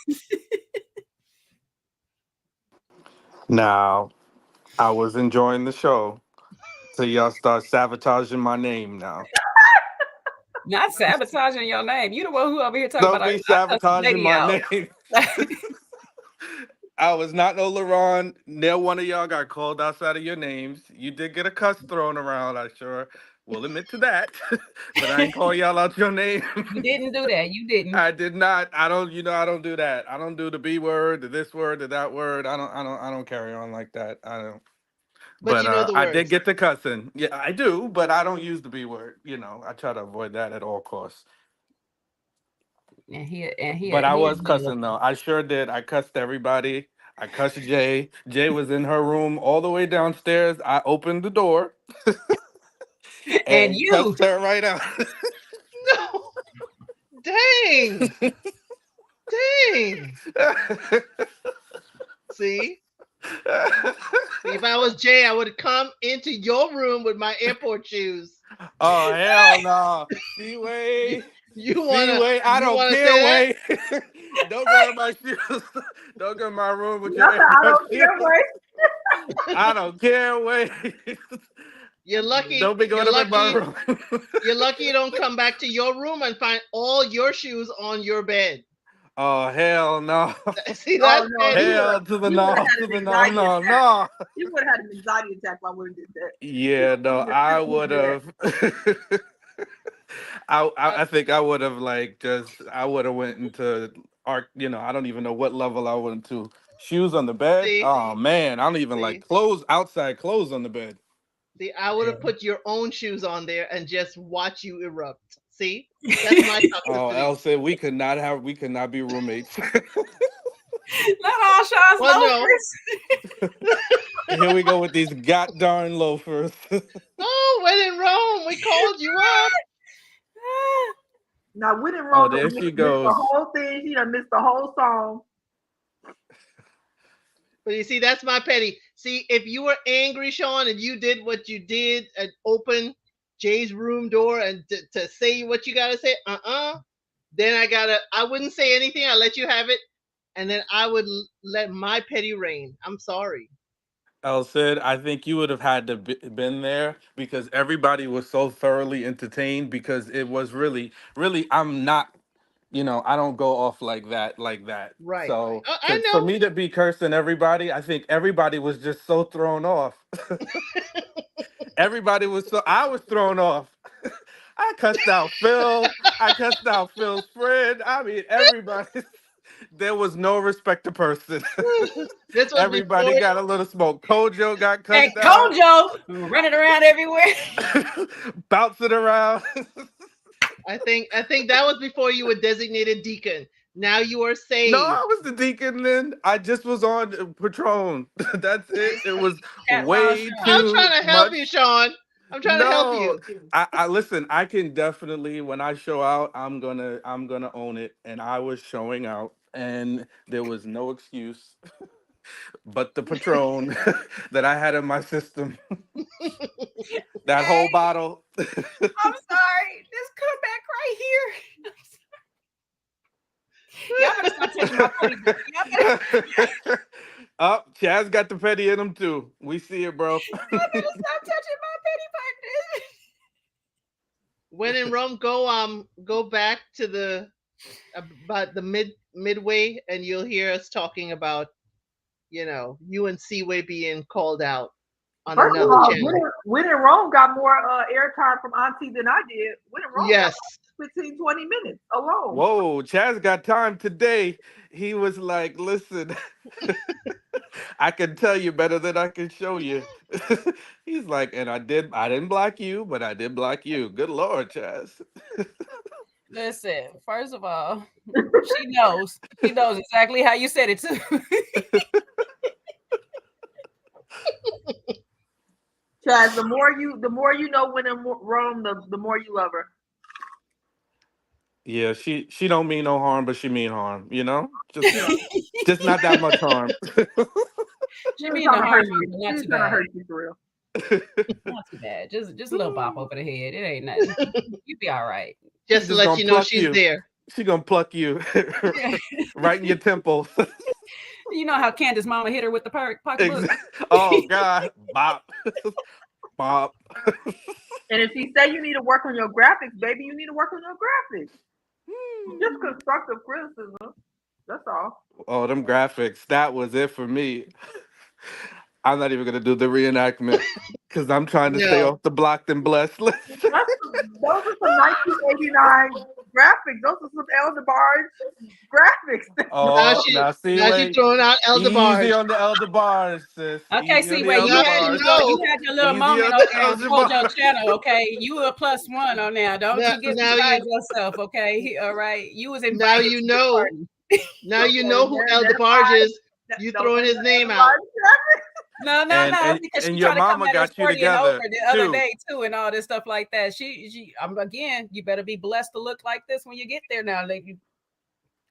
Now, I was enjoying the show, so y'all start sabotaging my name now. Not sabotaging your name. You the one who over here talking Don't about be sabotaging my name. name. I was not no Laron. Neither one of y'all got called outside of your names. You did get a cuss thrown around, I sure will admit to that. But I ain't call y'all out your name. You didn't do that. You didn't. I did not. I don't do that. I don't do the B word, the this word, the that word. I don't carry on like that. I don't. But you know the I words. did get the cussing. Yeah, I do, but I don't use the B word. I try to avoid that at all costs. But I was cussing though. I sure did. I cussed everybody. I cussed Jay. Jay was in her room all the way downstairs. I opened the door and you cussed her right out. No. Dang. Dang. See? If I was Jay, I would come into your room with my airport shoes. Oh hell no! See, you wanna? I don't care. Way. Don't go in my shoes. Don't go in my room with your airport shoes. I don't care. Way. You're lucky. Don't be going up in my room. You're lucky you don't come back to your room and find all your shoes on your bed. Oh hell no! See that? Hell to the no, to the no, no. You would have had an anxiety attack while we did that. Yeah, no, I would have. I think I would have I would have went into art. I don't even know what level I went to. Shoes on the bed. See? Oh man, I don't even like outside clothes on the bed. See, I would have put your own shoes on there and just watch you erupt. See, that's my toxicity. Oh, Elsa, we could not be roommates. Not all Sean's loafers. No. Here we go with these darn loafers. Oh, when in Rome, we called you up. Now, when in Rome, there she goes. The whole thing. She done missed the whole song. But you see, that's my petty. See, if you were angry, Sean, and you did what you did and open Jay's room door and to say what you gotta say, then I wouldn't say anything. I'll let you have it, and then I would let my petty reign. I'm sorry. Sid, I think you would have had to been there because everybody was so thoroughly entertained because it was really, I'm not, I don't go off like that. Right. So I know. For me to be cursing everybody, I think everybody was just so thrown off. I was thrown off. I cussed out Phil. I cussed out Phil's friend. I mean, everybody. There was no respect to person. Everybody got a little smoke. Kojo got cussed out. Kojo running around everywhere. Bouncing around. I think that was before you were designated deacon. Now you are saved. No, I was the deacon then. I just was on Patron. That's it. It was way too I'm trying to help you, Sean. I'm trying to help you. I listen, I can definitely when I show out, I'm gonna own it. And I was showing out and there was no excuse but the Patron that I had in my system. That whole bottle. I'm sorry. This comeback right here. Y'all better stop touching my petty. Chaz got the petty in him too. We see it, bro. Y'all better stop touching my petty partner. When in Rome, go back to about the midway, and you'll hear us talking about, you and Seaway being called out on another channel. When in Rome got more airtime from Auntie than I did. When in Rome, yes. 15, 20 minutes alone. Whoa, Chaz got time today. He was like, listen, I can tell you better than I can show you. He's like, and I didn't block you, but I did block you. Good Lord, Chaz. Listen, first of all, she knows. She knows exactly how you said it too. Chaz, the more you know when in Rome, the more you love her. Yeah, she don't mean no harm, but she mean harm. Just not that much harm. She mean to harm you, but not She's too gonna bad. hurt you for real. Not too bad. Just a little bop over the head. It ain't nothing. You be all right. Just to let you know she's there. She gonna pluck you right in your temple. You know how Candace's mama hit her with the pocketbook? Oh God, bop, bop. And if she say you need to work on your graphics, baby, you need to work on your graphics. Just constructive criticism. That's all. Oh, them graphics. That was it for me. I'm not even gonna do the reenactment because I'm trying to stay off the blocked and blessed list. Those are some 1989 graphics. Those are some Elderbarge graphics. Oh, now she's throwing out Elderbarge. Easy on the Elderbarge, sis. Okay, Easy see, on the wait, you Elderbarge. had your little Easy moment on on the there on Kojo Elderbarge. channel, okay? You were a +1 on there. Don't you get beside yourself, okay? All right. You was invited now you to know. the party. Now you know who Elderbarge is. You throwing his name out. No, because and she your tried to come mama at us got you 40 and over together the other too. day too, and all this stuff like that. She again, you better be blessed to look like this when you get there. Now, like, you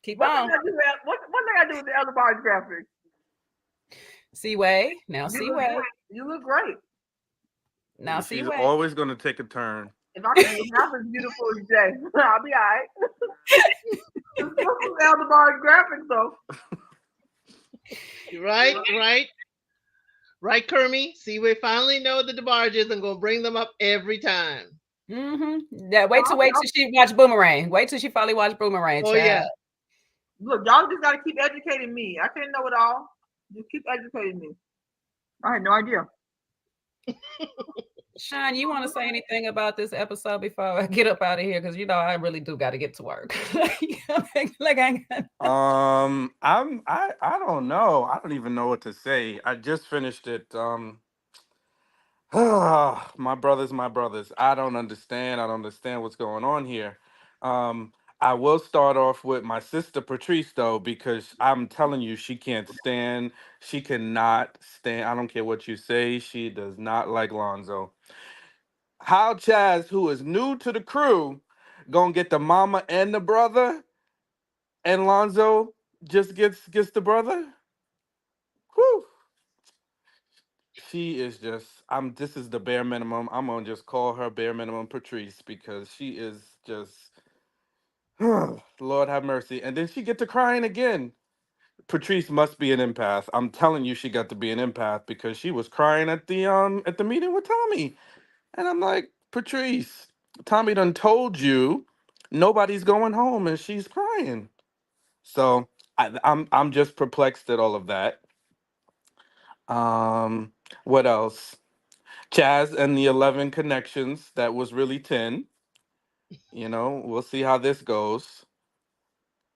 keep on. What thing I do with the Elderbarge graphics? Seaway, now Seaway. You look great. Now She's Seaway. always gonna take a turn. If I can be half as beautiful as Jay, I'll be all right. This is Elderbarge graphics though. Right, Kermie. See, we finally know the DeBarges and gonna bring them up every time. Yeah, wait till she watch Boomerang. Wait till she finally watch Boomerang. Oh yeah. Look, y'all just gotta keep educating me. I can't know it all. Just keep educating me. I had no idea. Sean, you want to say anything about this episode before I get up out of here? Because I really do got to get to work. I don't know. I don't even know what to say. I just finished it. My brothers. I don't understand. I don't understand what's going on here. I will start off with my sister Patrice though, because I'm telling you, she can't stand. She cannot stand. I don't care what you say. She does not like Lonzo. How Chaz, who is new to the crew, gonna get the mama and the brother, and Lonzo just gets the brother? Whew. She is just this is the bare minimum. I'm gonna just call her bare minimum Patrice because she is just Lord have mercy. And then she get to crying again. Patrice must be an empath. I'm telling you, she got to be an empath because she was crying at the meeting with Tommy. And I'm like, Patrice, Tommy done told you nobody's going home and she's crying. So I'm just perplexed at all of that. What else? Chaz and the 11 connections. That was really 10. We'll see how this goes.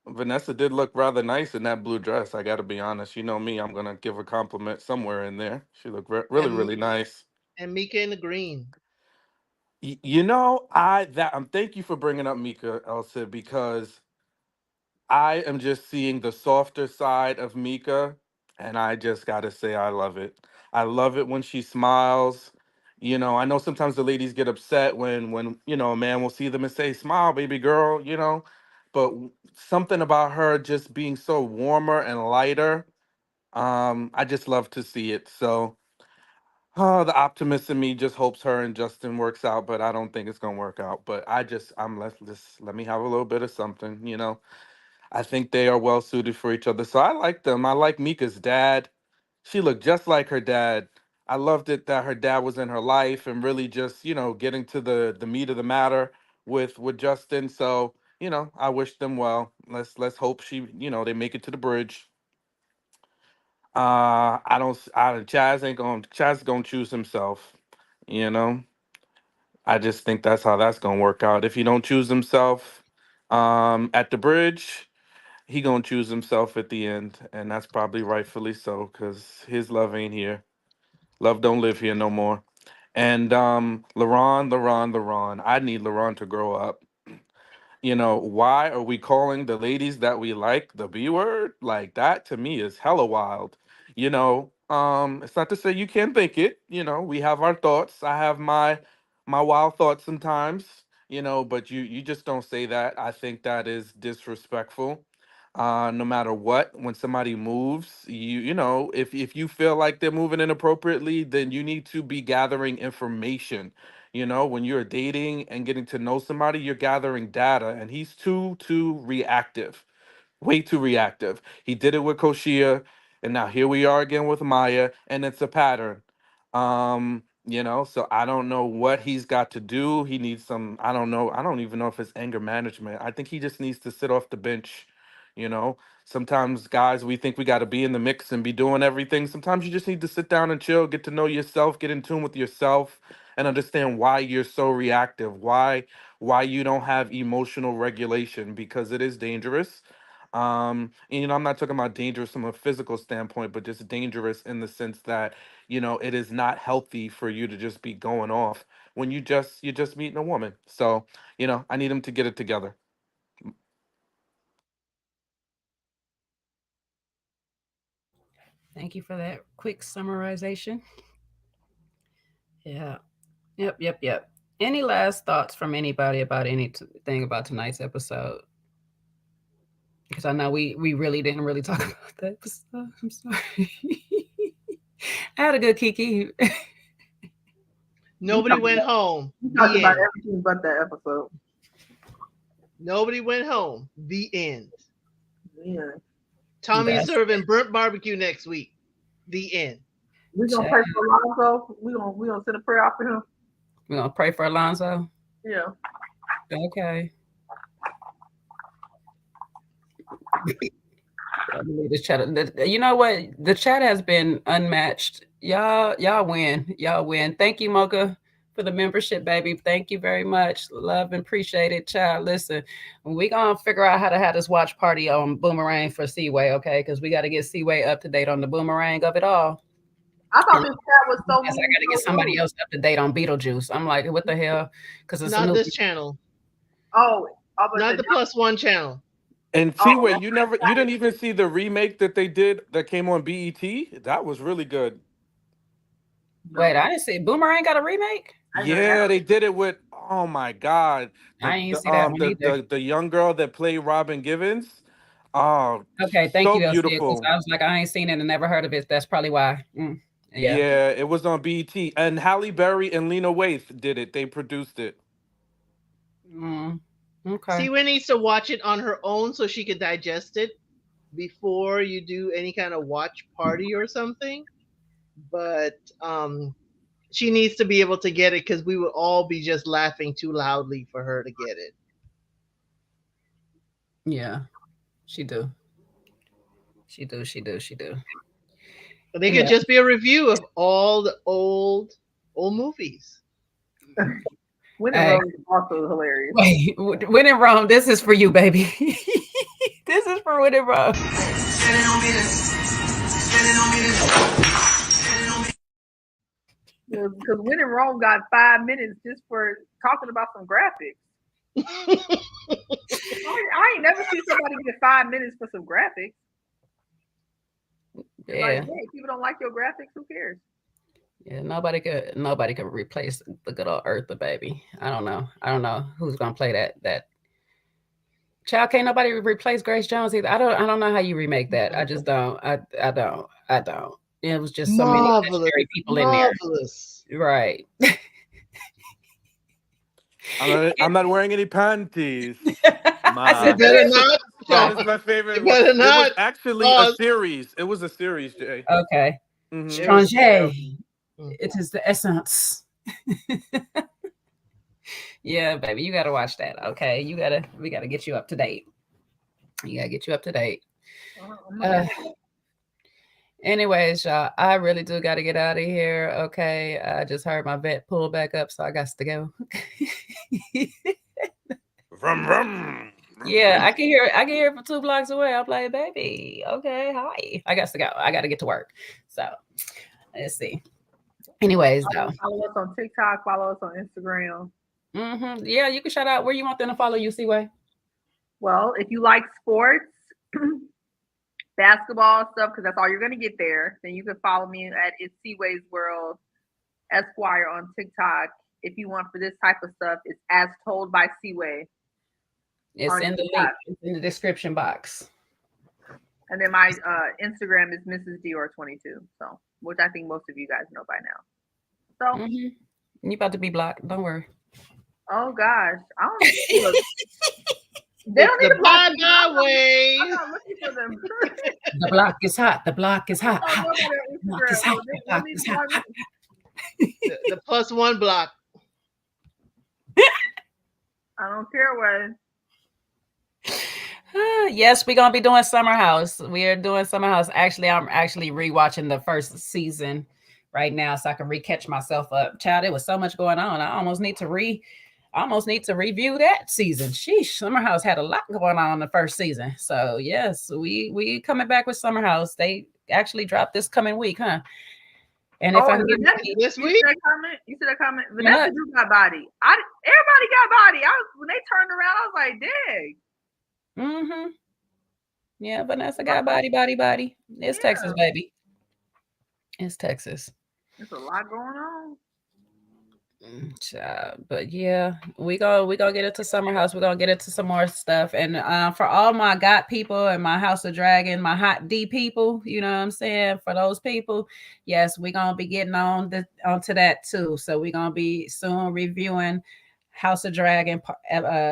Vanessa did look rather nice in that blue dress. I got to be honest. You know me, I'm gonna give a compliment somewhere in there. She looked really nice. And Mika in the green. Thank you for bringing up Mika, Elsa, because I am just seeing the softer side of Mika, and I just gotta say I love it. I love it when she smiles. I know sometimes the ladies get upset when a man will see them and say, "Smile, baby girl," but something about her just being so warmer and lighter. I just love to see it. So, the optimist in me just hopes her and Justin works out, but I don't think it's gonna work out. But let me have a little bit of something. I think they are well suited for each other. So I like them. I like Mika's dad. She looked just like her dad. I loved it that her dad was in her life and really just, getting to the meat of the matter with Justin. So, I wish them well. Let's hope they make it to the bridge. I don't Chaz gonna choose himself, you know. I just think that's how that's gonna work out. If he don't choose himself at the bridge, he gonna choose himself at the end, and that's probably rightfully so, cause his love ain't here. Love don't live here no more. And Laron. I need Laron to grow up. Why are we calling the ladies that we like the B word? Like that to me is hella wild. It's not to say you can't think it. We have our thoughts. I have my wild thoughts sometimes, but you just don't say that. I think that is disrespectful. No matter what, when somebody moves, if you feel like they're moving inappropriately, then you need to be gathering information. When you're dating and getting to know somebody, you're gathering data, and he's too reactive, way too reactive. He did it with Koshia, and now here we are again with Maya, and it's a pattern. So I don't know what he's got to do. He needs some, I don't know, I don't even know if it's anger management. I think he just needs to sit off the bench. You know, Sometimes guys, we think we got to be in the mix and be doing everything. Sometimes you just need to sit down and chill, get to know yourself, get in tune with yourself, and understand why you're so reactive, why you don't have emotional regulation, because it is dangerous. And I'm not talking about dangerous from a physical standpoint, but just dangerous in the sense that, it is not healthy for you to just be going off when you're just meeting a woman. So, I need him to get it together. Thank you for that quick summarization. Yeah. Yep. Any last thoughts from anybody about anything about tonight's episode? Because I know we really didn't really talk about that episode. I'm sorry. I had a good Kiki. Nobody went home. We talked The about end. everything but that episode. Nobody went home. The end. Yeah. Tommy's serving burnt barbecue next week. The end. We're gonna pray for Alonzo. We're gonna send a prayer out for him. We're gonna pray for Alonzo. Yeah. Okay. This chat, you know what? The chat has been unmatched. Y'all win. Thank you, Mocha, for the membership, baby. Thank you very much. Love and appreciate it, child. Listen, we gonna figure out how to have this watch party on Boomerang for Seaway, okay? Because we got to get Seaway up to date on the Boomerang of it all. I thought this chat was so. I got to get somebody else up to date on Beetlejuice. I'm like, what the hell? Because it's not this channel. Oh, not the +1 channel. And Seaway, you didn't even see the remake that they did that came on BET? That was really good. Wait, I didn't see Boomerang got a remake? Yeah, they did it with, oh my God. I ain't see that one either. The young girl that played Robin Givens. Oh, okay, thank you. Beautiful. I was like, I ain't seen it and never heard of it. That's probably why. Yeah, it was on BET. And Halle Berry and Lena Waithe did it. They produced it. Okay. Seaway needs to watch it on her own so she could digest it before you do any kind of watch party or something. But she needs to be able to get it because we would all be just laughing too loudly for her to get it. Yeah, she do. But they could just be a review of all the old movies. When in Rome is also hilarious. Wait, When in Rome, this is for you, baby. This is for When in Rome. Because When in Rome got 5 minutes just for talking about some graphics. I ain't never seen somebody get 5 minutes for some graphics. Yeah. Like, hey, people don't like your graphics. Who cares? Yeah, nobody could replace the good old Eartha, baby. I don't know who's gonna play that. Child, can't nobody replace Grace Jones either. I don't know how you remake that. I just don't. I don't. It was just so many legendary people in there. Right. I'm not wearing any panties. I said, better not. That is my favorite. Better not. It was actually a series. It was a series, Jay. Okay. Stranger. It is the essence. Yeah, baby, you gotta watch that. Okay, we gotta get you up to date. Anyways, y'all, I really do gotta get out of here. Okay, I just heard my vet pull back up, so I got to go. Vroom, vroom. Yeah, I can hear it from 2 blocks away. I'm like, baby, okay, hi. I got to go. I got to get to work. So let's see. Anyways, though. Follow us on TikTok. Follow us on Instagram. Yeah, you can shout out where you want them to follow you, Seaway. Well, if you like sports, basketball stuff, because that's all you're going to get there, then you can follow me at It's Seaway's World Esquire on TikTok. If you want for this type of stuff, it's As Told by Seaway. It's in the link. It's in the description box. And then my Instagram is Mrs. Dior22. So, which I think most of you guys know by now. So you about to be blocked. Don't worry. Oh gosh, I don't know. They don't need to block my way. I'm not looking for them. The block is hot. The block is hot. The block is hot. The block is hot. The +1 block. I don't care what. Yes, we're gonna be doing Summer House. We are doing Summer House. Actually, I'm actually rewatching the first season right now, so I can re-catch myself up. Child, there was so much going on. I almost need to review that season. Sheesh, Summer House had a lot going on in the first season. So yes, we coming back with Summer House. They actually dropped this coming week, huh? And if I can get this week, you see that comment? Vanessa do got body. Everybody got body. When they turned around, I was like, dang. Yeah, Vanessa got body. It's Texas, baby. It's Texas. There's a lot going on. But yeah, we gonna get into Summer House. We're gonna get into some more stuff. And for all my God people and my House of Dragon, my hot D people, you know what I'm saying? For those people, yes, we're gonna be getting onto that too. So we're gonna be soon reviewing House of Dragon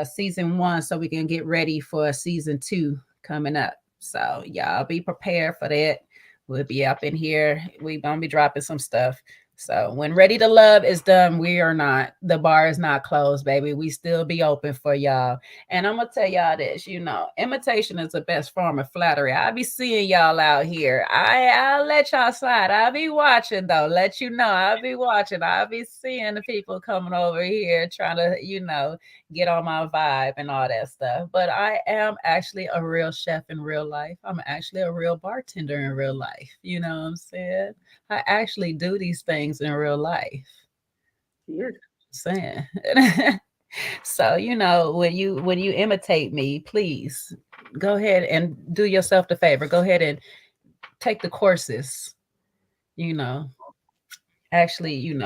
season 1, so we can get ready for season 2 coming up. So y'all be prepared for that. We'll be up in here. We're gonna be dropping some stuff. So when Ready to Love is done, the bar is not closed, baby. We still be open for y'all. And I'm gonna tell y'all this, imitation is the best form of flattery. I be seeing y'all out here. I'll let y'all slide. I'll be watching though. Let you know, I'll be watching. I'll be seeing the people coming over here trying to, get on my vibe and all that stuff. But I am actually a real chef in real life. I'm actually a real bartender in real life. You know what I'm saying? I actually do these things in real life. Yes. Saying. So, when you imitate me, please go ahead and do yourself the favor. Go ahead and take the courses. Actually,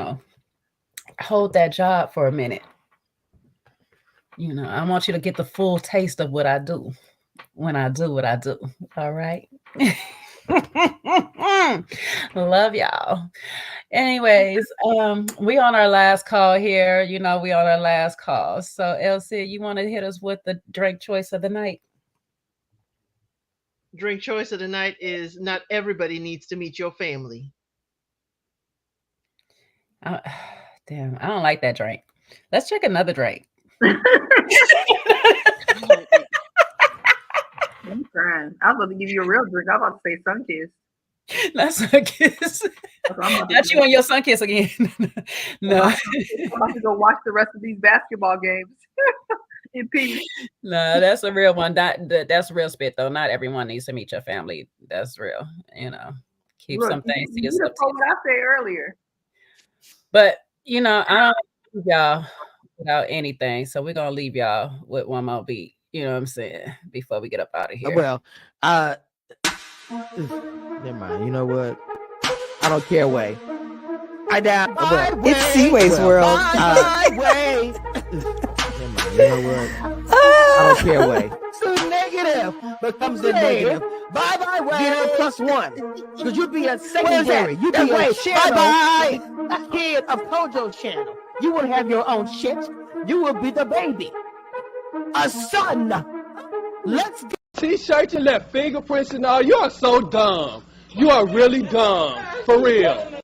hold that job for a minute. I want you to get the full taste of what I do when I do what I do. All right. Love y'all. Anyways, we on our last call here. We on our last call. So Elsie, you want to hit us with the drink choice of the night? Drink choice of the night is not everybody needs to meet your family. Damn, I don't like that drink. Let's check another drink. I'm crying. I was about to give you a real drink. I was about to say Sunkiss. Not Sunkiss. Not you and your Sunkiss again. No. I'm about to go watch the rest of these basketball games in peace. No, that's a real one. That's real spit though. Not everyone needs to meet your family. That's real. Keep some things to yourself. What I said earlier. But I don't leave y'all without anything. So we're gonna leave y'all with one more beat. You know what I'm saying? Before we get up out of here. Well, never mind. You know what? I don't care. Way. I down. It's Seaway's world. Never mind. You know what? I don't care. Way. So negative becomes a negative. Bye way. Get a +1. Because you'd be a secondary. You'd be a channel. Kid of Kojo's channel. You would have your own shit. You will be the baby. A son. Let's go. T-shirts and left fingerprints and all. You are so dumb. You are really dumb. For real.